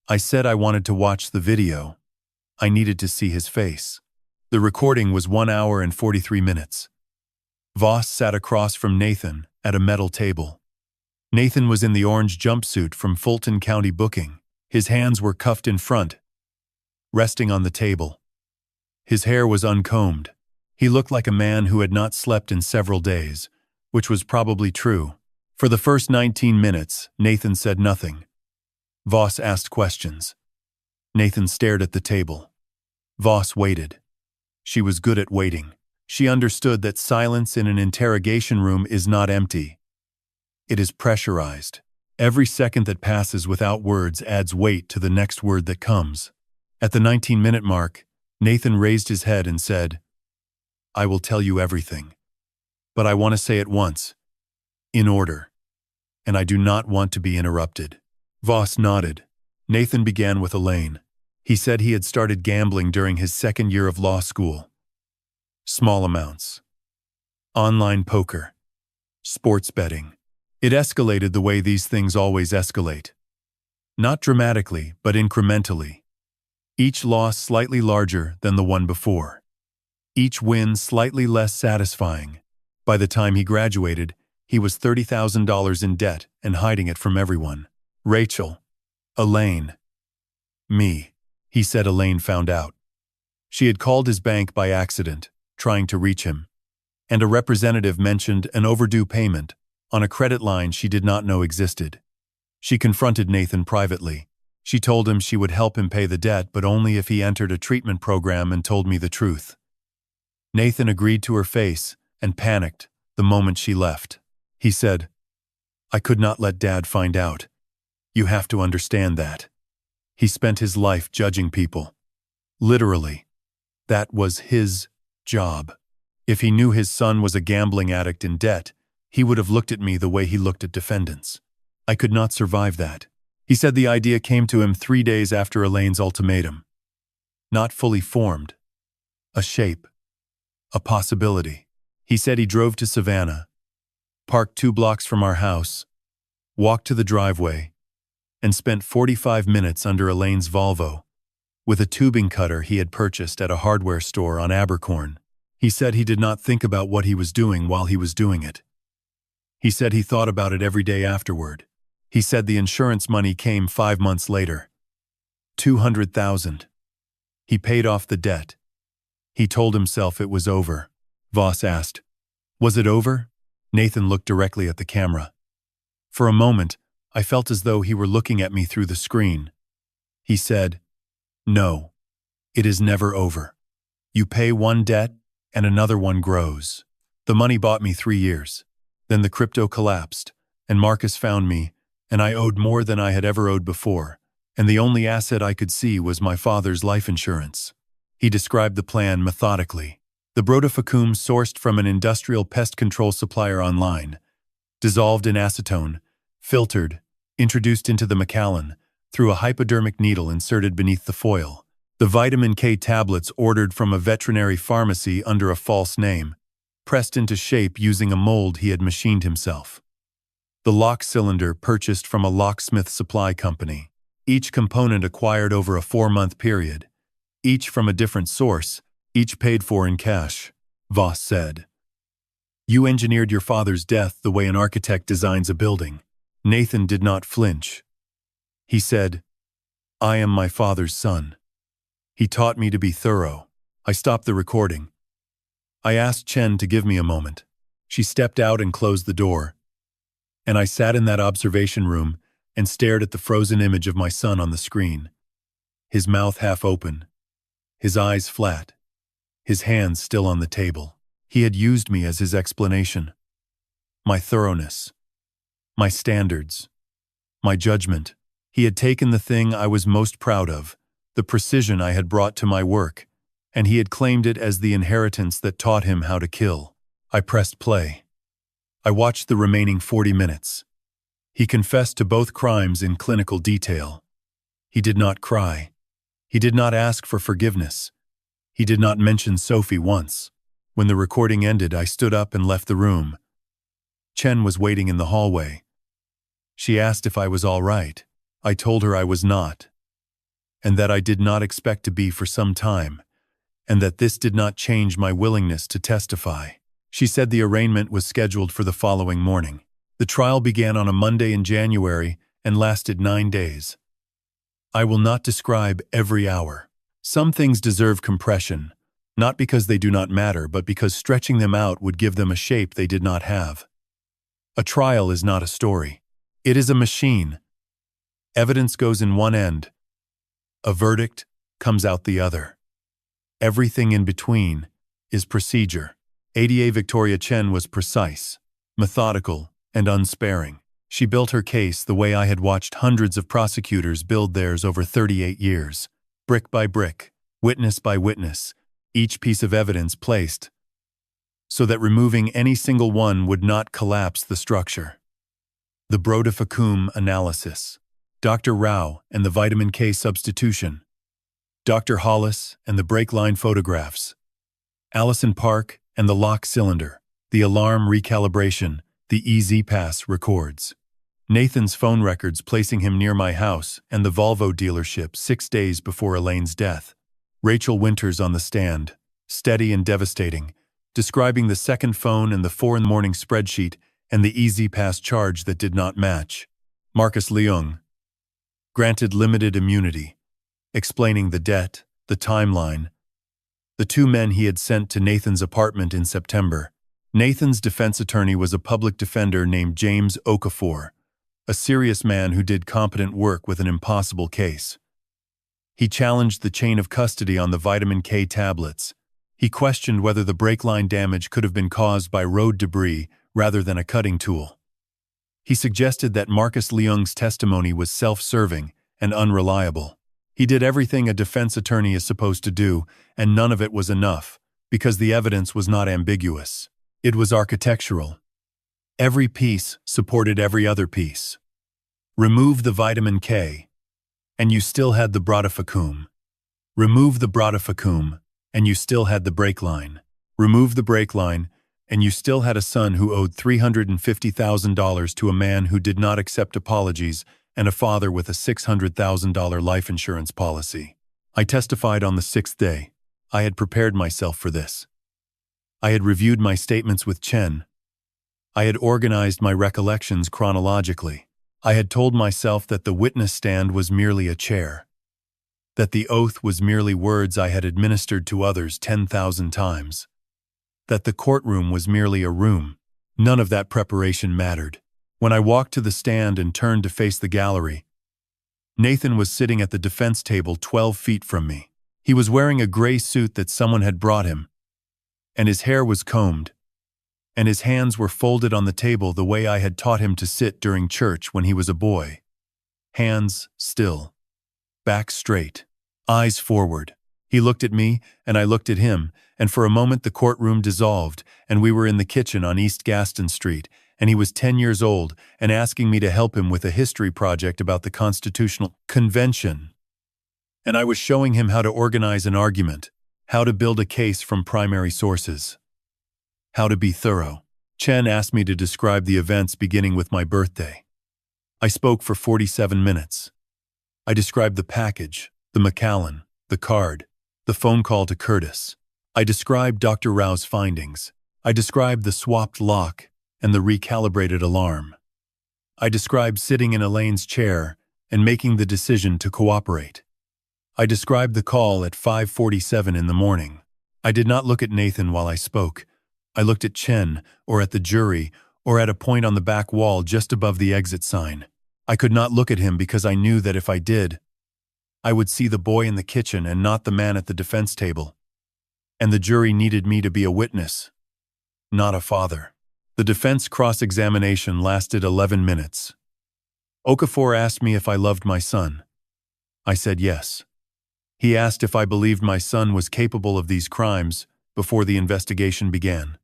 I said I wanted to watch the video. I needed to see his face. The recording was 1 hour and 43 minutes. Voss sat across from Nathan at a metal table. Nathan was in the orange jumpsuit from Fulton County Booking. His hands were cuffed in front, resting on the table. His hair was uncombed. He looked like a man who had not slept in several days, which was probably true. For the first 19 minutes, Nathan said nothing. Voss asked questions. Nathan stared at the table. Voss waited. She was good at waiting. She understood that silence in an interrogation room is not empty. It is pressurized. Every second that passes without words adds weight to the next word that comes. At the 19-minute mark, Nathan raised his head and said, "I will tell you everything. But I want to say it once, in order. And I do not want to be interrupted." Voss nodded. Nathan began with Elaine. He said he had started gambling during his second year of law school. Small amounts. Online poker. Sports betting. It escalated the way these things always escalate. Not dramatically, but incrementally. Each loss slightly larger than the one before. Each win slightly less satisfying. By the time he graduated, he was $30,000 in debt and hiding it from everyone. Rachel. Elaine. Me. He said Elaine found out. She had called his bank by accident, trying to reach him. And a representative mentioned an overdue payment on a credit line she did not know existed. She confronted Nathan privately. She told him she would help him pay the debt, but only if he entered a treatment program and told me the truth. Nathan agreed to her face and panicked the moment she left. He said, "I could not let Dad find out. You have to understand that." He spent his life judging people. Literally. That was his job. If he knew his son was a gambling addict in debt, he would have looked at me the way he looked at defendants. I could not survive that. He said the idea came to him 3 days after Elaine's ultimatum. Not fully formed. A shape. A possibility. He said he drove to Savannah, parked 2 blocks from our house, walked to the driveway, and spent 45 minutes under Elaine's Volvo, with a tubing cutter he had purchased at a hardware store on Abercorn. He said he did not think about what he was doing while he was doing it. He said he thought about it every day afterward. He said the insurance money came 5 months later. $200,000. He paid off the debt. He told himself it was over. Voss asked, "Was it over?" Nathan looked directly at the camera. For a moment, I felt as though he were looking at me through the screen. He said, "No, it is never over. You pay one debt, and another one grows." The money bought me 3 years. Then the crypto collapsed, and Marcus found me, and I owed more than I had ever owed before, and the only asset I could see was my father's life insurance. He described the plan methodically. The brodifacoum sourced from an industrial pest control supplier online, dissolved in acetone, filtered, introduced into the Macallan, through a hypodermic needle inserted beneath the foil. The vitamin K tablets ordered from a veterinary pharmacy under a false name, pressed into shape using a mold he had machined himself. The lock cylinder purchased from a locksmith supply company. Each component acquired over a 4-month period. Each from a different source, each paid for in cash, Voss said. You engineered your father's death the way an architect designs a building. Nathan did not flinch. He said, "I am my father's son." He taught me to be thorough. I stopped the recording. I asked Chen to give me a moment. She stepped out and closed the door. And I sat in that observation room and stared at the frozen image of my son on the screen. His mouth half open, his eyes flat, his hands still on the table. He had used me as his explanation. My thoroughness, my standards, my judgment. He had taken the thing I was most proud of, the precision I had brought to my work, and he had claimed it as the inheritance that taught him how to kill. I pressed play. I watched the remaining 40 minutes. He confessed to both crimes in clinical detail. He did not cry. He did not ask for forgiveness. He did not mention Sophie once. When the recording ended, I stood up and left the room. Chen was waiting in the hallway. She asked if I was all right. I told her I was not, and that I did not expect to be for some time, and that this did not change my willingness to testify. She said the arraignment was scheduled for the following morning. The trial began on a Monday in January and lasted 9 days. I will not describe every hour. Some things deserve compression, not because they do not matter, but because stretching them out would give them a shape they did not have. A trial is not a story. It is a machine. Evidence goes in one end. A verdict comes out the other. Everything in between is procedure. ADA Victoria Chen was precise, methodical, and unsparing. She built her case the way I had watched hundreds of prosecutors build theirs over 38 years, brick by brick, witness by witness, each piece of evidence placed so that removing any single one would not collapse the structure. The brodifacoum analysis, Dr. Rao and the vitamin K substitution, Dr. Hollis and the brake line photographs, Allison Park and the lock cylinder, the alarm recalibration, the EZ-Pass records, Nathan's phone records placing him near my house and the Volvo dealership 6 days before Elaine's death, Rachel Winters on the stand, steady and devastating, describing the second phone and the 4 in the morning spreadsheet and the EZ-Pass charge that did not match, Marcus Leung, granted limited immunity, explaining the debt, the timeline, the 2 men he had sent to Nathan's apartment in September. Nathan's defense attorney was a public defender named James Okafor, a serious man who did competent work with an impossible case. He challenged the chain of custody on the vitamin K tablets. He questioned whether the brake line damage could have been caused by road debris rather than a cutting tool. He suggested that Marcus Leung's testimony was self-serving and unreliable. He did everything a defense attorney is supposed to do, and none of it was enough, because the evidence was not ambiguous. It was architectural. Every piece supported every other piece. Remove the vitamin K, and you still had the brodifacoum. Remove the brodifacoum, and you still had the brake line. Remove the brake line, and you still had a son who owed $350,000 to a man who did not accept apologies and a father with a $600,000 life insurance policy. I testified on the 6th day. I had prepared myself for this. I had reviewed my statements with Chen. I had organized my recollections chronologically. I had told myself that the witness stand was merely a chair, that the oath was merely words I had administered to others 10,000 times, that the courtroom was merely a room. None of that preparation mattered. When I walked to the stand and turned to face the gallery, Nathan was sitting at the defense table 12 feet from me. He was wearing a gray suit that someone had brought him, and his hair was combed, and his hands were folded on the table the way I had taught him to sit during church when he was a boy. Hands still, back straight, eyes forward. He looked at me, and I looked at him, and for a moment the courtroom dissolved, and we were in the kitchen on East Gaston Street, and he was 10 years old and asking me to help him with a history project about the Constitutional Convention. And I was showing him how to organize an argument, how to build a case from primary sources, how to be thorough. Chen asked me to describe the events beginning with my birthday. I spoke for 47 minutes. I described the package, the Macallan, the card, the phone call to Curtis. I described Dr. Rao's findings. I described the swapped lock and the recalibrated alarm. I described sitting in Elaine's chair and making the decision to cooperate. I described the call at 5:47 in the morning. I did not look at Nathan while I spoke. I looked at Chen, or at the jury, or at a point on the back wall just above the exit sign. I could not look at him because I knew that if I did, I would see the boy in the kitchen and not the man at the defense table. And the jury needed me to be a witness, not a father. The defense cross-examination lasted 11 minutes. Okafor asked me if I loved my son. I said yes. He asked if I believed my son was capable of these crimes before the investigation began.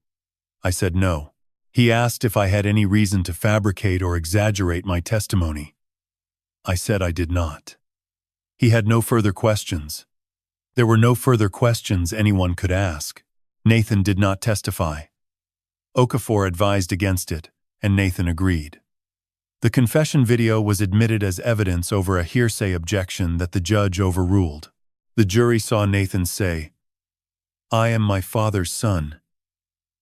I said no. He asked if I had any reason to fabricate or exaggerate my testimony. I said I did not. He had no further questions. There were no further questions anyone could ask. Nathan did not testify. Okafor advised against it, and Nathan agreed. The confession video was admitted as evidence over a hearsay objection that the judge overruled. The jury saw Nathan say, "I am my father's son.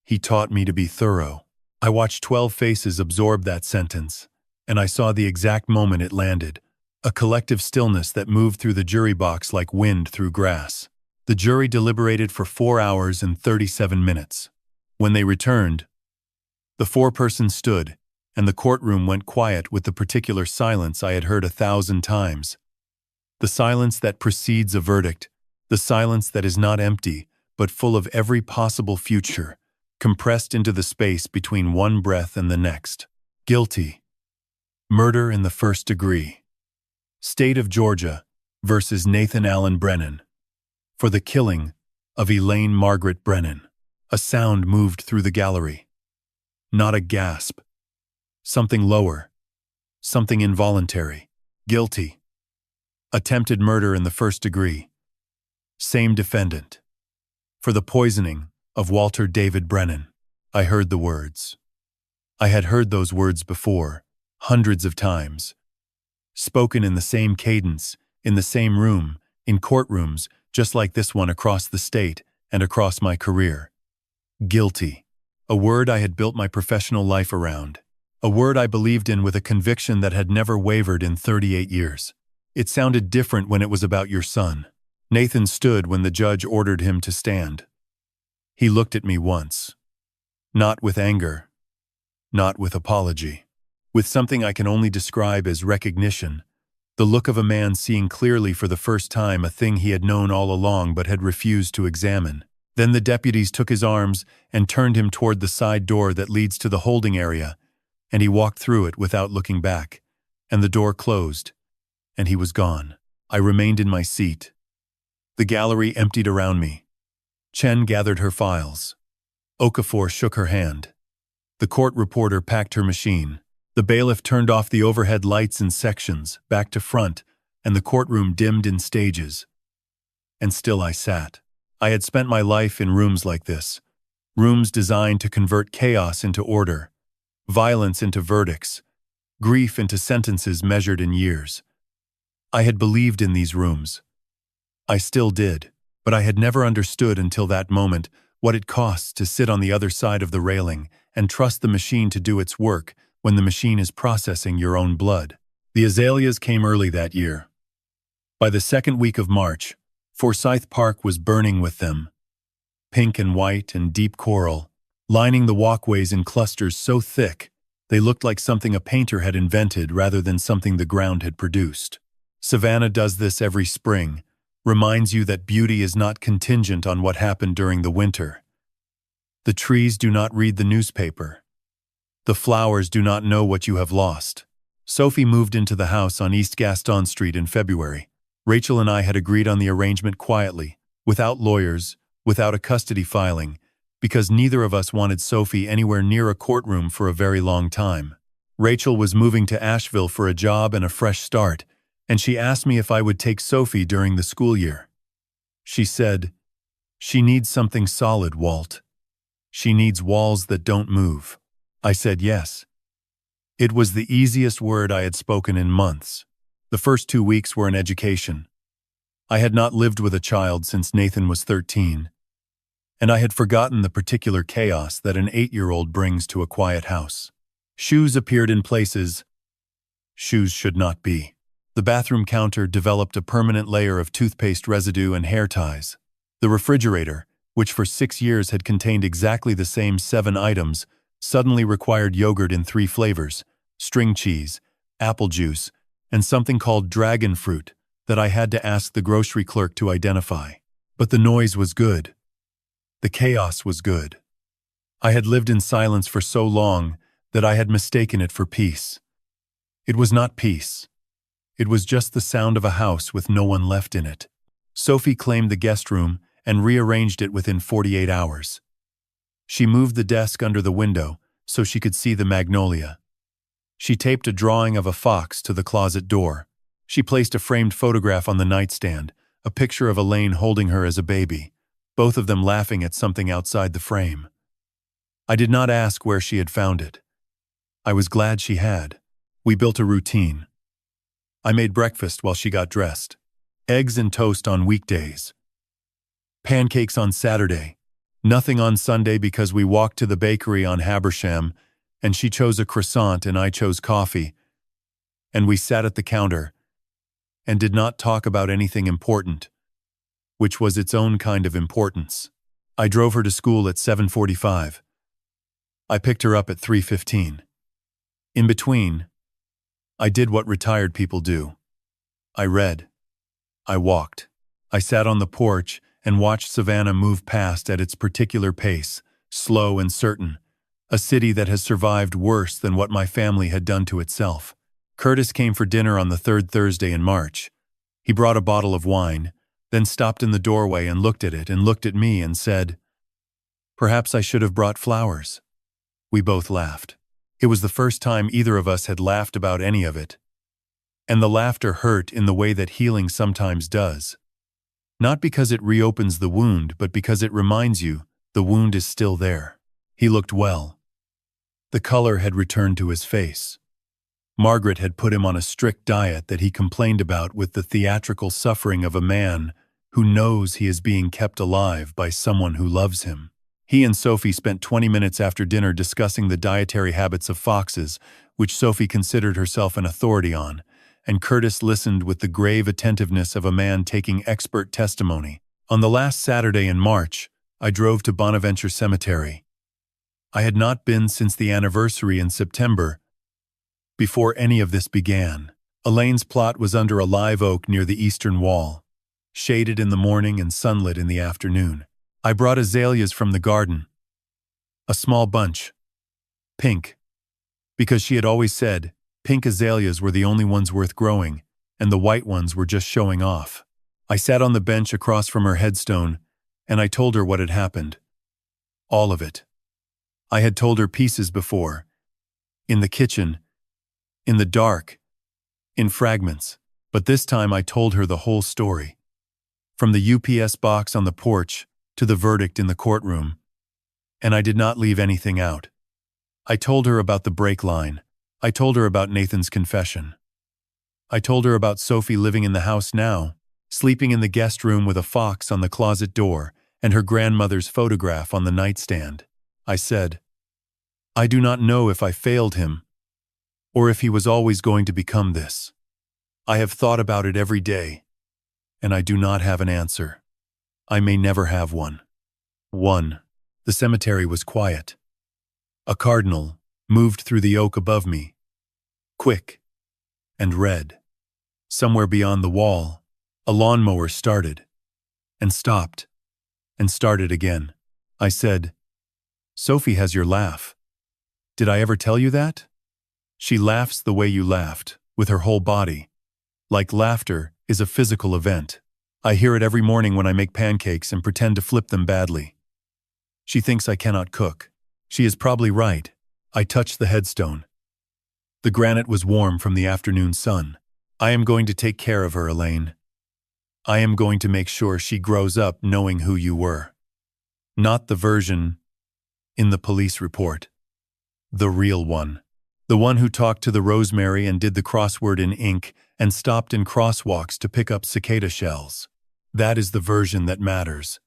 He taught me to be thorough." I watched 12 faces absorb that sentence, and I saw the exact moment it landed, a collective stillness that moved through the jury box like wind through grass. The jury deliberated for 4 hours and 37 minutes. When they returned, the four-person stood, and the courtroom went quiet with the particular silence I had heard 1,000 times. The silence that precedes a verdict, the silence that is not empty, but full of every possible future, compressed into the space between one breath and the next. Guilty. Murder in the first degree. State of Georgia versus Nathan Allen Brennan. For the killing of Elaine Margaret Brennan. A sound moved through the gallery. Not a gasp. Something lower. Something involuntary. Guilty. Attempted murder in the first degree. Same defendant. For the poisoning of Walter David Brennan. I heard the words. I had heard those words before, hundreds of times. Spoken in the same cadence, in the same room, in courtrooms, just like this one across the state and across my career. Guilty. A word I had built my professional life around. A word I believed in with a conviction that had never wavered in 38 years. It sounded different when it was about your son. Nathan stood when the judge ordered him to stand. He looked at me once. Not with anger. Not with apology. With something I can only describe as recognition. The look of a man seeing clearly for the first time a thing he had known all along but had refused to examine. Then the deputies took his arms and turned him toward the side door that leads to the holding area, and he walked through it without looking back, and the door closed, and he was gone. I remained in my seat. The gallery emptied around me. Chen gathered her files. Okafor shook her hand. The court reporter packed her machine. The bailiff turned off the overhead lights in sections, back to front, and the courtroom dimmed in stages. And still I sat. I had spent my life in rooms like this. Rooms designed to convert chaos into order, violence into verdicts, grief into sentences measured in years. I had believed in these rooms. I still did, but I had never understood until that moment what it costs to sit on the other side of the railing and trust the machine to do its work when the machine is processing your own blood. The azaleas came early that year. By the second week of March, Forsyth Park was burning with them. Pink and white and deep coral, lining the walkways in clusters so thick they looked like something a painter had invented rather than something the ground had produced. Savannah does this every spring, reminds you that beauty is not contingent on what happened during the winter. The trees do not read the newspaper. The flowers do not know what you have lost. Sophie moved into the house on East Gaston Street in February. Rachel and I had agreed on the arrangement quietly, without lawyers, without a custody filing, because neither of us wanted Sophie anywhere near a courtroom for a very long time. Rachel was moving to Asheville for a job and a fresh start, and she asked me if I would take Sophie during the school year. She said, "She needs something solid, Walt. She needs walls that don't move." I said yes. It was the easiest word I had spoken in months. The first 2 weeks were an education. I had not lived with a child since Nathan was 13, and I had forgotten the particular chaos that an 8-year-old brings to a quiet house. Shoes appeared in places shoes should not be. The bathroom counter developed a permanent layer of toothpaste residue and hair ties. The refrigerator, which for 6 years had contained exactly the same 7 items, suddenly required yogurt in 3 flavors, string cheese, apple juice, and something called dragon fruit that I had to ask the grocery clerk to identify. But the noise was good. The chaos was good. I had lived in silence for so long that I had mistaken it for peace. It was not peace. It was just the sound of a house with no one left in it. Sophie claimed the guest room and rearranged it within 48 hours. She moved the desk under the window so she could see the magnolia. She taped a drawing of a fox to the closet door. She placed a framed photograph on the nightstand, a picture of Elaine holding her as a baby, both of them laughing at something outside the frame. I did not ask where she had found it. I was glad she had. We built a routine. I made breakfast while she got dressed. Eggs and toast on weekdays. Pancakes on Saturday. Nothing on Sunday because we walked to the bakery on Habersham, and she chose a croissant and I chose coffee. And we sat at the counter and did not talk about anything important, which was its own kind of importance. I drove her to school at 7:45. I picked her up at 3:15. In between, I did what retired people do. I read. I walked. I sat on the porch and watched Savannah move past at its particular pace, slow and certain, a city that has survived worse than what my family had done to itself. Curtis came for dinner on the 3rd Thursday in March. He brought a bottle of wine, then stopped in the doorway and looked at it and looked at me and said, "Perhaps I should have brought flowers." We both laughed. It was the first time either of us had laughed about any of it. And the laughter hurt in the way that healing sometimes does. Not because it reopens the wound, but because it reminds you the wound is still there. He looked well. The color had returned to his face. Margaret had put him on a strict diet that he complained about with the theatrical suffering of a man who knows he is being kept alive by someone who loves him. He and Sophie spent 20 minutes after dinner discussing the dietary habits of foxes, which Sophie considered herself an authority on, and Curtis listened with the grave attentiveness of a man taking expert testimony. On the last Saturday in March, I drove to Bonaventure Cemetery. I had not been since the anniversary in September, before any of this began. Elaine's plot was under a live oak near the eastern wall, shaded in the morning and sunlit in the afternoon. I brought azaleas from the garden, a small bunch, pink, because she had always said pink azaleas were the only ones worth growing, and the white ones were just showing off. I sat on the bench across from her headstone, and I told her what had happened. All of it. I had told her pieces before. In the kitchen, in the dark, in fragments, but this time I told her the whole story. From the UPS box on the porch to the verdict in the courtroom. And I did not leave anything out. I told her about the brake line. I told her about Nathan's confession. I told her about Sophie living in the house now, sleeping in the guest room with a fox on the closet door and her grandmother's photograph on the nightstand. I said, I do not know if I failed him, or if he was always going to become this. I have thought about it every day, and I do not have an answer. I may never have one. 1. The cemetery was quiet. A cardinal moved through the oak above me, quick and red. Somewhere beyond the wall, a lawnmower started, and stopped, and started again. I said, Sophie has your laugh. Did I ever tell you that? She laughs the way you laughed, with her whole body. Like laughter is a physical event. I hear it every morning when I make pancakes and pretend to flip them badly. She thinks I cannot cook. She is probably right. I touched the headstone. The granite was warm from the afternoon sun. I am going to take care of her, Elaine. I am going to make sure she grows up knowing who you were. Not the version in the police report. The real one. The one who talked to the rosemary and did the crossword in ink and stopped in crosswalks to pick up cicada shells. That is the version that matters.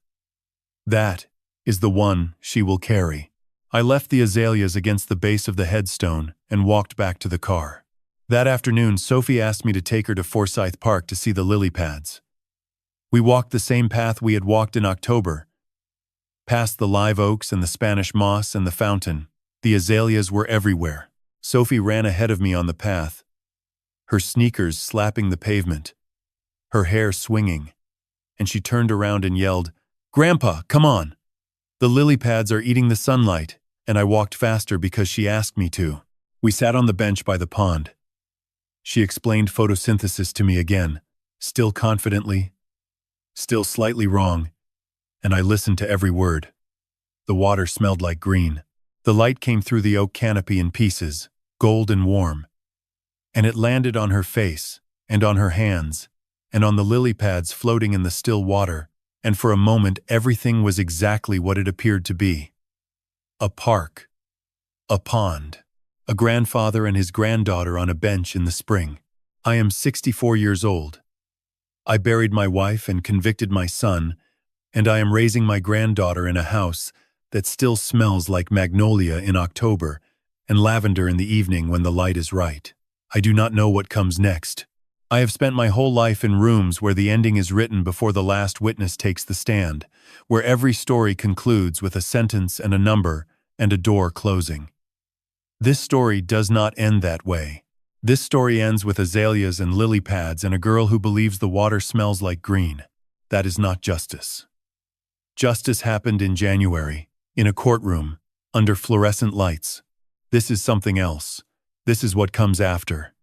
That is the one she will carry. I left the azaleas against the base of the headstone and walked back to the car. That afternoon, Sophie asked me to take her to Forsyth Park to see the lily pads. We walked the same path we had walked in October. Past the live oaks and the Spanish moss and the fountain, the azaleas were everywhere. Sophie ran ahead of me on the path, her sneakers slapping the pavement, her hair swinging, and she turned around and yelled, Grandpa, come on! The lily pads are eating the sunlight, and I walked faster because she asked me to. We sat on the bench by the pond. She explained photosynthesis to me again, still confidently, still slightly wrong, and I listened to every word. The water smelled like green. The light came through the oak canopy in pieces, gold and warm, and it landed on her face, and on her hands, and on the lily pads floating in the still water, and for a moment everything was exactly what it appeared to be. A park. A pond. A grandfather and his granddaughter on a bench in the spring. I am 64 years old. I buried my wife and convicted my son, and I am raising my granddaughter in a house that still smells like magnolia in October and lavender in the evening when the light is right. I do not know what comes next. I have spent my whole life in rooms where the ending is written before the last witness takes the stand, where every story concludes with a sentence and a number and a door closing. This story does not end that way. This story ends with azaleas and lily pads and a girl who believes the water smells like green. That is not justice. Justice happened in January, in a courtroom, under fluorescent lights. This is something else. This is what comes after.